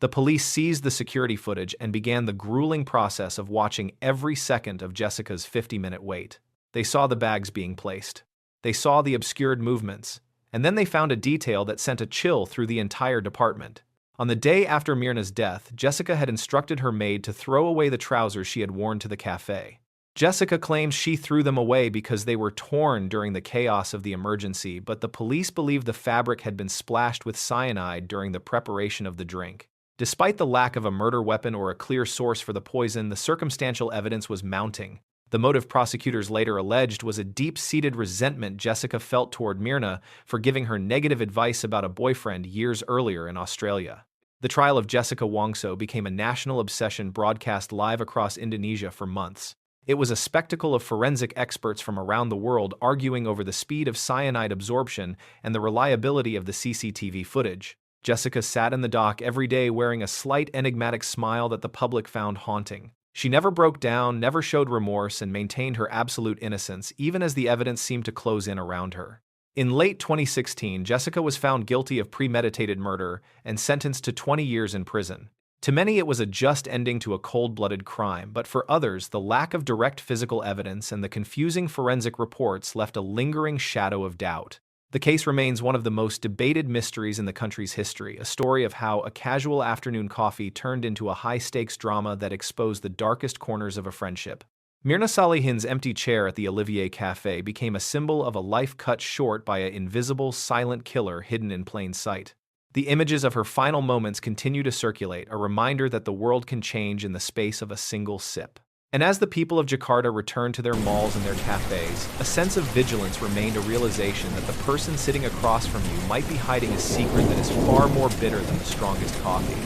The police seized the security footage and began the grueling process of watching every second of Jessica's 50-minute wait. They saw the bags being placed. They saw the obscured movements. And then they found a detail that sent a chill through the entire department. On the day after Myrna's death, Jessica had instructed her maid to throw away the trousers she had worn to the cafe. Jessica claims she threw them away because they were torn during the chaos of the emergency, but the police believed the fabric had been splashed with cyanide during the preparation of the drink. Despite the lack of a murder weapon or a clear source for the poison, the circumstantial evidence was mounting. The motive prosecutors later alleged was a deep-seated resentment Jessica felt toward Myrna for giving her negative advice about a boyfriend years earlier in Australia. The trial of Jessica Wongso became a national obsession, broadcast live across Indonesia for months. It was a spectacle of forensic experts from around the world arguing over the speed of cyanide absorption and the reliability of the CCTV footage. Jessica sat in the dock every day wearing a slight enigmatic smile that the public found haunting. She never broke down, never showed remorse, and maintained her absolute innocence, even as the evidence seemed to close in around her. In late 2016, Jessica was found guilty of premeditated murder and sentenced to 20 years in prison. To many, it was a just ending to a cold-blooded crime, but for others, the lack of direct physical evidence and the confusing forensic reports left a lingering shadow of doubt. The case remains one of the most debated mysteries in the country's history, a story of how a casual afternoon coffee turned into a high-stakes drama that exposed the darkest corners of a friendship. Myrna Salihin's empty chair at the Olivier Café became a symbol of a life cut short by an invisible, silent killer hidden in plain sight. The images of her final moments continue to circulate, a reminder that the world can change in the space of a single sip. And as the people of Jakarta returned to their malls and their cafes, a sense of vigilance remained, a realization that the person sitting across from you might be hiding a secret that is far more bitter than the strongest coffee.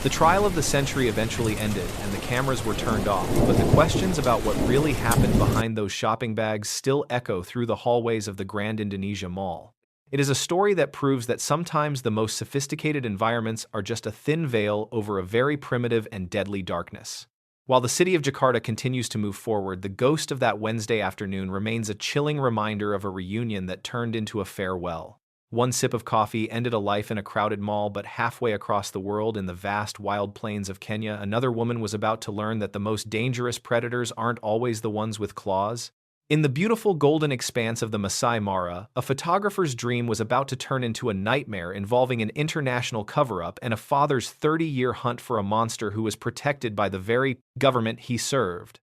The trial of the century eventually ended, and the cameras were turned off, but the questions about what really happened behind those shopping bags still echo through the hallways of the Grand Indonesia Mall. It is a story that proves that sometimes the most sophisticated environments are just a thin veil over a very primitive and deadly darkness. While the city of Jakarta continues to move forward, the ghost of that Wednesday afternoon remains a chilling reminder of a reunion that turned into a farewell. One sip of coffee ended a life in a crowded mall, but halfway across the world in the vast wild plains of Kenya, another woman was about to learn that the most dangerous predators aren't always the ones with claws. In the beautiful golden expanse of the Masai Mara, a photographer's dream was about to turn into a nightmare involving an international cover-up and a father's 30-year hunt for a monster who was protected by the very government he served.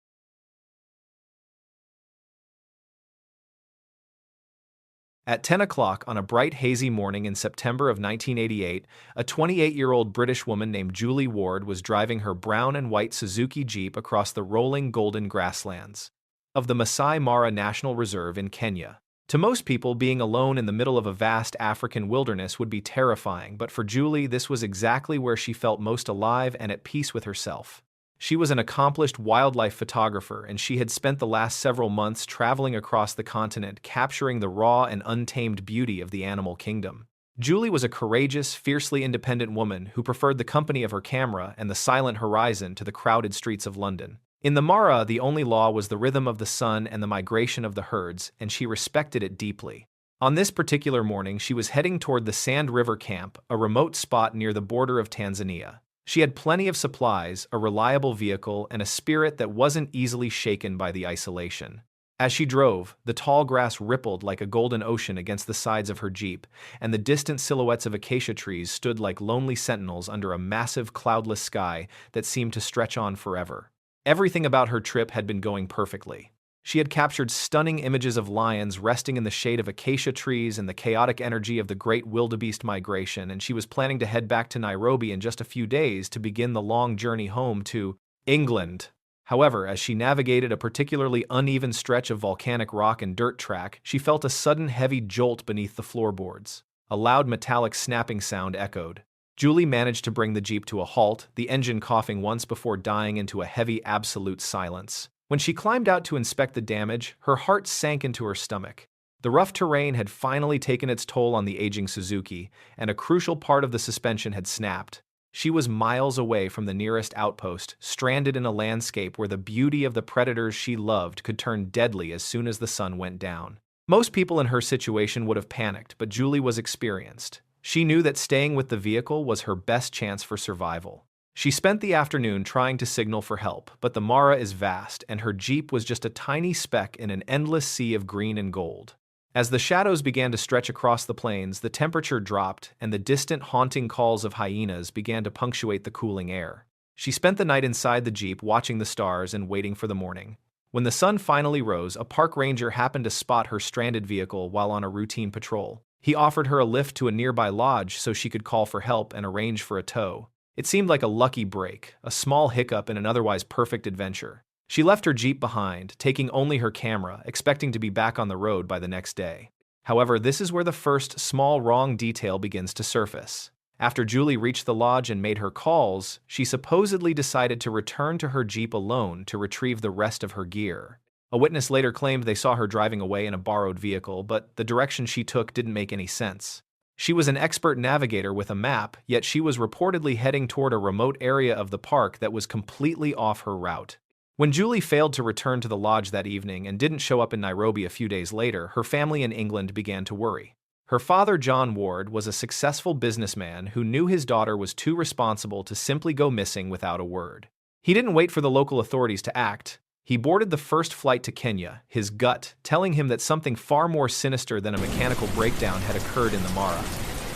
At 10 o'clock on a bright, hazy morning in September of 1988, a 28-year-old British woman named Julie Ward was driving her brown and white Suzuki Jeep across the rolling golden grasslands of the Masai Mara National Reserve in Kenya. To most people, being alone in the middle of a vast African wilderness would be terrifying, but for Julie, this was exactly where she felt most alive and at peace with herself. She was an accomplished wildlife photographer, and she had spent the last several months traveling across the continent capturing the raw and untamed beauty of the animal kingdom. Julie was a courageous, fiercely independent woman who preferred the company of her camera and the silent horizon to the crowded streets of London. In the Mara, the only law was the rhythm of the sun and the migration of the herds, and she respected it deeply. On this particular morning, she was heading toward the Sand River Camp, a remote spot near the border of Tanzania. She had plenty of supplies, a reliable vehicle, and a spirit that wasn't easily shaken by the isolation. As she drove, the tall grass rippled like a golden ocean against the sides of her Jeep, and the distant silhouettes of acacia trees stood like lonely sentinels under a massive cloudless sky that seemed to stretch on forever. Everything about her trip had been going perfectly. She had captured stunning images of lions resting in the shade of acacia trees and the chaotic energy of the great wildebeest migration, and she was planning to head back to Nairobi in just a few days to begin the long journey home to England. However, as she navigated a particularly uneven stretch of volcanic rock and dirt track, she felt a sudden heavy jolt beneath the floorboards. A loud metallic snapping sound echoed. Julie managed to bring the Jeep to a halt, the engine coughing once before dying into a heavy absolute silence. When she climbed out to inspect the damage, her heart sank into her stomach. The rough terrain had finally taken its toll on the aging Suzuki, and a crucial part of the suspension had snapped. She was miles away from the nearest outpost, stranded in a landscape where the beauty of the predators she loved could turn deadly as soon as the sun went down. Most people in her situation would have panicked, but Julie was experienced. She knew that staying with the vehicle was her best chance for survival. She spent the afternoon trying to signal for help, but the Mara is vast, and her Jeep was just a tiny speck in an endless sea of green and gold. As the shadows began to stretch across the plains, the temperature dropped, and the distant haunting calls of hyenas began to punctuate the cooling air. She spent the night inside the Jeep watching the stars and waiting for the morning. When the sun finally rose, a park ranger happened to spot her stranded vehicle while on a routine patrol. He offered her a lift to a nearby lodge so she could call for help and arrange for a tow. It seemed like a lucky break, a small hiccup in an otherwise perfect adventure. She left her Jeep behind, taking only her camera, expecting to be back on the road by the next day. However, this is where the first small wrong detail begins to surface. After Julie reached the lodge and made her calls, she supposedly decided to return to her Jeep alone to retrieve the rest of her gear. A witness later claimed they saw her driving away in a borrowed vehicle, but the direction she took didn't make any sense. She was an expert navigator with a map, yet she was reportedly heading toward a remote area of the park that was completely off her route. When Julie failed to return to the lodge that evening and didn't show up in Nairobi a few days later, her family in England began to worry. Her father, John Ward, was a successful businessman who knew his daughter was too responsible to simply go missing without a word. He didn't wait for the local authorities to act. He boarded the first flight to Kenya, his gut telling him that something far more sinister than a mechanical breakdown had occurred in the Mara.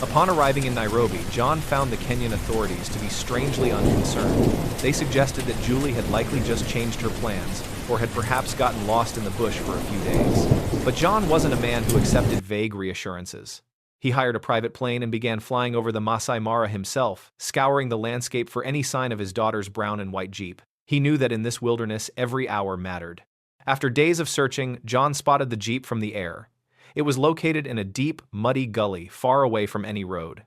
Upon arriving in Nairobi, John found the Kenyan authorities to be strangely unconcerned. They suggested that Julie had likely just changed her plans, or had perhaps gotten lost in the bush for a few days. But John wasn't a man who accepted vague reassurances. He hired a private plane and began flying over the Masai Mara himself, scouring the landscape for any sign of his daughter's brown and white Jeep. He knew that in this wilderness, every hour mattered. After days of searching, John spotted the Jeep from the air. It was located in a deep, muddy gully far away from any road.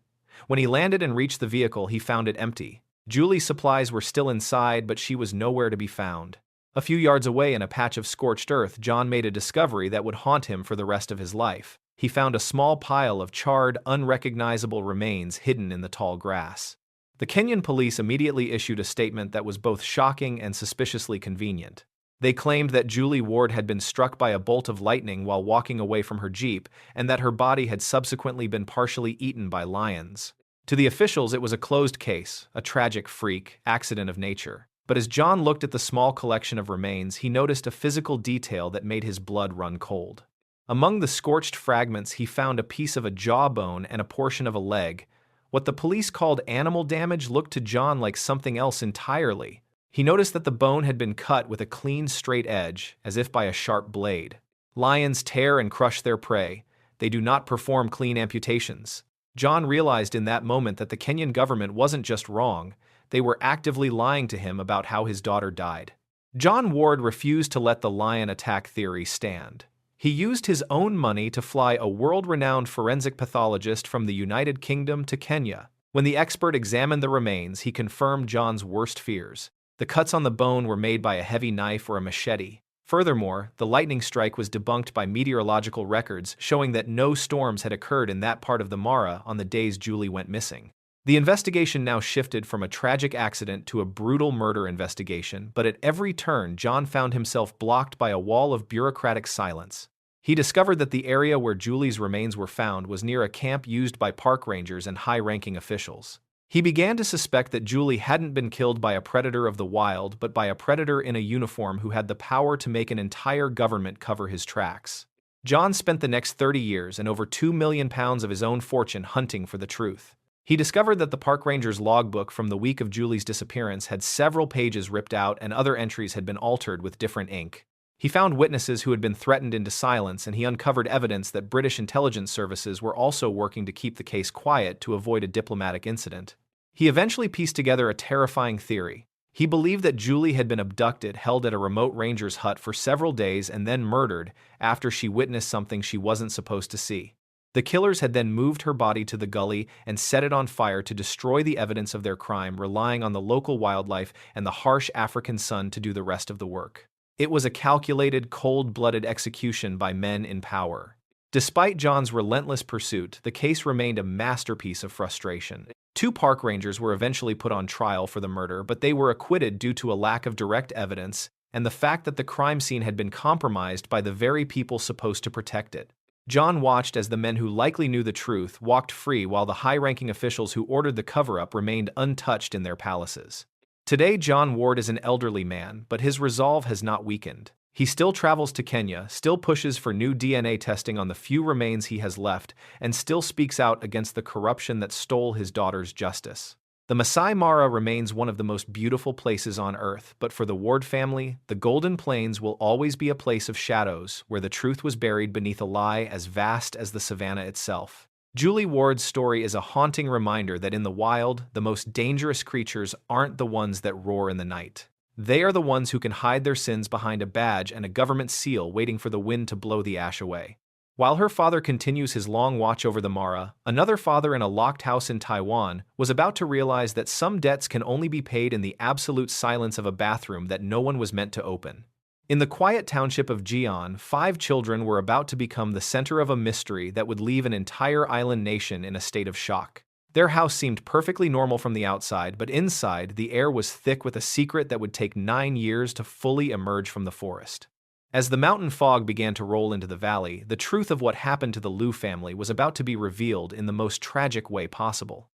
When he landed and reached the vehicle, he found it empty. Julie's supplies were still inside, but she was nowhere to be found. A few yards away in a patch of scorched earth, John made a discovery that would haunt him for the rest of his life. He found a small pile of charred, unrecognizable remains hidden in the tall grass. The Kenyan police immediately issued a statement that was both shocking and suspiciously convenient. They claimed that Julie Ward had been struck by a bolt of lightning while walking away from her Jeep, and that her body had subsequently been partially eaten by lions. To the officials, it was a closed case, a tragic freak, accident of nature. But as John looked at the small collection of remains, he noticed a physical detail that made his blood run cold. Among the scorched fragments, he found a piece of a jawbone and a portion of a leg. What the police called animal damage looked to John like something else entirely. He noticed that the bone had been cut with a clean, straight edge, as if by a sharp blade. Lions tear and crush their prey. They do not perform clean amputations. John realized in that moment that the Kenyan government wasn't just wrong, they were actively lying to him about how his daughter died. John Ward refused to let the lion attack theory stand. He used his own money to fly a world-renowned forensic pathologist from the United Kingdom to Kenya. When the expert examined the remains, he confirmed John's worst fears. The cuts on the bone were made by a heavy knife or a machete. Furthermore, the lightning strike was debunked by meteorological records showing that no storms had occurred in that part of the Mara on the days Julie went missing. The investigation now shifted from a tragic accident to a brutal murder investigation, but at every turn, John found himself blocked by a wall of bureaucratic silence. He discovered that the area where Julie's remains were found was near a camp used by park rangers and high-ranking officials. He began to suspect that Julie hadn't been killed by a predator of the wild, but by a predator in a uniform who had the power to make an entire government cover his tracks. John spent the next 30 years and over £2 million of his own fortune hunting for the truth. He discovered that the park ranger's logbook from the week of Julie's disappearance had several pages ripped out and other entries had been altered with different ink. He found witnesses who had been threatened into silence, and he uncovered evidence that British intelligence services were also working to keep the case quiet to avoid a diplomatic incident. He eventually pieced together a terrifying theory. He believed that Julie had been abducted, held at a remote ranger's hut for several days, and then murdered after she witnessed something she wasn't supposed to see. The killers had then moved her body to the gully and set it on fire to destroy the evidence of their crime, relying on the local wildlife and the harsh African sun to do the rest of the work. It was a calculated, cold-blooded execution by men in power. Despite John's relentless pursuit, the case remained a masterpiece of frustration. 2 park rangers were eventually put on trial for the murder, but they were acquitted due to a lack of direct evidence and the fact that the crime scene had been compromised by the very people supposed to protect it. John watched as the men who likely knew the truth walked free while the high-ranking officials who ordered the cover-up remained untouched in their palaces. Today, John Ward is an elderly man, but his resolve has not weakened. He still travels to Kenya, still pushes for new DNA testing on the few remains he has left, and still speaks out against the corruption that stole his daughter's justice. The Masai Mara remains one of the most beautiful places on Earth, but for the Ward family, the Golden Plains will always be a place of shadows where the truth was buried beneath a lie as vast as the savannah itself. Julie Ward's story is a haunting reminder that in the wild, the most dangerous creatures aren't the ones that roar in the night. They are the ones who can hide their sins behind a badge and a government seal waiting for the wind to blow the ash away. While her father continues his long watch over the Mara, another father in a locked house in Taiwan was about to realize that some debts can only be paid in the absolute silence of a bathroom that no one was meant to open. In the quiet township of Jian, 5 children were about to become the center of a mystery that would leave an entire island nation in a state of shock. Their house seemed perfectly normal from the outside, but inside, the air was thick with a secret that would take 9 years to fully emerge from the forest. As the mountain fog began to roll into the valley, the truth of what happened to the Liu family was about to be revealed in the most tragic way possible.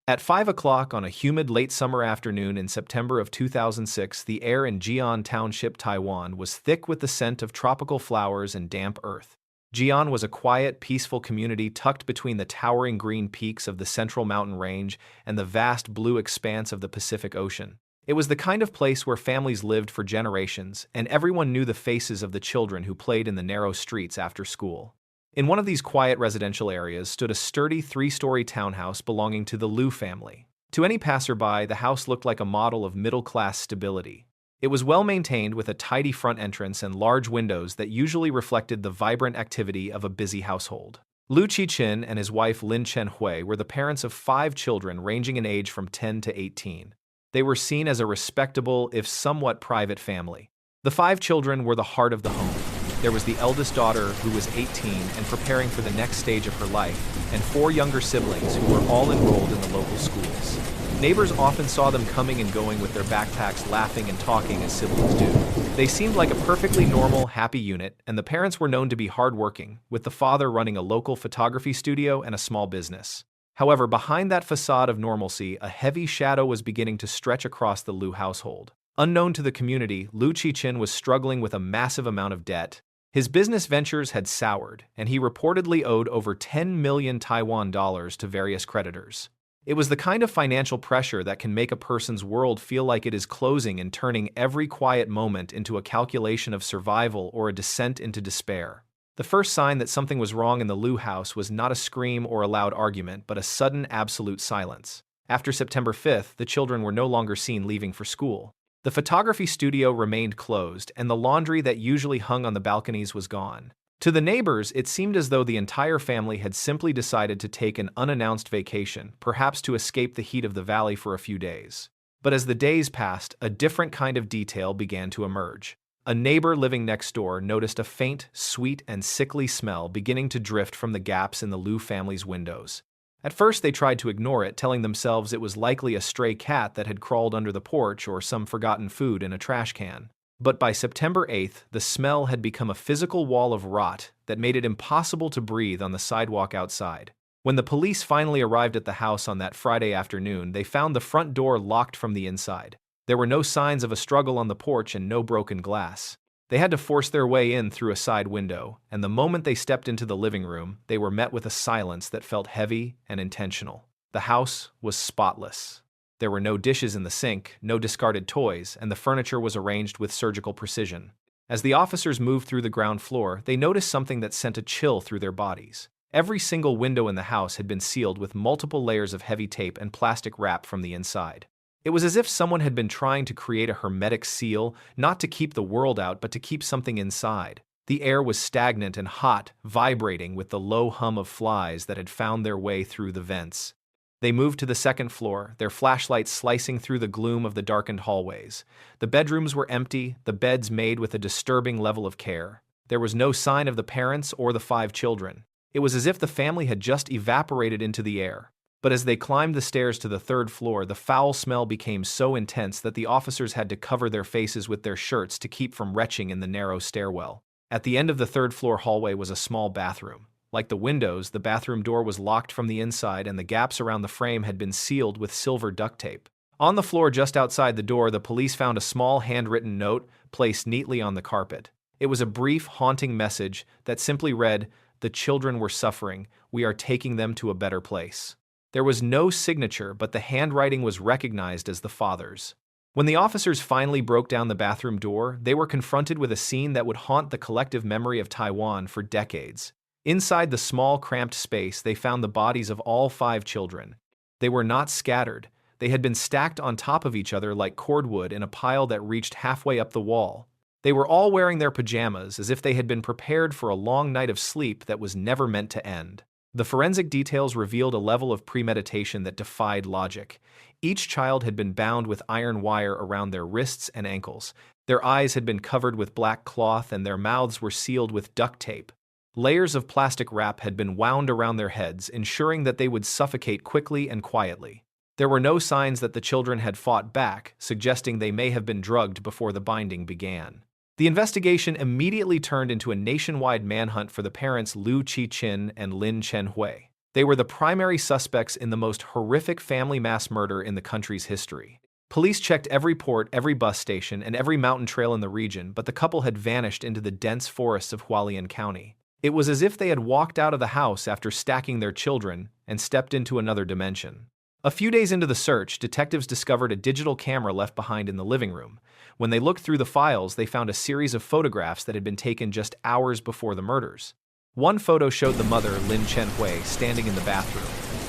At 5 o'clock on a humid late summer afternoon in September of 2006, the air in Jian Township, Taiwan, was thick with the scent of tropical flowers and damp earth. Jian was a quiet, peaceful community tucked between the towering green peaks of the Central Mountain Range and the vast blue expanse of the Pacific Ocean. It was the kind of place where families lived for generations, and everyone knew the faces of the children who played in the narrow streets after school. In one of these quiet residential areas stood a sturdy 3-story townhouse belonging to the Liu family. To any passerby, the house looked like a model of middle-class stability. It was well-maintained with a tidy front entrance and large windows that usually reflected the vibrant activity of a busy household. Liu Qichin and his wife Lin Chenhui were the parents of 5 children ranging in age from 10 to 18. They were seen as a respectable, if somewhat private family. The 5 children were the heart of the home. There was the eldest daughter, who was 18 and preparing for the next stage of her life, and 4 younger siblings who were all enrolled in the local schools. Neighbors often saw them coming and going with their backpacks, laughing and talking as siblings do. They seemed like a perfectly normal, happy unit, and the parents were known to be hardworking, with the father running a local photography studio and a small business. However, behind that facade of normalcy, a heavy shadow was beginning to stretch across the Liu household. Unknown to the community, Liu Qichin was struggling with a massive amount of debt. His business ventures had soured, and he reportedly owed over 10 million Taiwan dollars to various creditors. It was the kind of financial pressure that can make a person's world feel like it is closing and turning every quiet moment into a calculation of survival or a descent into despair. The first sign that something was wrong in the Liu house was not a scream or a loud argument, but a sudden absolute silence. After September 5th, the children were no longer seen leaving for school. The photography studio remained closed, and the laundry that usually hung on the balconies was gone. To the neighbors, it seemed as though the entire family had simply decided to take an unannounced vacation, perhaps to escape the heat of the valley for a few days. But as the days passed, a different kind of detail began to emerge. A neighbor living next door noticed a faint, sweet, and sickly smell beginning to drift from the gaps in the Liu family's windows. At first, they tried to ignore it, telling themselves it was likely a stray cat that had crawled under the porch or some forgotten food in a trash can. But by September 8th, the smell had become a physical wall of rot that made it impossible to breathe on the sidewalk outside. When the police finally arrived at the house on that Friday afternoon, they found the front door locked from the inside. There were no signs of a struggle on the porch and no broken glass. They had to force their way in through a side window, and the moment they stepped into the living room, they were met with a silence that felt heavy and intentional. The house was spotless. There were no dishes in the sink, no discarded toys, and the furniture was arranged with surgical precision. As the officers moved through the ground floor, they noticed something that sent a chill through their bodies. Every single window in the house had been sealed with multiple layers of heavy tape and plastic wrap from the inside. It was as if someone had been trying to create a hermetic seal, not to keep the world out, but to keep something inside. The air was stagnant and hot, vibrating with the low hum of flies that had found their way through the vents. They moved to the second floor, their flashlights slicing through the gloom of the darkened hallways. The bedrooms were empty, the beds made with a disturbing level of care. There was no sign of the parents or the 5 children. It was as if the family had just evaporated into the air. But as they climbed the stairs to the 3rd floor, the foul smell became so intense that the officers had to cover their faces with their shirts to keep from retching in the narrow stairwell. At the end of the 3rd floor hallway was a small bathroom. Like the windows, the bathroom door was locked from the inside and the gaps around the frame had been sealed with silver duct tape. On the floor just outside the door, the police found a small handwritten note placed neatly on the carpet. It was a brief, haunting message that simply read, "The children were suffering. We are taking them to a better place." There was no signature, but the handwriting was recognized as the father's. When the officers finally broke down the bathroom door, they were confronted with a scene that would haunt the collective memory of Taiwan for decades. Inside the small, cramped space, they found the bodies of all 5 children. They were not scattered. They had been stacked on top of each other like cordwood in a pile that reached halfway up the wall. They were all wearing their pajamas as if they had been prepared for a long night of sleep that was never meant to end. The forensic details revealed a level of premeditation that defied logic. Each child had been bound with iron wire around their wrists and ankles. Their eyes had been covered with black cloth and their mouths were sealed with duct tape. Layers of plastic wrap had been wound around their heads, ensuring that they would suffocate quickly and quietly. There were no signs that the children had fought back, suggesting they may have been drugged before the binding began. The investigation immediately turned into a nationwide manhunt for the parents Liu Qi-chin and Lin Chen-hui. They were the primary suspects in the most horrific family mass murder in the country's history. Police checked every port, every bus station, and every mountain trail in the region, but the couple had vanished into the dense forests of Hualien County. It was as if they had walked out of the house after stacking their children and stepped into another dimension. A few days into the search, detectives discovered a digital camera left behind in the living room. When they looked through the files, they found a series of photographs that had been taken just hours before the murders. One photo showed the mother, Lin Chen-hui, standing in the bathroom.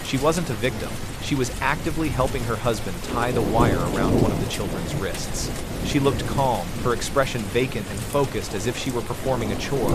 She wasn't a victim. She was actively helping her husband tie the wire around one of the children's wrists. She looked calm, her expression vacant and focused as if she were performing a chore.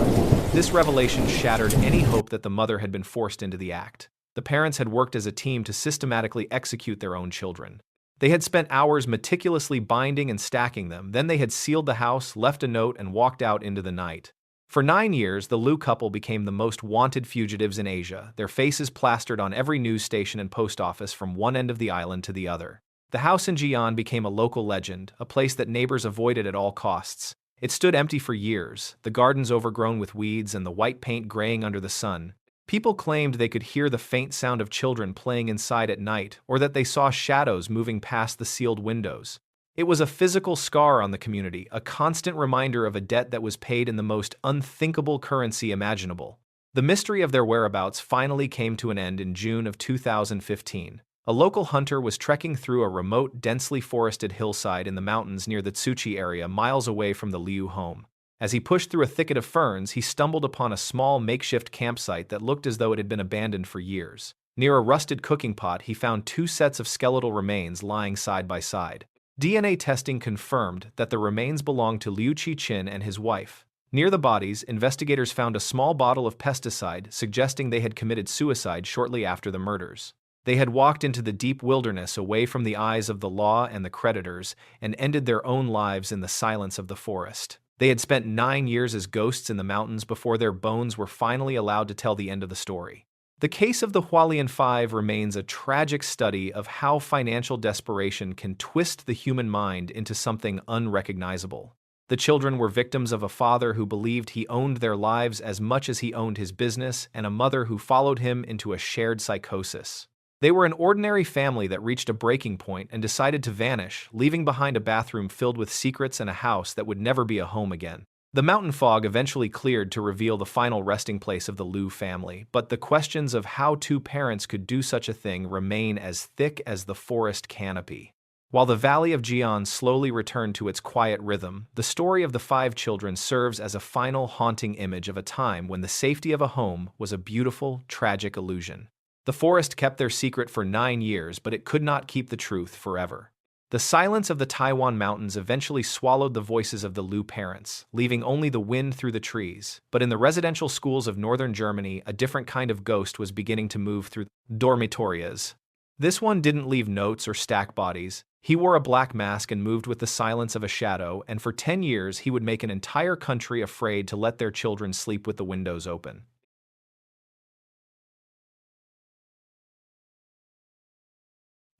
This revelation shattered any hope that the mother had been forced into the act. The parents had worked as a team to systematically execute their own children. They had spent hours meticulously binding and stacking them, then they had sealed the house, left a note, and walked out into the night. For 9 years, the Liu couple became the most wanted fugitives in Asia, their faces plastered on every news station and post office from one end of the island to the other. The house in Jian became a local legend, a place that neighbors avoided at all costs. It stood empty for years, the gardens overgrown with weeds and the white paint graying under the sun. People claimed they could hear the faint sound of children playing inside at night, or that they saw shadows moving past the sealed windows. It was a physical scar on the community, a constant reminder of a debt that was paid in the most unthinkable currency imaginable. The mystery of their whereabouts finally came to an end in June of 2015. A local hunter was trekking through a remote, densely forested hillside in the mountains near the Tsuchi area, miles away from the Liu home. As he pushed through a thicket of ferns, he stumbled upon a small makeshift campsite that looked as though it had been abandoned for years. Near a rusted cooking pot, he found 2 sets of skeletal remains lying side by side. DNA testing confirmed that the remains belonged to Liu Qi-chin and his wife. Near the bodies, investigators found a small bottle of pesticide, suggesting they had committed suicide shortly after the murders. They had walked into the deep wilderness away from the eyes of the law and the creditors and ended their own lives in the silence of the forest. They had spent 9 years as ghosts in the mountains before their bones were finally allowed to tell the end of the story. The case of the Hualien Five remains a tragic study of how financial desperation can twist the human mind into something unrecognizable. The children were victims of a father who believed he owned their lives as much as he owned his business, and a mother who followed him into a shared psychosis. They were an ordinary family that reached a breaking point and decided to vanish, leaving behind a bathroom filled with secrets and a house that would never be a home again. The mountain fog eventually cleared to reveal the final resting place of the Liu family, but the questions of how two parents could do such a thing remain as thick as the forest canopy. While the Valley of Jian slowly returned to its quiet rhythm, the story of the 5 children serves as a final haunting image of a time when the safety of a home was a beautiful, tragic illusion. The forest kept their secret for 9 years, but it could not keep the truth forever. The silence of the Taiwan mountains eventually swallowed the voices of the Liu parents, leaving only the wind through the trees. But in the residential schools of northern Germany, a different kind of ghost was beginning to move through dormitories. This one didn't leave notes or stack bodies. He wore a black mask and moved with the silence of a shadow, and for 10 years he would make an entire country afraid to let their children sleep with the windows open.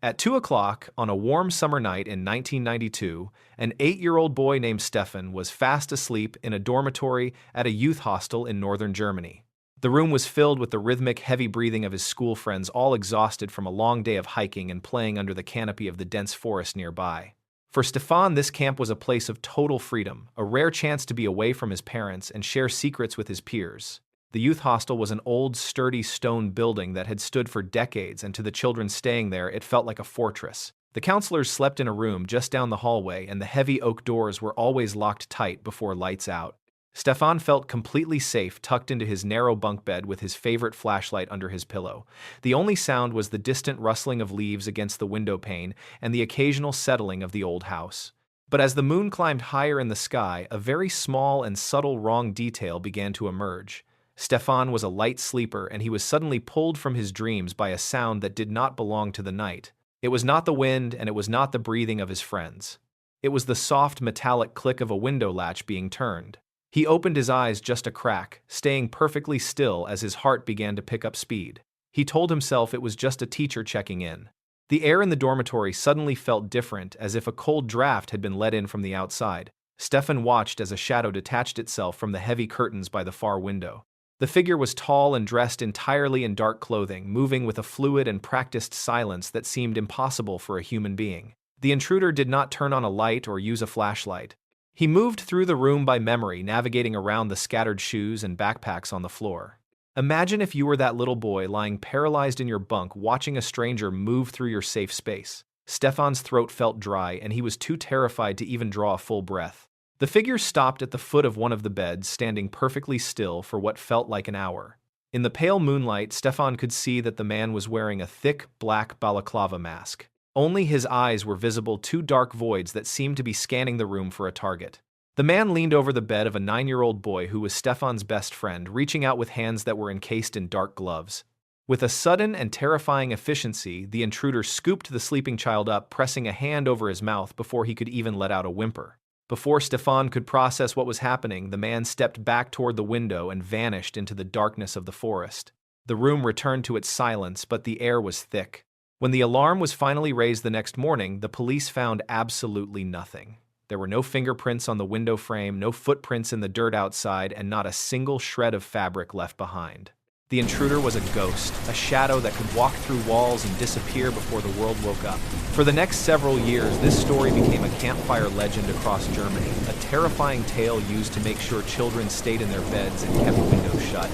At 2 o'clock on a warm summer night in 1992, an 8-year-old boy named Stefan was fast asleep in a dormitory at a youth hostel in northern Germany. The room was filled with the rhythmic, heavy breathing of his school friends, all exhausted from a long day of hiking and playing under the canopy of the dense forest nearby. For Stefan, this camp was a place of total freedom, a rare chance to be away from his parents and share secrets with his peers. The youth hostel was an old, sturdy stone building that had stood for decades, and to the children staying there, it felt like a fortress. The counselors slept in a room just down the hallway, and the heavy oak doors were always locked tight before lights out. Stefan felt completely safe tucked into his narrow bunk bed with his favorite flashlight under his pillow. The only sound was the distant rustling of leaves against the window pane and the occasional settling of the old house. But as the moon climbed higher in the sky, a very small and subtle wrong detail began to emerge. Stefan was a light sleeper, and he was suddenly pulled from his dreams by a sound that did not belong to the night. It was not the wind, and it was not the breathing of his friends. It was the soft metallic click of a window latch being turned. He opened his eyes just a crack, staying perfectly still as his heart began to pick up speed. He told himself it was just a teacher checking in. The air in the dormitory suddenly felt different, as if a cold draft had been let in from the outside. Stefan watched as a shadow detached itself from the heavy curtains by the far window. The figure was tall and dressed entirely in dark clothing, moving with a fluid and practiced silence that seemed impossible for a human being. The intruder did not turn on a light or use a flashlight. He moved through the room by memory, navigating around the scattered shoes and backpacks on the floor. Imagine if you were that little boy lying paralyzed in your bunk, watching a stranger move through your safe space. Stefan's throat felt dry, and he was too terrified to even draw a full breath. The figure stopped at the foot of one of the beds, standing perfectly still for what felt like an hour. In the pale moonlight, Stefan could see that the man was wearing a thick, black balaclava mask. Only his eyes were visible, 2 dark voids that seemed to be scanning the room for a target. The man leaned over the bed of a 9-year-old boy who was Stefan's best friend, reaching out with hands that were encased in dark gloves. With a sudden and terrifying efficiency, the intruder scooped the sleeping child up, pressing a hand over his mouth before he could even let out a whimper. Before Stefan could process what was happening, the man stepped back toward the window and vanished into the darkness of the forest. The room returned to its silence, but the air was thick. When the alarm was finally raised the next morning, the police found absolutely nothing. There were no fingerprints on the window frame, no footprints in the dirt outside, and not a single shred of fabric left behind. The intruder was a ghost, a shadow that could walk through walls and disappear before the world woke up. For the next several years, this story became a campfire legend across Germany, a terrifying tale used to make sure children stayed in their beds and kept windows shut.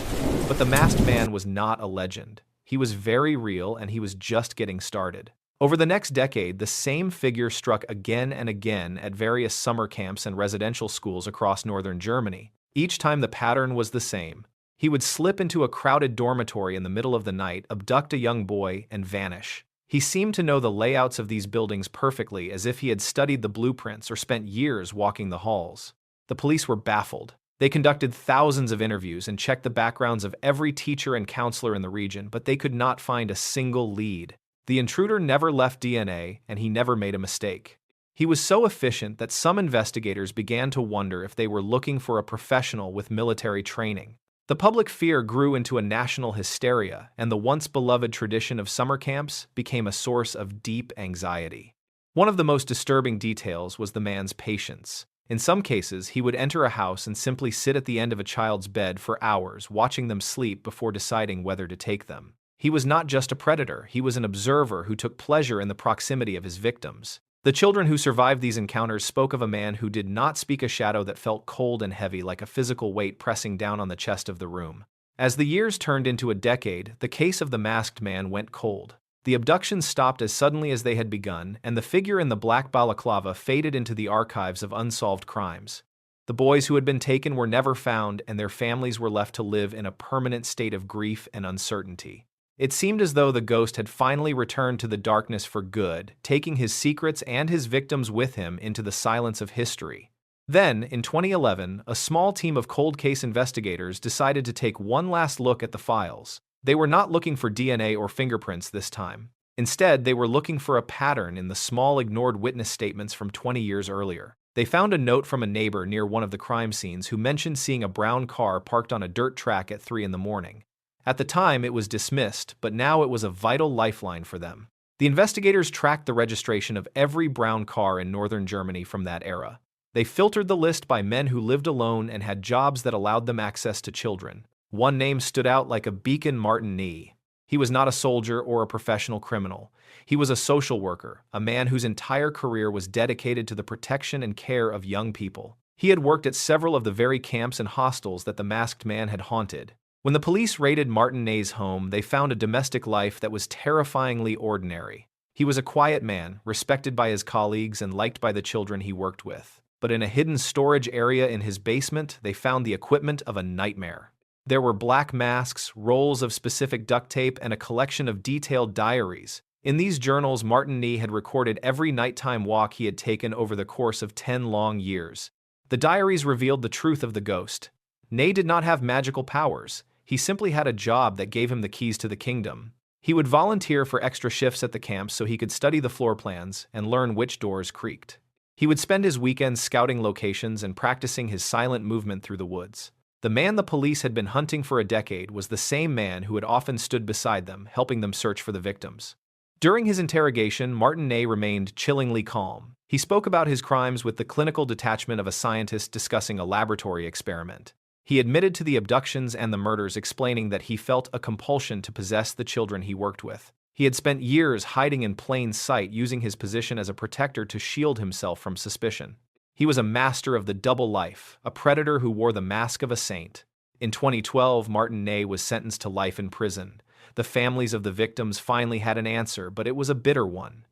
But the masked man was not a legend. He was very real, and he was just getting started. Over the next decade, the same figure struck again and again at various summer camps and residential schools across northern Germany. Each time the pattern was the same. He would slip into a crowded dormitory in the middle of the night, abduct a young boy, and vanish. He seemed to know the layouts of these buildings perfectly, as if he had studied the blueprints or spent years walking the halls. The police were baffled. They conducted thousands of interviews and checked the backgrounds of every teacher and counselor in the region, but they could not find a single lead. The intruder never left DNA, and he never made a mistake. He was so efficient that some investigators began to wonder if they were looking for a professional with military training. The public fear grew into a national hysteria, and the once beloved tradition of summer camps became a source of deep anxiety. One of the most disturbing details was the man's patience. In some cases, he would enter a house and simply sit at the end of a child's bed for hours, watching them sleep before deciding whether to take them. He was not just a predator, he was an observer who took pleasure in the proximity of his victims. The children who survived these encounters spoke of a man who did not speak a shadow that felt cold and heavy like a physical weight pressing down on the chest of the room. As the years turned into a decade, the case of the masked man went cold. The abductions stopped as suddenly as they had begun, and the figure in the black balaclava faded into the archives of unsolved crimes. The boys who had been taken were never found, and their families were left to live in a permanent state of grief and uncertainty. It seemed as though the ghost had finally returned to the darkness for good, taking his secrets and his victims with him into the silence of history. Then, in 2011, a small team of cold case investigators decided to take one last look at the files. They were not looking for DNA or fingerprints this time. Instead, they were looking for a pattern in the small ignored witness statements from 20 years earlier. They found a note from a neighbor near one of the crime scenes who mentioned seeing a brown car parked on a dirt track at 3 in the morning. At the time, it was dismissed, but now it was a vital lifeline for them. The investigators tracked the registration of every brown car in northern Germany from that era. They filtered the list by men who lived alone and had jobs that allowed them access to children. One name stood out like a beacon: Martin Nee. He was not a soldier or a professional criminal. He was a social worker, a man whose entire career was dedicated to the protection and care of young people. He had worked at several of the very camps and hostels that the masked man had haunted. When the police raided Martin Nee's home, they found a domestic life that was terrifyingly ordinary. He was a quiet man, respected by his colleagues and liked by the children he worked with. But in a hidden storage area in his basement, they found the equipment of a nightmare. There were black masks, rolls of specific duct tape, and a collection of detailed diaries. In these journals, Martin Nee had recorded every nighttime walk he had taken over the course of 10 long years. The diaries revealed the truth of the ghost. Nee did not have magical powers. He simply had a job that gave him the keys to the kingdom. He would volunteer for extra shifts at the camps so he could study the floor plans and learn which doors creaked. He would spend his weekends scouting locations and practicing his silent movement through the woods. The man the police had been hunting for a decade was the same man who had often stood beside them, helping them search for the victims. During his interrogation, Martin Nee remained chillingly calm. He spoke about his crimes with the clinical detachment of a scientist discussing a laboratory experiment. He admitted to the abductions and the murders, explaining that he felt a compulsion to possess the children he worked with. He had spent years hiding in plain sight, using his position as a protector to shield himself from suspicion. He was a master of the double life, a predator who wore the mask of a saint. In 2012, Martin Nee was sentenced to life in prison. The families of the victims finally had an answer, but it was a bitter one.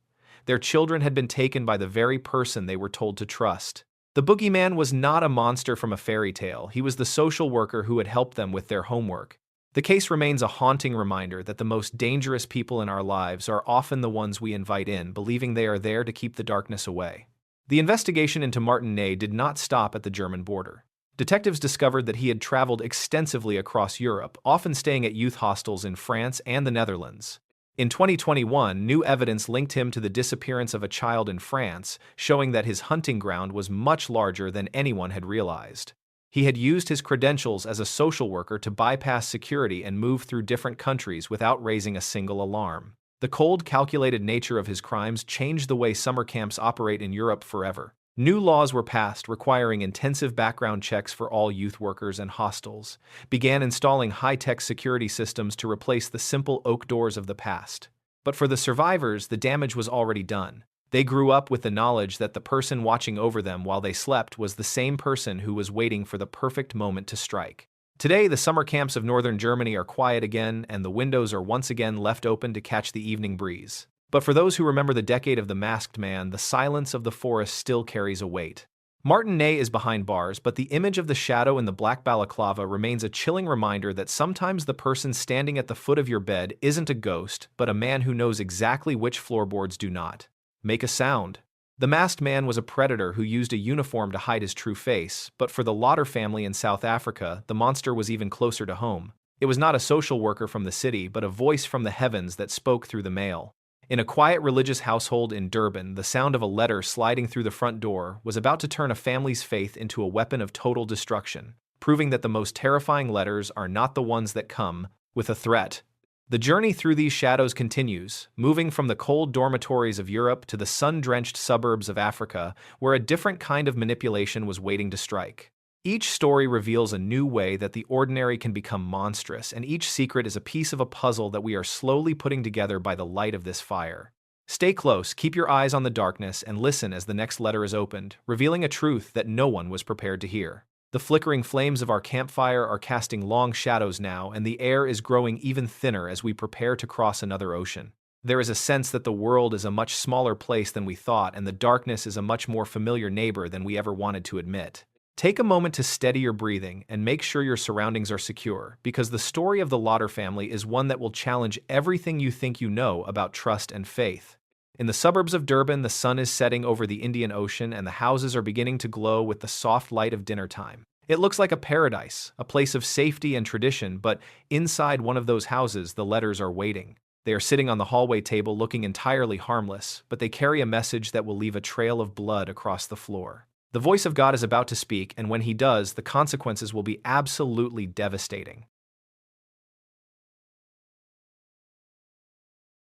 Their children had been taken by the very person they were told to trust. The boogeyman was not a monster from a fairy tale. He was the social worker who had helped them with their homework. The case remains a haunting reminder that the most dangerous people in our lives are often the ones we invite in, believing they are there to keep the darkness away. The investigation into Martin Nee did not stop at the German border. Detectives discovered that he had traveled extensively across Europe, often staying at youth hostels in France and the Netherlands. In 2021, new evidence linked him to the disappearance of a child in France, showing that his hunting ground was much larger than anyone had realized. He had used his credentials as a social worker to bypass security and move through different countries without raising a single alarm. The cold, calculated nature of his crimes changed the way summer camps operate in Europe forever. New laws were passed requiring intensive background checks for all youth workers, and hostels began installing high-tech security systems to replace the simple oak doors of the past. But for the survivors, the damage was already done. They grew up with the knowledge that the person watching over them while they slept was the same person who was waiting for the perfect moment to strike. Today, the summer camps of northern Germany are quiet again, and the windows are once again left open to catch the evening breeze. But for those who remember the decade of the masked man, the silence of the forest still carries a weight. Martin Nee is behind bars, but the image of the shadow in the black balaclava remains a chilling reminder that sometimes the person standing at the foot of your bed isn't a ghost, but a man who knows exactly which floorboards do not make a sound. The masked man was a predator who used a uniform to hide his true face, but for the Lauder family in South Africa, the monster was even closer to home. It was not a social worker from the city, but a voice from the heavens that spoke through the mail. In a quiet religious household in Durban, the sound of a letter sliding through the front door was about to turn a family's faith into a weapon of total destruction, proving that the most terrifying letters are not the ones that come with a threat. The journey through these shadows continues, moving from the cold dormitories of Europe to the sun-drenched suburbs of Africa, where a different kind of manipulation was waiting to strike. Each story reveals a new way that the ordinary can become monstrous, and each secret is a piece of a puzzle that we are slowly putting together by the light of this fire. Stay close, keep your eyes on the darkness, and listen as the next letter is opened, revealing a truth that no one was prepared to hear. The flickering flames of our campfire are casting long shadows now, and the air is growing even thinner as we prepare to cross another ocean. There is a sense that the world is a much smaller place than we thought, and the darkness is a much more familiar neighbor than we ever wanted to admit. Take a moment to steady your breathing and make sure your surroundings are secure, because the story of the Lauder family is one that will challenge everything you think you know about trust and faith. In the suburbs of Durban, the sun is setting over the Indian Ocean and the houses are beginning to glow with the soft light of dinner time. It looks like a paradise, a place of safety and tradition, but inside one of those houses, the letters are waiting. They are sitting on the hallway table looking entirely harmless, but they carry a message that will leave a trail of blood across the floor. The voice of God is about to speak, and when he does, the consequences will be absolutely devastating.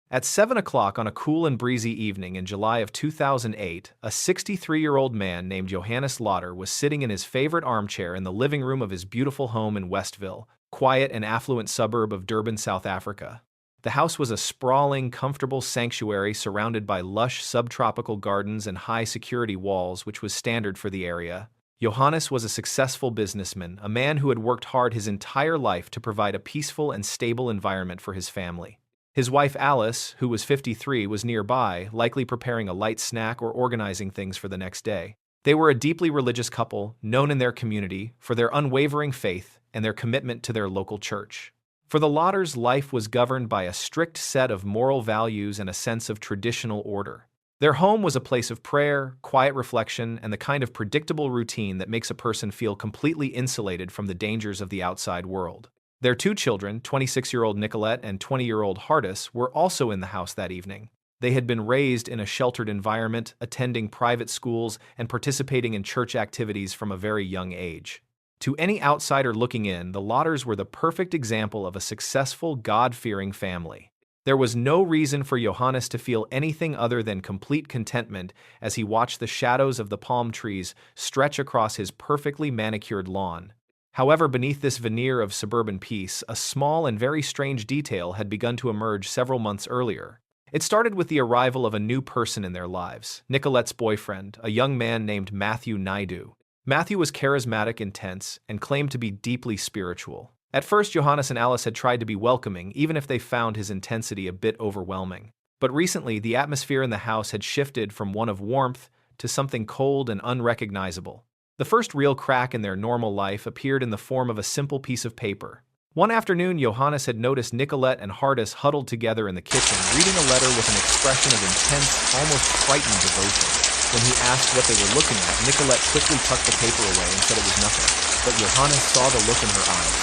At 7 o'clock on a cool and breezy evening in July of 2008, a 63-year-old man named Johannes Lauder was sitting in his favorite armchair in the living room of his beautiful home in Westville, quiet and affluent suburb of Durban, South Africa. The house was a sprawling, comfortable sanctuary surrounded by lush subtropical gardens and high-security walls, which was standard for the area. Johannes was a successful businessman, a man who had worked hard his entire life to provide a peaceful and stable environment for his family. His wife Alice, who was 53, was nearby, likely preparing a light snack or organizing things for the next day. They were a deeply religious couple, known in their community for their unwavering faith and their commitment to their local church. For the Lauders, life was governed by a strict set of moral values and a sense of traditional order. Their home was a place of prayer, quiet reflection, and the kind of predictable routine that makes a person feel completely insulated from the dangers of the outside world. Their two children, 26-year-old Nicolette and 20-year-old Hardis, were also in the house that evening. They had been raised in a sheltered environment, attending private schools, and participating in church activities from a very young age. To any outsider looking in, the Lauders were the perfect example of a successful, God-fearing family. There was no reason for Johannes to feel anything other than complete contentment as he watched the shadows of the palm trees stretch across his perfectly manicured lawn. However, beneath this veneer of suburban peace, a small and very strange detail had begun to emerge several months earlier. It started with the arrival of a new person in their lives, Nicolette's boyfriend, a young man named Matthew Naidu. Matthew was charismatic, intense, and claimed to be deeply spiritual. At first, Johannes and Alice had tried to be welcoming, even if they found his intensity a bit overwhelming. But recently, the atmosphere in the house had shifted from one of warmth to something cold and unrecognizable. The first real crack in their normal life appeared in the form of a simple piece of paper. One afternoon, Johannes had noticed Nicolette and Hardis huddled together in the kitchen, reading a letter with an expression of intense, almost frightened devotion. When he asked what they were looking at, Nicolette quickly tucked the paper away and said it was nothing. But Johannes saw the look in her eyes.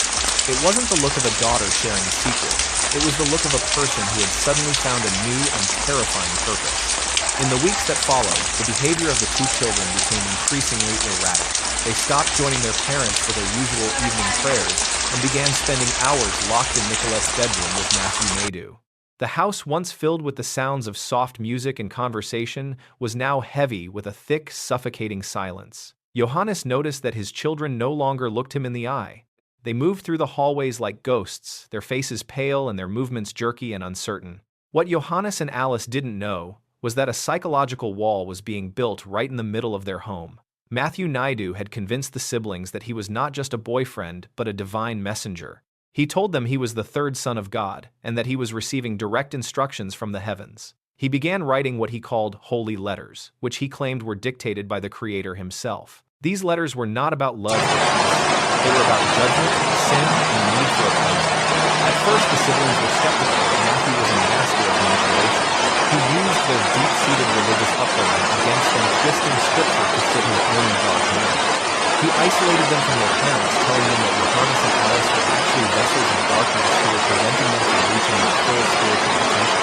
It wasn't the look of a daughter sharing a secret. It was the look of a person who had suddenly found a new and terrifying purpose. In the weeks that followed, the behavior of the two children became increasingly erratic. They stopped joining their parents for their usual evening prayers and began spending hours locked in Nicolette's bedroom with Matthew Naidu. The house, once filled with the sounds of soft music and conversation, was now heavy with a thick, suffocating silence. Johannes noticed that his children no longer looked him in the eye. They moved through the hallways like ghosts, their faces pale and their movements jerky and uncertain. What Johannes and Alice didn't know was that a psychological wall was being built right in the middle of their home. Matthew Naidu had convinced the siblings that he was not just a boyfriend, but a divine messenger. He told them he was the third son of God, and that he was receiving direct instructions from the heavens. He began writing what he called holy letters, which he claimed were dictated by the Creator himself. These letters were not about love or peace. They were about judgment, sin, and the need for a cleansing. At first, the siblings were skeptical that Matthew was a master of manipulation. He used their deep-seated religious upbringing against them twisting scripture to fit his own dark narrative. He isolated them from their parents, telling them that Johannes and Alice were actually vessels of darkness who were preventing them from reaching their full spiritual potential.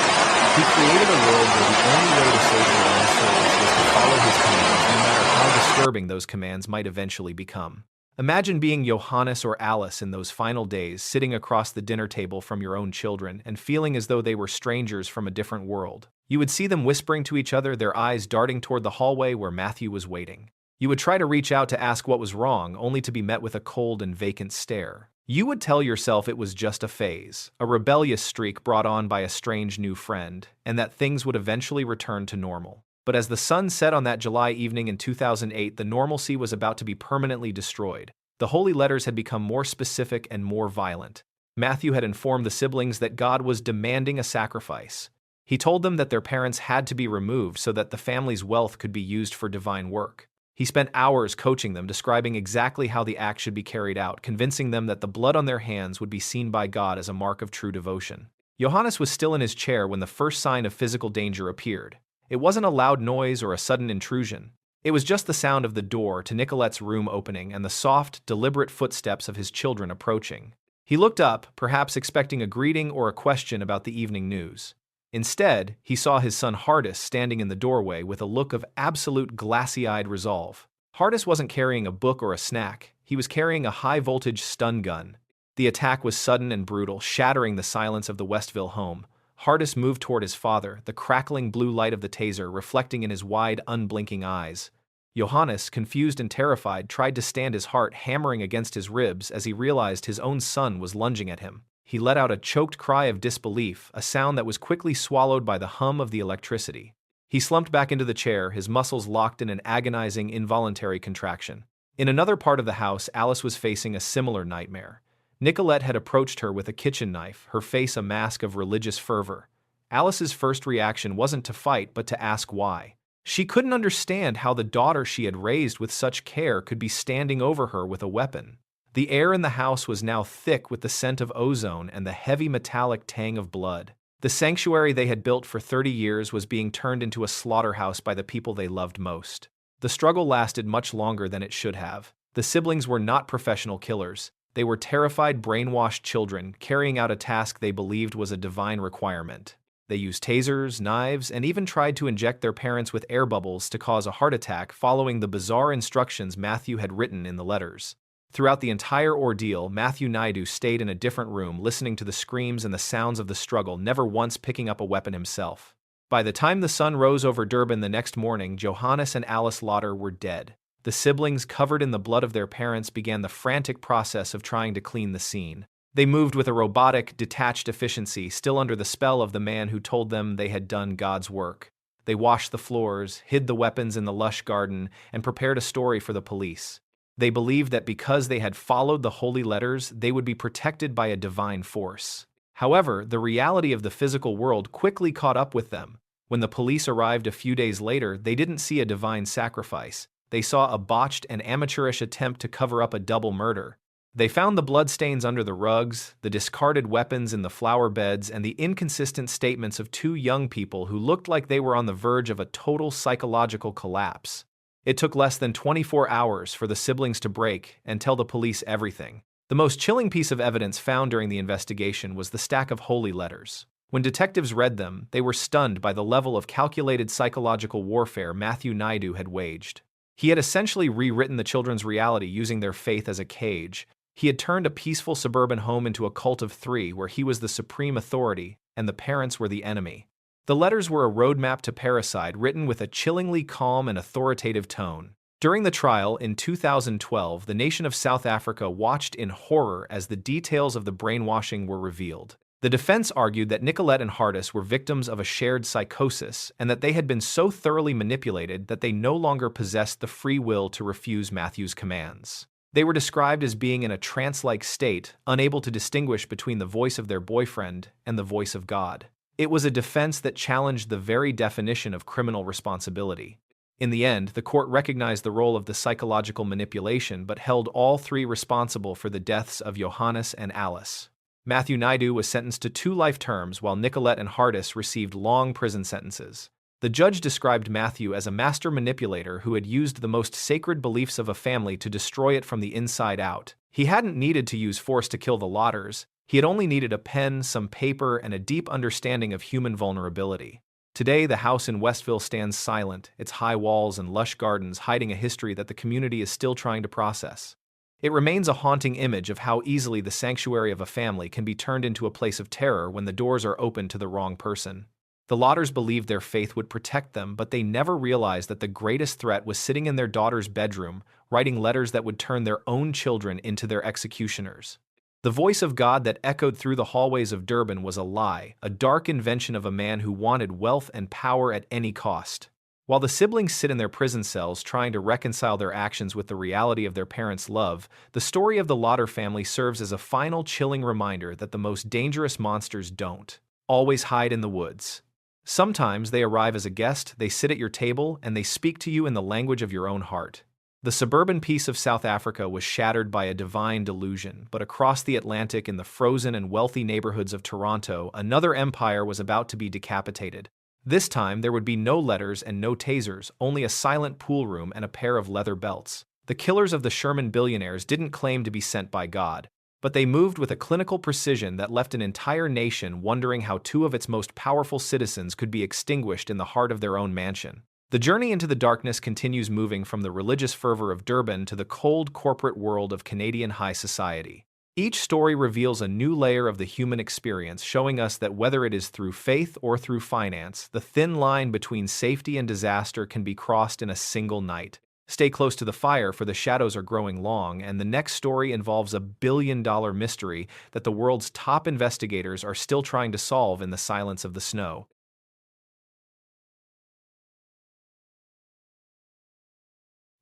He created a world where the only way to save their own souls was to follow his commands, no matter how disturbing those commands might eventually become. Imagine being Johannes or Alice in those final days, sitting across the dinner table from your own children and feeling as though they were strangers from a different world. You would see them whispering to each other, their eyes darting toward the hallway where Matthew was waiting. You would try to reach out to ask what was wrong, only to be met with a cold and vacant stare. You would tell yourself it was just a phase, a rebellious streak brought on by a strange new friend, and that things would eventually return to normal. But as the sun set on that July evening in 2008, the normalcy was about to be permanently destroyed. The holy letters had become more specific and more violent. Matthew had informed the siblings that God was demanding a sacrifice. He told them that their parents had to be removed so that the family's wealth could be used for divine work. He spent hours coaching them, describing exactly how the act should be carried out, convincing them that the blood on their hands would be seen by God as a mark of true devotion. Johannes was still in his chair when the first sign of physical danger appeared. It wasn't a loud noise or a sudden intrusion. It was just the sound of the door to Nicolette's room opening and the soft, deliberate footsteps of his children approaching. He looked up, perhaps expecting a greeting or a question about the evening news. Instead, he saw his son Hardis standing in the doorway with a look of absolute glassy-eyed resolve. Hardis wasn't carrying a book or a snack. He was carrying a high-voltage stun gun. The attack was sudden and brutal, shattering the silence of the Westville home. Hardis moved toward his father, the crackling blue light of the taser reflecting in his wide, unblinking eyes. Johannes, confused and terrified, tried to stand his heart hammering against his ribs as he realized his own son was lunging at him. He let out a choked cry of disbelief, a sound that was quickly swallowed by the hum of the electricity. He slumped back into the chair, his muscles locked in an agonizing, involuntary contraction. In another part of the house, Alice was facing a similar nightmare. Nicolette had approached her with a kitchen knife, her face a mask of religious fervor. Alice's first reaction wasn't to fight, but to ask why. She couldn't understand how the daughter she had raised with such care could be standing over her with a weapon. The air in the house was now thick with the scent of ozone and the heavy metallic tang of blood. The sanctuary they had built for 30 years was being turned into a slaughterhouse by the people they loved most. The struggle lasted much longer than it should have. The siblings were not professional killers. They were terrified, brainwashed children carrying out a task they believed was a divine requirement. They used tasers, knives, and even tried to inject their parents with air bubbles to cause a heart attack, following the bizarre instructions Matthew had written in the letters. Throughout the entire ordeal, Matthew Naidu stayed in a different room, listening to the screams and the sounds of the struggle, never once picking up a weapon himself. By the time the sun rose over Durban the next morning, Johannes and Alice Lauder were dead. The siblings, covered in the blood of their parents, began the frantic process of trying to clean the scene. They moved with a robotic, detached efficiency, still under the spell of the man who told them they had done God's work. They washed the floors, hid the weapons in the lush garden, and prepared a story for the police. They believed that because they had followed the holy letters, they would be protected by a divine force. However, the reality of the physical world quickly caught up with them. When the police arrived a few days later, they didn't see a divine sacrifice. They saw a botched and amateurish attempt to cover up a double murder. They found the bloodstains under the rugs, the discarded weapons in the flower beds, and the inconsistent statements of two young people who looked like they were on the verge of a total psychological collapse. It took less than 24 hours for the siblings to break and tell the police everything. The most chilling piece of evidence found during the investigation was the stack of holy letters. When detectives read them, they were stunned by the level of calculated psychological warfare Matthew Naidu had waged. He had essentially rewritten the children's reality using their faith as a cage. He had turned a peaceful suburban home into a cult of three where he was the supreme authority and the parents were the enemy. The letters were a roadmap to parricide written with a chillingly calm and authoritative tone. During the trial in 2012, the nation of South Africa watched in horror as the details of the brainwashing were revealed. The defense argued that Nicolette and Hardis were victims of a shared psychosis and that they had been so thoroughly manipulated that they no longer possessed the free will to refuse Matthew's commands. They were described as being in a trance-like state, unable to distinguish between the voice of their boyfriend and the voice of God. It was a defense that challenged the very definition of criminal responsibility. In the end, the court recognized the role of the psychological manipulation but held all three responsible for the deaths of Johannes and Alice. Matthew Naidu was sentenced to 2 life terms while Nicolette and Hardis received long prison sentences. The judge described Matthew as a master manipulator who had used the most sacred beliefs of a family to destroy it from the inside out. He hadn't needed to use force to kill the Lauders. He had only needed a pen, some paper, and a deep understanding of human vulnerability. Today, the house in Westville stands silent, its high walls and lush gardens hiding a history that the community is still trying to process. It remains a haunting image of how easily the sanctuary of a family can be turned into a place of terror when the doors are opened to the wrong person. The Lauders believed their faith would protect them, but they never realized that the greatest threat was sitting in their daughter's bedroom, writing letters that would turn their own children into their executioners. The voice of God that echoed through the hallways of Durban was a lie, a dark invention of a man who wanted wealth and power at any cost. While the siblings sit in their prison cells trying to reconcile their actions with the reality of their parents' love, the story of the Lauder family serves as a final chilling reminder that the most dangerous monsters don't always hide in the woods. Sometimes they arrive as a guest, they sit at your table, and they speak to you in the language of your own heart. The suburban peace of South Africa was shattered by a divine delusion, but across the Atlantic in the frozen and wealthy neighborhoods of Toronto, another empire was about to be decapitated. This time, there would be no letters and no tasers, only a silent pool room and a pair of leather belts. The killers of the Sherman billionaires didn't claim to be sent by God, but they moved with a clinical precision that left an entire nation wondering how two of its most powerful citizens could be extinguished in the heart of their own mansion. The journey into the darkness continues, moving from the religious fervor of Durban to the cold corporate world of Canadian high society. Each story reveals a new layer of the human experience, showing us that whether it is through faith or through finance, the thin line between safety and disaster can be crossed in a single night. Stay close to the fire, for the shadows are growing long, and the next story involves a billion-dollar mystery that the world's top investigators are still trying to solve in the silence of the snow.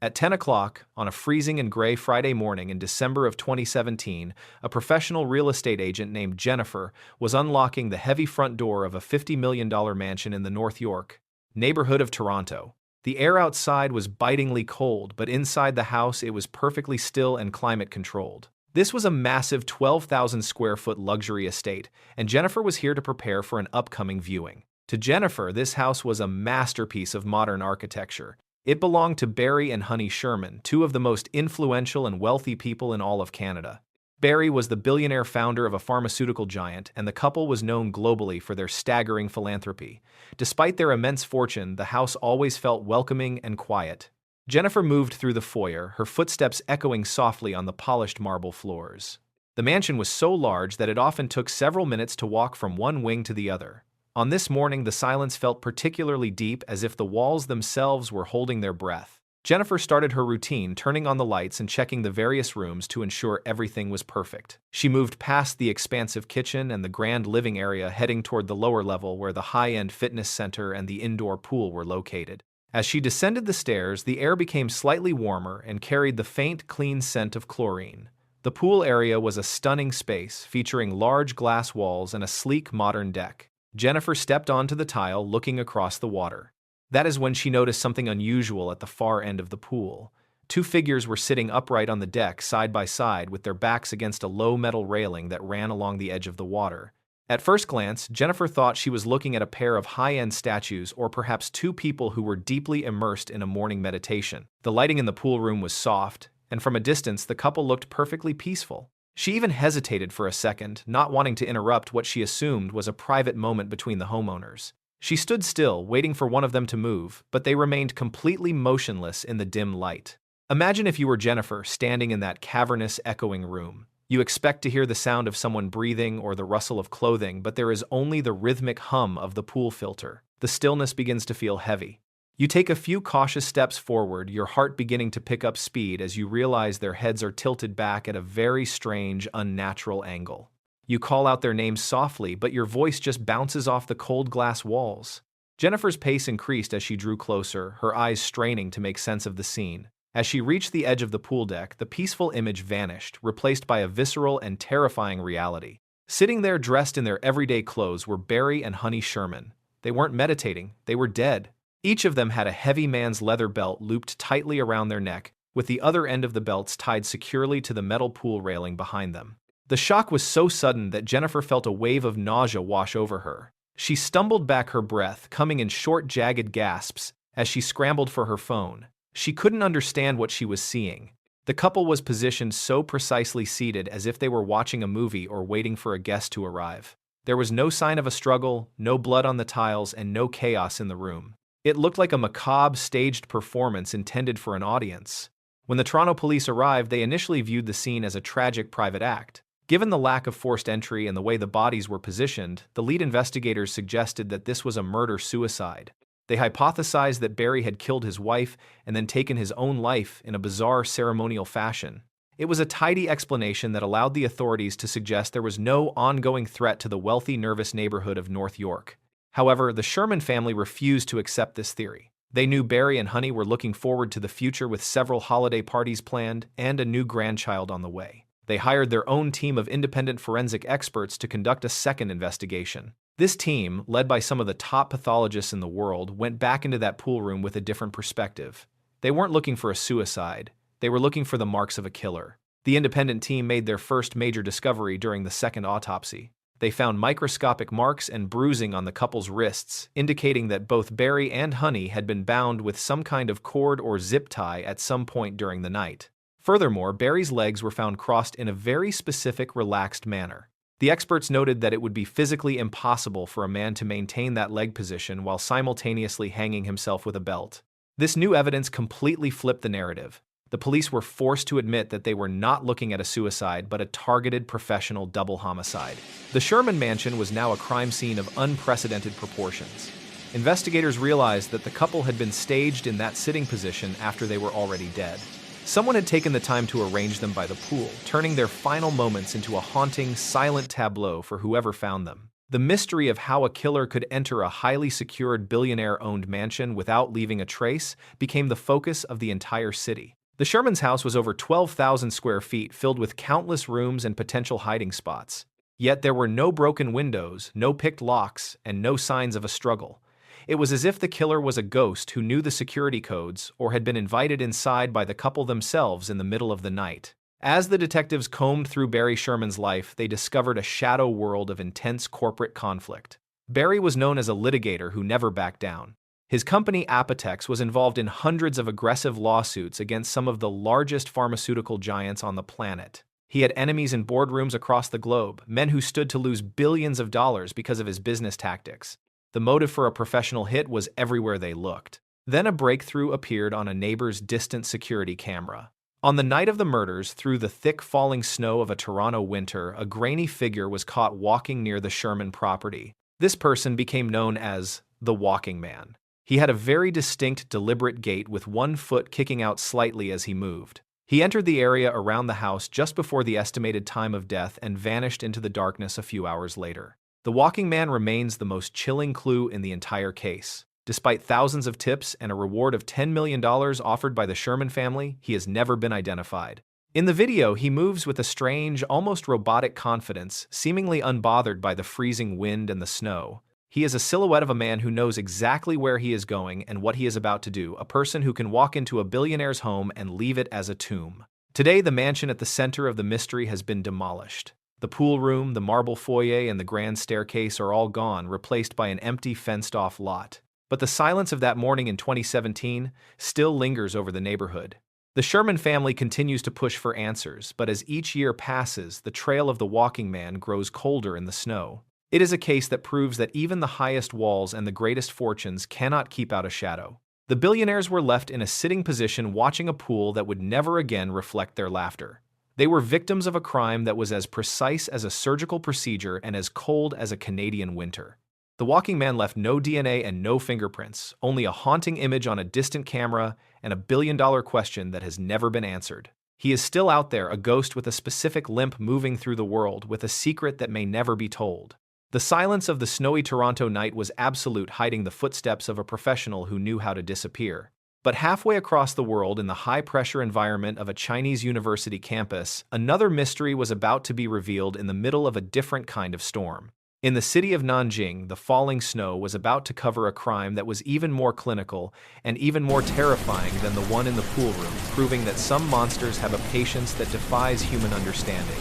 At 10 o'clock, on a freezing and gray Friday morning in December of 2017, a professional real estate agent named Jennifer was unlocking the heavy front door of a $50 million mansion in the North York neighborhood of Toronto. The air outside was bitingly cold, but inside the house it was perfectly still and climate-controlled. This was a massive 12,000 square foot luxury estate, and Jennifer was here to prepare for an upcoming viewing. To Jennifer, this house was a masterpiece of modern architecture. It belonged to Barry and Honey Sherman, two of the most influential and wealthy people in all of Canada. Barry was the billionaire founder of a pharmaceutical giant, and the couple was known globally for their staggering philanthropy. Despite their immense fortune, the house always felt welcoming and quiet. Jennifer moved through the foyer, her footsteps echoing softly on the polished marble floors. The mansion was so large that it often took several minutes to walk from one wing to the other. On this morning, the silence felt particularly deep, as if the walls themselves were holding their breath. Jennifer started her routine, turning on the lights and checking the various rooms to ensure everything was perfect. She moved past the expansive kitchen and the grand living area, heading toward the lower level where the high-end fitness center and the indoor pool were located. As she descended the stairs, the air became slightly warmer and carried the faint, clean scent of chlorine. The pool area was a stunning space, featuring large glass walls and a sleek, modern deck. Jennifer stepped onto the tile, looking across the water. That is when she noticed something unusual at the far end of the pool. Two figures were sitting upright on the deck, side by side, with their backs against a low metal railing that ran along the edge of the water. At first glance, Jennifer thought she was looking at a pair of high-end statues, or perhaps two people who were deeply immersed in a morning meditation. The lighting in the pool room was soft, and from a distance, the couple looked perfectly peaceful. She even hesitated for a second, not wanting to interrupt what she assumed was a private moment between the homeowners. She stood still, waiting for one of them to move, but they remained completely motionless in the dim light. Imagine if you were Jennifer, standing in that cavernous, echoing room. You expect to hear the sound of someone breathing or the rustle of clothing, but there is only the rhythmic hum of the pool filter. The stillness begins to feel heavy. You take a few cautious steps forward, your heart beginning to pick up speed as you realize their heads are tilted back at a very strange, unnatural angle. You call out their names softly, but your voice just bounces off the cold glass walls. Jennifer's pace increased as she drew closer, her eyes straining to make sense of the scene. As she reached the edge of the pool deck, the peaceful image vanished, replaced by a visceral and terrifying reality. Sitting there dressed in their everyday clothes were Barry and Honey Sherman. They weren't meditating, they were dead. Each of them had a heavy man's leather belt looped tightly around their neck, with the other end of the belts tied securely to the metal pool railing behind them. The shock was so sudden that Jennifer felt a wave of nausea wash over her. She stumbled back, her breath coming in short, jagged gasps as she scrambled for her phone. She couldn't understand what she was seeing. The couple was positioned so precisely, seated as if they were watching a movie or waiting for a guest to arrive. There was no sign of a struggle, no blood on the tiles, and no chaos in the room. It looked like a macabre, staged performance intended for an audience. When the Toronto police arrived, they initially viewed the scene as a tragic private act. Given the lack of forced entry and the way the bodies were positioned, the lead investigators suggested that this was a murder-suicide. They hypothesized that Barry had killed his wife and then taken his own life in a bizarre ceremonial fashion. It was a tidy explanation that allowed the authorities to suggest there was no ongoing threat to the wealthy, nervous neighborhood of North York. However, the Sherman family refused to accept this theory. They knew Barry and Honey were looking forward to the future with several holiday parties planned and a new grandchild on the way. They hired their own team of independent forensic experts to conduct a second investigation. This team, led by some of the top pathologists in the world, went back into that pool room with a different perspective. They weren't looking for a suicide. They were looking for the marks of a killer. The independent team made their first major discovery during the second autopsy. They found microscopic marks and bruising on the couple's wrists, indicating that both Barry and Honey had been bound with some kind of cord or zip tie at some point during the night. Furthermore, Barry's legs were found crossed in a very specific, relaxed manner. The experts noted that it would be physically impossible for a man to maintain that leg position while simultaneously hanging himself with a belt. This new evidence completely flipped the narrative. The police were forced to admit that they were not looking at a suicide but a targeted professional double homicide. The Sherman mansion was now a crime scene of unprecedented proportions. Investigators realized that the couple had been staged in that sitting position after they were already dead. Someone had taken the time to arrange them by the pool, turning their final moments into a haunting, silent tableau for whoever found them. The mystery of how a killer could enter a highly secured, billionaire-owned mansion without leaving a trace became the focus of the entire city. The Sherman's house was over 12,000 square feet, filled with countless rooms and potential hiding spots. Yet there were no broken windows, no picked locks, and no signs of a struggle. It was as if the killer was a ghost who knew the security codes or had been invited inside by the couple themselves in the middle of the night. As the detectives combed through Barry Sherman's life, they discovered a shadow world of intense corporate conflict. Barry was known as a litigator who never backed down. His company Apotex was involved in hundreds of aggressive lawsuits against some of the largest pharmaceutical giants on the planet. He had enemies in boardrooms across the globe, men who stood to lose billions of dollars because of his business tactics. The motive for a professional hit was everywhere they looked. Then a breakthrough appeared on a neighbor's distant security camera. On the night of the murders, through the thick falling snow of a Toronto winter, a grainy figure was caught walking near the Sherman property. This person became known as the Walking Man. He had a very distinct, deliberate gait with one foot kicking out slightly as he moved. He entered the area around the house just before the estimated time of death and vanished into the darkness a few hours later. The Walking Man remains the most chilling clue in the entire case. Despite thousands of tips and a reward of $10 million offered by the Sherman family, he has never been identified. In the video, he moves with a strange, almost robotic confidence, seemingly unbothered by the freezing wind and the snow. He is a silhouette of a man who knows exactly where he is going and what he is about to do, a person who can walk into a billionaire's home and leave it as a tomb. Today, the mansion at the center of the mystery has been demolished. The pool room, the marble foyer, and the grand staircase are all gone, replaced by an empty, fenced-off lot. But the silence of that morning in 2017 still lingers over the neighborhood. The Sherman family continues to push for answers, but as each year passes, the trail of the Walking Man grows colder in the snow. It is a case that proves that even the highest walls and the greatest fortunes cannot keep out a shadow. The billionaires were left in a sitting position watching a pool that would never again reflect their laughter. They were victims of a crime that was as precise as a surgical procedure and as cold as a Canadian winter. The Walking Man left no DNA and no fingerprints, only a haunting image on a distant camera and a billion-dollar question that has never been answered. He is still out there, a ghost with a specific limp moving through the world, with a secret that may never be told. The silence of the snowy Toronto night was absolute, hiding the footsteps of a professional who knew how to disappear. But halfway across the world, in the high-pressure environment of a Chinese university campus, another mystery was about to be revealed in the middle of a different kind of storm. In the city of Nanjing, the falling snow was about to cover a crime that was even more clinical and even more terrifying than the one in the pool room, proving that some monsters have a patience that defies human understanding.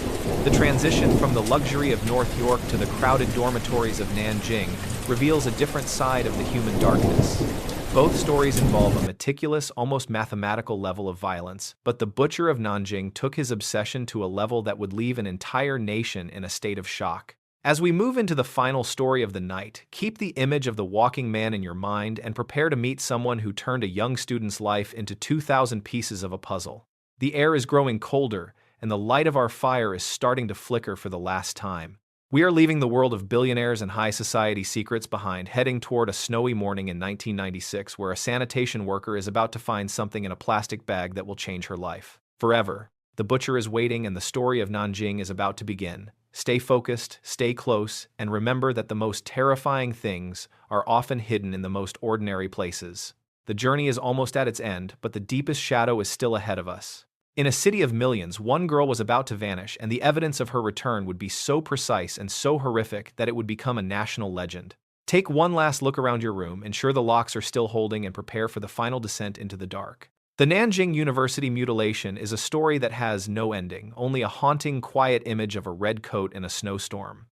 The transition from the luxury of North York to the crowded dormitories of Nanjing reveals a different side of the human darkness. Both stories involve a meticulous, almost mathematical level of violence, but the butcher of Nanjing took his obsession to a level that would leave an entire nation in a state of shock. As we move into the final story of the night, keep the image of the walking man in your mind and prepare to meet someone who turned a young student's life into 2,000 pieces of a puzzle. The air is growing colder, and the light of our fire is starting to flicker for the last time. We are leaving the world of billionaires and high society secrets behind, heading toward a snowy morning in 1996 where a sanitation worker is about to find something in a plastic bag that will change her life forever. The butcher is waiting and the story of Nanjing is about to begin. Stay focused, stay close, and remember that the most terrifying things are often hidden in the most ordinary places. The journey is almost at its end, but the deepest shadow is still ahead of us. In a city of millions, one girl was about to vanish, and the evidence of her return would be so precise and so horrific that it would become a national legend. Take one last look around your room, ensure the locks are still holding, and prepare for the final descent into the dark. The Nanjing University mutilation is a story that has no ending, only a haunting, quiet image of a red coat in a snowstorm.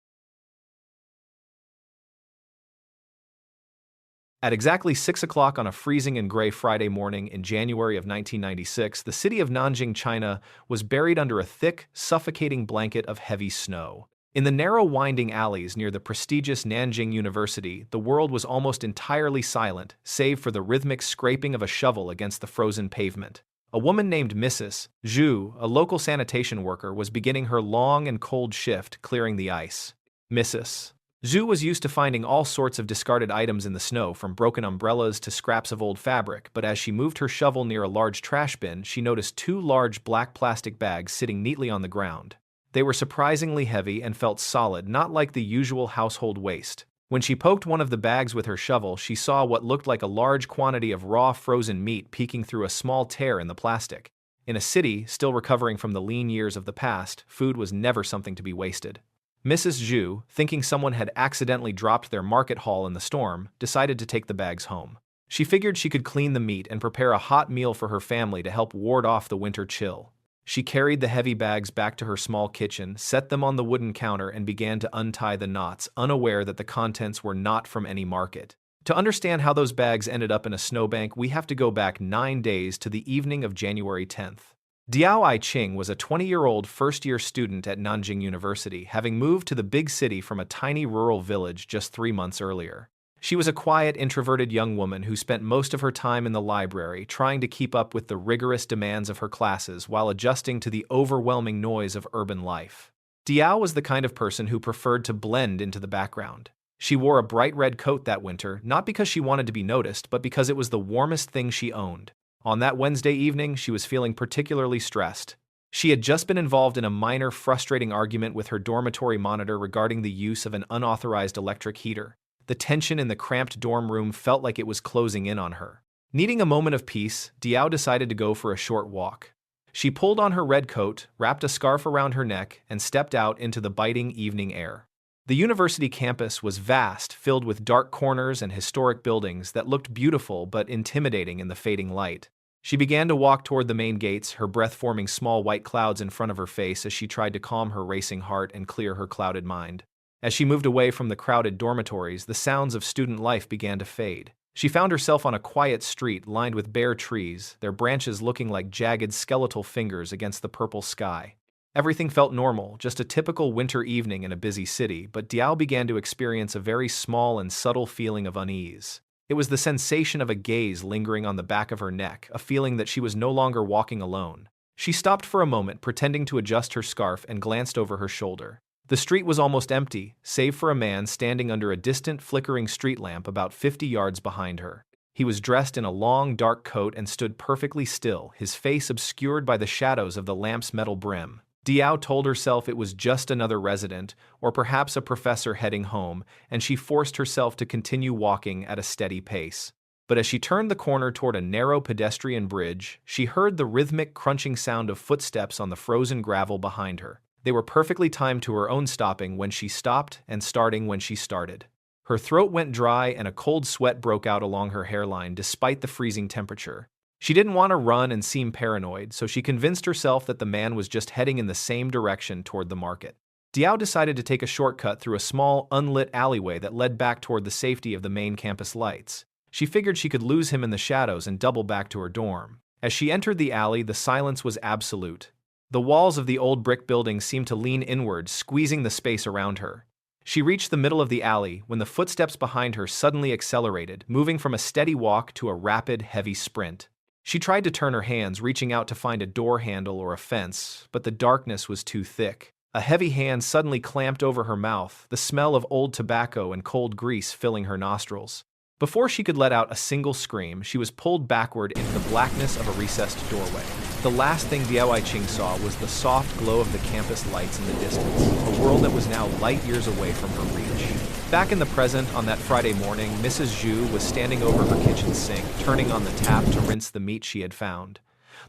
At exactly 6 o'clock on a freezing and gray Friday morning in January of 1996, the city of Nanjing, China, was buried under a thick, suffocating blanket of heavy snow. In the narrow, winding alleys near the prestigious Nanjing University, the world was almost entirely silent, save for the rhythmic scraping of a shovel against the frozen pavement. A woman named Mrs. Zhu, a local sanitation worker, was beginning her long and cold shift clearing the ice. Mrs. Zhu was used to finding all sorts of discarded items in the snow, from broken umbrellas to scraps of old fabric, but as she moved her shovel near a large trash bin, she noticed two large black plastic bags sitting neatly on the ground. They were surprisingly heavy and felt solid, not like the usual household waste. When she poked one of the bags with her shovel, she saw what looked like a large quantity of raw frozen meat peeking through a small tear in the plastic. In a city still recovering from the lean years of the past, food was never something to be wasted. Mrs. Zhu, thinking someone had accidentally dropped their market haul in the storm, decided to take the bags home. She figured she could clean the meat and prepare a hot meal for her family to help ward off the winter chill. She carried the heavy bags back to her small kitchen, set them on the wooden counter, and began to untie the knots, unaware that the contents were not from any market. To understand how those bags ended up in a snowbank, we have to go back 9 days to the evening of January 10th. Diao Aiqing was a 20-year-old first-year student at Nanjing University, having moved to the big city from a tiny rural village just 3 months earlier. She was a quiet, introverted young woman who spent most of her time in the library, trying to keep up with the rigorous demands of her classes while adjusting to the overwhelming noise of urban life. Diao was the kind of person who preferred to blend into the background. She wore a bright red coat that winter, not because she wanted to be noticed, but because it was the warmest thing she owned. On that Wednesday evening, she was feeling particularly stressed. She had just been involved in a minor, frustrating argument with her dormitory monitor regarding the use of an unauthorized electric heater. The tension in the cramped dorm room felt like it was closing in on her. Needing a moment of peace, Diao decided to go for a short walk. She pulled on her red coat, wrapped a scarf around her neck, and stepped out into the biting evening air. The university campus was vast, filled with dark corners and historic buildings that looked beautiful but intimidating in the fading light. She began to walk toward the main gates, her breath forming small white clouds in front of her face as she tried to calm her racing heart and clear her clouded mind. As she moved away from the crowded dormitories, the sounds of student life began to fade. She found herself on a quiet street lined with bare trees, their branches looking like jagged skeletal fingers against the purple sky. Everything felt normal, just a typical winter evening in a busy city, but Diao began to experience a very small and subtle feeling of unease. It was the sensation of a gaze lingering on the back of her neck, a feeling that she was no longer walking alone. She stopped for a moment, pretending to adjust her scarf, and glanced over her shoulder. The street was almost empty, save for a man standing under a distant, flickering street lamp about 50 yards behind her. He was dressed in a long, dark coat and stood perfectly still, his face obscured by the shadows of the lamp's metal brim. Diao told herself it was just another resident, or perhaps a professor heading home, and she forced herself to continue walking at a steady pace. But as she turned the corner toward a narrow pedestrian bridge, she heard the rhythmic crunching sound of footsteps on the frozen gravel behind her. They were perfectly timed to her own stopping when she stopped and starting when she started. Her throat went dry and a cold sweat broke out along her hairline despite the freezing temperature. She didn't want to run and seem paranoid, so she convinced herself that the man was just heading in the same direction toward the market. Diao decided to take a shortcut through a small, unlit alleyway that led back toward the safety of the main campus lights. She figured she could lose him in the shadows and double back to her dorm. As she entered the alley, the silence was absolute. The walls of the old brick building seemed to lean inward, squeezing the space around her. She reached the middle of the alley when the footsteps behind her suddenly accelerated, moving from a steady walk to a rapid, heavy sprint. She tried to turn her hands, reaching out to find a door handle or a fence, but the darkness was too thick. A heavy hand suddenly clamped over her mouth, the smell of old tobacco and cold grease filling her nostrils. Before she could let out a single scream, she was pulled backward into the blackness of a recessed doorway. The last thing Diao Aiqing saw was the soft glow of the campus lights in the distance, a world that was now light years away from her reach. Back in the present, on that Friday morning, Mrs. Zhu was standing over her kitchen sink, turning on the tap to rinse the meat she had found.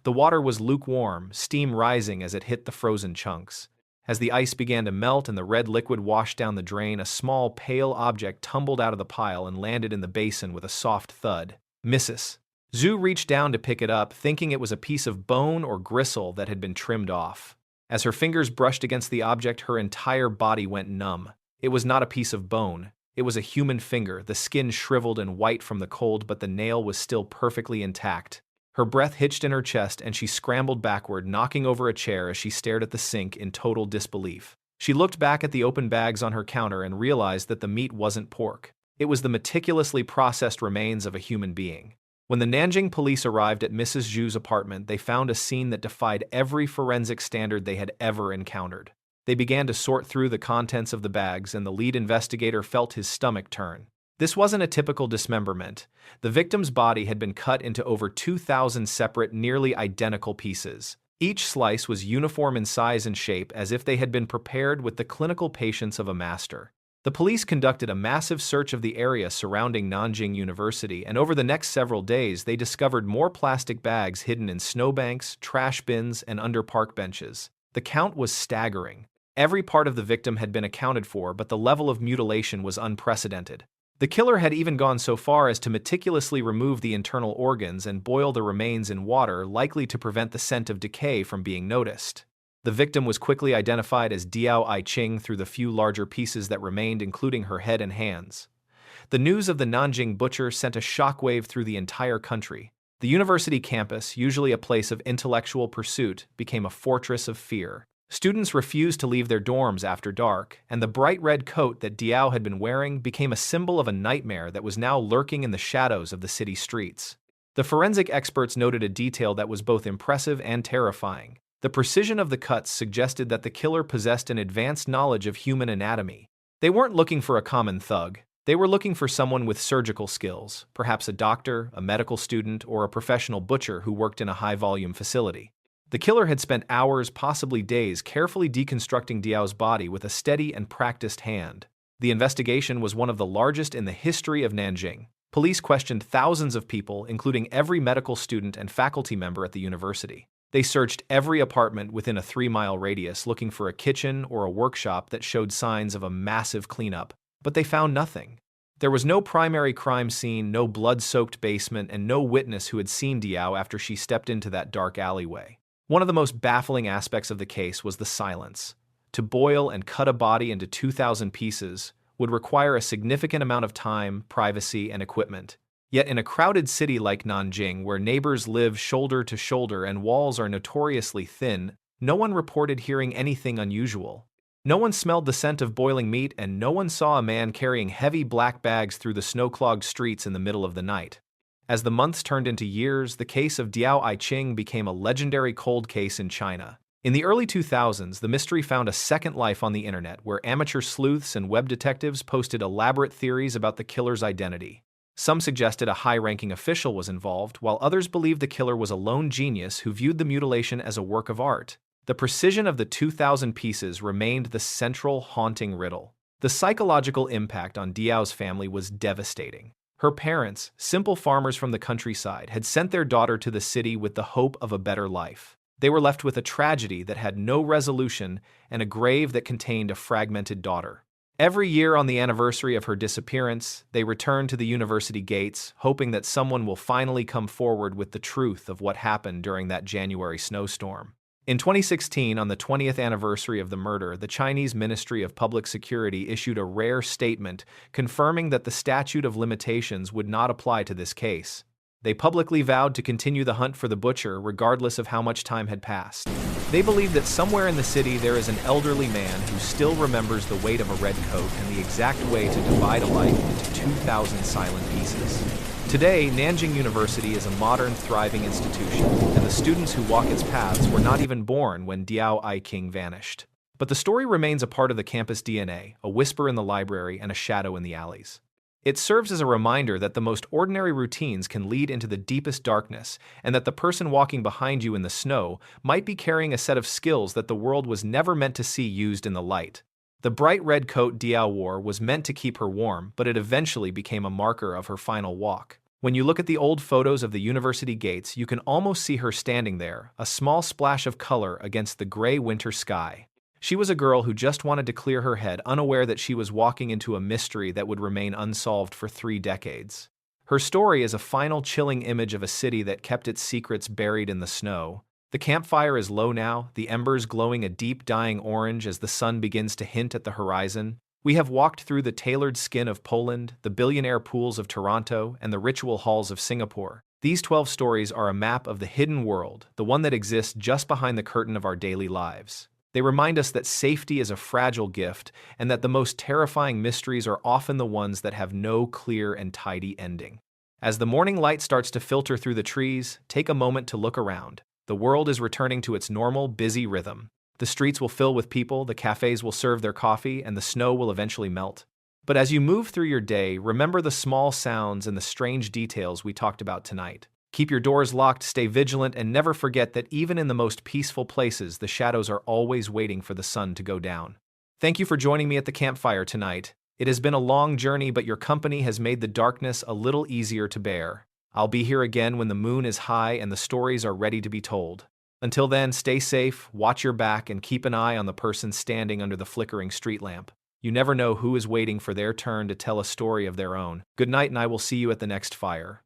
The water was lukewarm, steam rising as it hit the frozen chunks. As the ice began to melt and the red liquid washed down the drain, a small, pale object tumbled out of the pile and landed in the basin with a soft thud. Mrs. Zhu reached down to pick it up, thinking it was a piece of bone or gristle that had been trimmed off. As her fingers brushed against the object, her entire body went numb. It was not a piece of bone. It was a human finger, the skin shriveled and white from the cold, but the nail was still perfectly intact. Her breath hitched in her chest, and she scrambled backward, knocking over a chair as she stared at the sink in total disbelief. She looked back at the open bags on her counter and realized that the meat wasn't pork. It was the meticulously processed remains of a human being. When the Nanjing police arrived at Mrs. Zhu's apartment, they found a scene that defied every forensic standard they had ever encountered. They began to sort through the contents of the bags, and the lead investigator felt his stomach turn. This wasn't a typical dismemberment. The victim's body had been cut into over 2,000 separate, nearly identical pieces. Each slice was uniform in size and shape, as if they had been prepared with the clinical patience of a master. The police conducted a massive search of the area surrounding Nanjing University, and over the next several days they discovered more plastic bags hidden in snowbanks, trash bins, and under park benches. The count was staggering. Every part of the victim had been accounted for, but the level of mutilation was unprecedented. The killer had even gone so far as to meticulously remove the internal organs and boil the remains in water, likely to prevent the scent of decay from being noticed. The victim was quickly identified as Diao Aiqing through the few larger pieces that remained, including her head and hands. The news of the Nanjing butcher sent a shockwave through the entire country. The university campus, usually a place of intellectual pursuit, became a fortress of fear. Students refused to leave their dorms after dark, and the bright red coat that Diao had been wearing became a symbol of a nightmare that was now lurking in the shadows of the city streets. The forensic experts noted a detail that was both impressive and terrifying. The precision of the cuts suggested that the killer possessed an advanced knowledge of human anatomy. They weren't looking for a common thug. They were looking for someone with surgical skills, perhaps a doctor, a medical student, or a professional butcher who worked in a high-volume facility. The killer had spent hours, possibly days, carefully deconstructing Diao's body with a steady and practiced hand. The investigation was one of the largest in the history of Nanjing. Police questioned thousands of people, including every medical student and faculty member at the university. They searched every apartment within a 3-mile radius, looking for a kitchen or a workshop that showed signs of a massive cleanup, but they found nothing. There was no primary crime scene, no blood-soaked basement, and no witness who had seen Diao after she stepped into that dark alleyway. One of the most baffling aspects of the case was the silence. To boil and cut a body into 2,000 pieces would require a significant amount of time, privacy, and equipment. Yet in a crowded city like Nanjing, where neighbors live shoulder to shoulder and walls are notoriously thin, no one reported hearing anything unusual. No one smelled the scent of boiling meat, and no one saw a man carrying heavy black bags through the snow-clogged streets in the middle of the night. As the months turned into years, the case of Diao Aiqing became a legendary cold case in China. In the early 2000s, the mystery found a second life on the internet, where amateur sleuths and web detectives posted elaborate theories about the killer's identity. Some suggested a high-ranking official was involved, while others believed the killer was a lone genius who viewed the mutilation as a work of art. The precision of the 2,000 pieces remained the central, haunting riddle. The psychological impact on Diao's family was devastating. Her parents, simple farmers from the countryside, had sent their daughter to the city with the hope of a better life. They were left with a tragedy that had no resolution and a grave that contained a fragmented daughter. Every year on the anniversary of her disappearance, they return to the university gates, hoping that someone will finally come forward with the truth of what happened during that January snowstorm. In 2016, on the 20th anniversary of the murder, the Chinese Ministry of Public Security issued a rare statement confirming that the statute of limitations would not apply to this case. They publicly vowed to continue the hunt for the butcher regardless of how much time had passed. They believe that somewhere in the city there is an elderly man who still remembers the weight of a red coat and the exact way to divide a life into 2,000 silent pieces. Today, Nanjing University is a modern, thriving institution, and the students who walk its paths were not even born when Diao Aiqing vanished. But the story remains a part of the campus DNA, a whisper in the library and a shadow in the alleys. It serves as a reminder that the most ordinary routines can lead into the deepest darkness, and that the person walking behind you in the snow might be carrying a set of skills that the world was never meant to see used in the light. The bright red coat Diao wore was meant to keep her warm, but it eventually became a marker of her final walk. When you look at the old photos of the university gates, you can almost see her standing there, a small splash of color against the gray winter sky. She was a girl who just wanted to clear her head, unaware that she was walking into a mystery that would remain unsolved for 3 decades. Her story is a final chilling image of a city that kept its secrets buried in the snow. The campfire is low now, the embers glowing a deep dying orange as the sun begins to hint at the horizon. We have walked through the tailored skin of Poland, the billionaire pools of Toronto, and the ritual halls of Singapore. These 12 stories are a map of the hidden world, the one that exists just behind the curtain of our daily lives. They remind us that safety is a fragile gift, and that the most terrifying mysteries are often the ones that have no clear and tidy ending. As the morning light starts to filter through the trees, take a moment to look around. The world is returning to its normal, busy rhythm. The streets will fill with people, the cafes will serve their coffee, and the snow will eventually melt. But as you move through your day, remember the small sounds and the strange details we talked about tonight. Keep your doors locked, stay vigilant, and never forget that even in the most peaceful places, the shadows are always waiting for the sun to go down. Thank you for joining me at the campfire tonight. It has been a long journey, but your company has made the darkness a little easier to bear. I'll be here again when the moon is high and the stories are ready to be told. Until then, stay safe, watch your back, and keep an eye on the person standing under the flickering street lamp. You never know who is waiting for their turn to tell a story of their own. Good night, and I will see you at the next fire.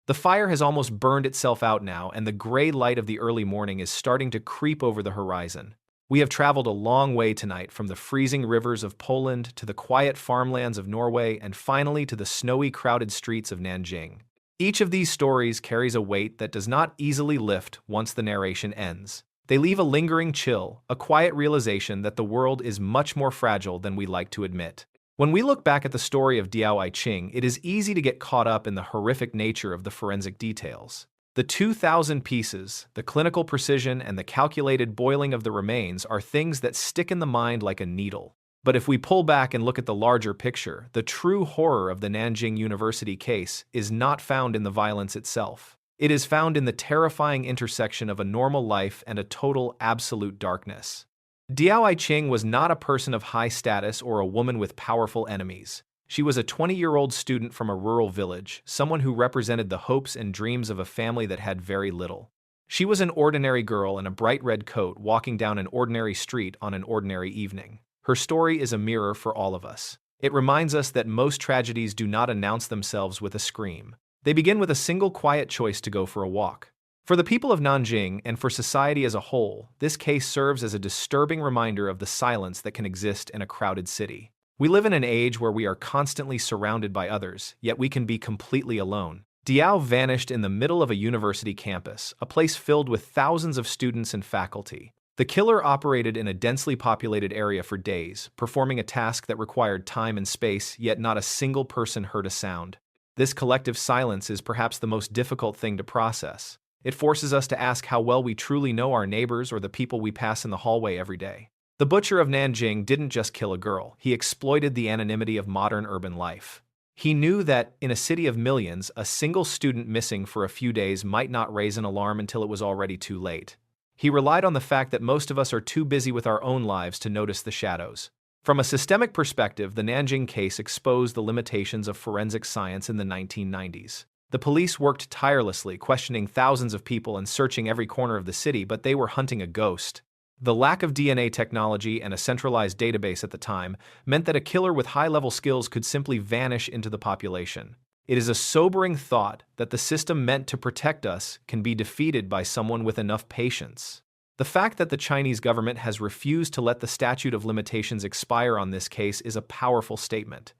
The fire has almost burned itself out now, and the gray light of the early morning is starting to creep over the horizon. We have traveled a long way tonight, from the freezing rivers of Poland to the quiet farmlands of Norway and finally to the snowy, crowded streets of Nanjing. Each of these stories carries a weight that does not easily lift once the narration ends. They leave a lingering chill, a quiet realization that the world is much more fragile than we like to admit. When we look back at the story of Diao Aiqing, it is easy to get caught up in the horrific nature of the forensic details. The 2,000 pieces, the clinical precision, and the calculated boiling of the remains are things that stick in the mind like a needle. But if we pull back and look at the larger picture, the true horror of the Nanjing University case is not found in the violence itself. It is found in the terrifying intersection of a normal life and a total, absolute darkness. Diao Aiqing was not a person of high status or a woman with powerful enemies. She was a 20-year-old student from a rural village, someone who represented the hopes and dreams of a family that had very little. She was an ordinary girl in a bright red coat walking down an ordinary street on an ordinary evening. Her story is a mirror for all of us. It reminds us that most tragedies do not announce themselves with a scream. They begin with a single quiet choice to go for a walk. For the people of Nanjing and for society as a whole, this case serves as a disturbing reminder of the silence that can exist in a crowded city. We live in an age where we are constantly surrounded by others, yet we can be completely alone. Diao vanished in the middle of a university campus, a place filled with thousands of students and faculty. The killer operated in a densely populated area for days, performing a task that required time and space, yet not a single person heard a sound. This collective silence is perhaps the most difficult thing to process. It forces us to ask how well we truly know our neighbors or the people we pass in the hallway every day. The butcher of Nanjing didn't just kill a girl, he exploited the anonymity of modern urban life. He knew that, in a city of millions, a single student missing for a few days might not raise an alarm until it was already too late. He relied on the fact that most of us are too busy with our own lives to notice the shadows. From a systemic perspective, the Nanjing case exposed the limitations of forensic science in the 1990s. The police worked tirelessly, questioning thousands of people and searching every corner of the city, but they were hunting a ghost. The lack of DNA technology and a centralized database at the time meant that a killer with high-level skills could simply vanish into the population. It is a sobering thought that the system meant to protect us can be defeated by someone with enough patience. The fact that the Chinese government has refused to let the statute of limitations expire on this case is a powerful statement.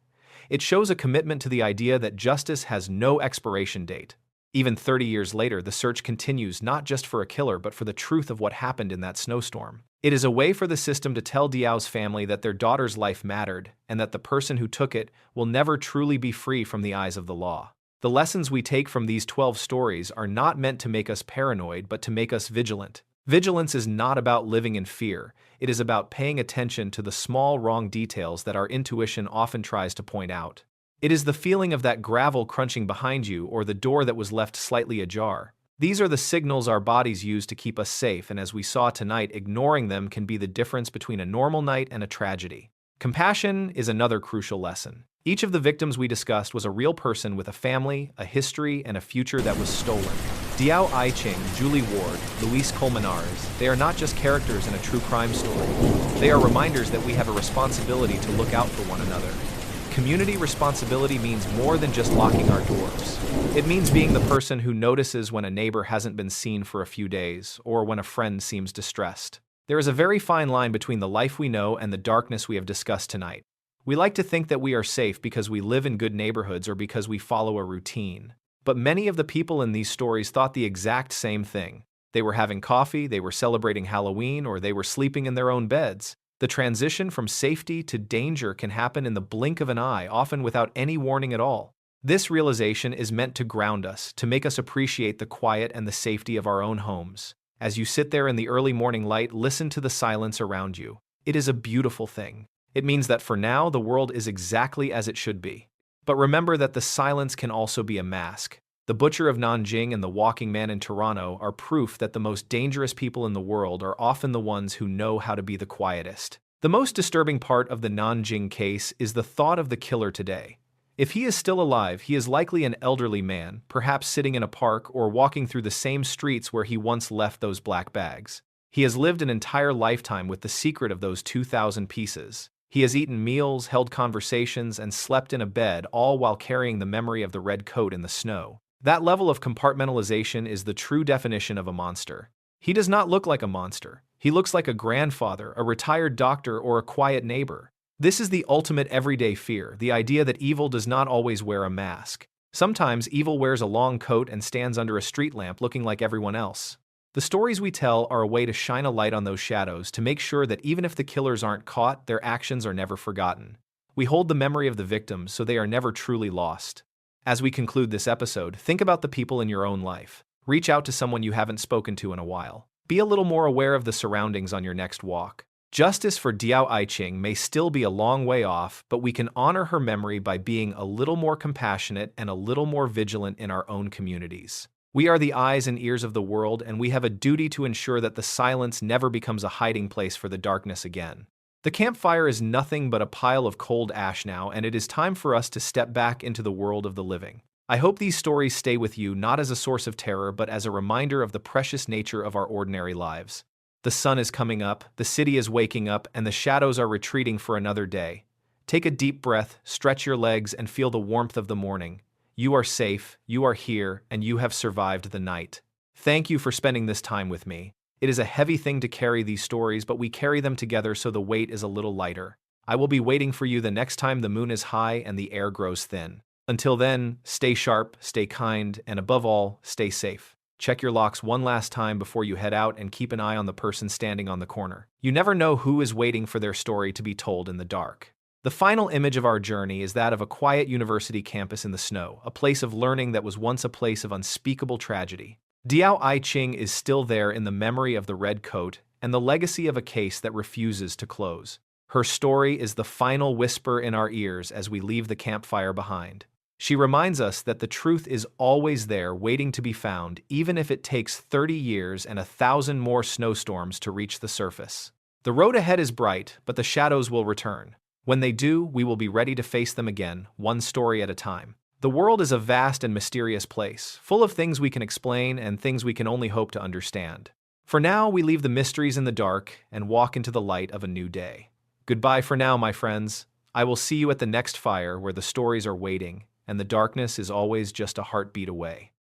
It shows a commitment to the idea that justice has no expiration date. Even 30 years later, the search continues not just for a killer but for the truth of what happened in that snowstorm. It is a way for the system to tell Diao's family that their daughter's life mattered and that the person who took it will never truly be free from the eyes of the law. The lessons we take from these 12 stories are not meant to make us paranoid but to make us vigilant. Vigilance is not about living in fear. It is about paying attention to the small wrong details that our intuition often tries to point out. It is the feeling of that gravel crunching behind you or the door that was left slightly ajar. These are the signals our bodies use to keep us safe, and as we saw tonight, ignoring them can be the difference between a normal night and a tragedy. Compassion is another crucial lesson. Each of the victims we discussed was a real person with a family, a history, and a future that was stolen. Diao Aiqing, Julie Ward, Luis Colmenares, they are not just characters in a true crime story. They are reminders that we have a responsibility to look out for one another. Community responsibility means more than just locking our doors. It means being the person who notices when a neighbor hasn't been seen for a few days, or when a friend seems distressed. There is a very fine line between the life we know and the darkness we have discussed tonight. We like to think that we are safe because we live in good neighborhoods or because we follow a routine. But many of the people in these stories thought the exact same thing. They were having coffee, they were celebrating Halloween, or they were sleeping in their own beds. The transition from safety to danger can happen in the blink of an eye, often without any warning at all. This realization is meant to ground us, to make us appreciate the quiet and the safety of our own homes. As you sit there in the early morning light, listen to the silence around you. It is a beautiful thing. It means that for now, the world is exactly as it should be. But remember that the silence can also be a mask. The Butcher of Nanjing and the Walking Man in Toronto are proof that the most dangerous people in the world are often the ones who know how to be the quietest. The most disturbing part of the Nanjing case is the thought of the killer today. If he is still alive, he is likely an elderly man, perhaps sitting in a park or walking through the same streets where he once left those black bags. He has lived an entire lifetime with the secret of those 2,000 pieces. He has eaten meals, held conversations, and slept in a bed, all while carrying the memory of the red coat in the snow. That level of compartmentalization is the true definition of a monster. He does not look like a monster. He looks like a grandfather, a retired doctor, or a quiet neighbor. This is the ultimate everyday fear, the idea that evil does not always wear a mask. Sometimes evil wears a long coat and stands under a street lamp looking like everyone else. The stories we tell are a way to shine a light on those shadows, to make sure that even if the killers aren't caught, their actions are never forgotten. We hold the memory of the victims so they are never truly lost. As we conclude this episode, think about the people in your own life. Reach out to someone you haven't spoken to in a while. Be a little more aware of the surroundings on your next walk. Justice for Diao Aiqing may still be a long way off, but we can honor her memory by being a little more compassionate and a little more vigilant in our own communities. We are the eyes and ears of the world, and we have a duty to ensure that the silence never becomes a hiding place for the darkness again. The campfire is nothing but a pile of cold ash now, and it is time for us to step back into the world of the living. I hope these stories stay with you not as a source of terror, but as a reminder of the precious nature of our ordinary lives. The sun is coming up, the city is waking up, and the shadows are retreating for another day. Take a deep breath, stretch your legs, and feel the warmth of the morning. You are safe, you are here, and you have survived the night. Thank you for spending this time with me. It is a heavy thing to carry these stories, but we carry them together so the weight is a little lighter. I will be waiting for you the next time the moon is high and the air grows thin. Until then, stay sharp, stay kind, and above all, stay safe. Check your locks one last time before you head out and keep an eye on the person standing on the corner. You never know who is waiting for their story to be told in the dark. The final image of our journey is that of a quiet university campus in the snow, a place of learning that was once a place of unspeakable tragedy. Diao Aiqing is still there in the memory of the red coat and the legacy of a case that refuses to close. Her story is the final whisper in our ears as we leave the campfire behind. She reminds us that the truth is always there waiting to be found, even if it takes 30 years and 1,000 more snowstorms to reach the surface. The road ahead is bright, but the shadows will return. When they do, we will be ready to face them again, one story at a time. The world is a vast and mysterious place, full of things we can explain and things we can only hope to understand. For now, we leave the mysteries in the dark and walk into the light of a new day. Goodbye for now, my friends. I will see you at the next fire where the stories are waiting and the darkness is always just a heartbeat away.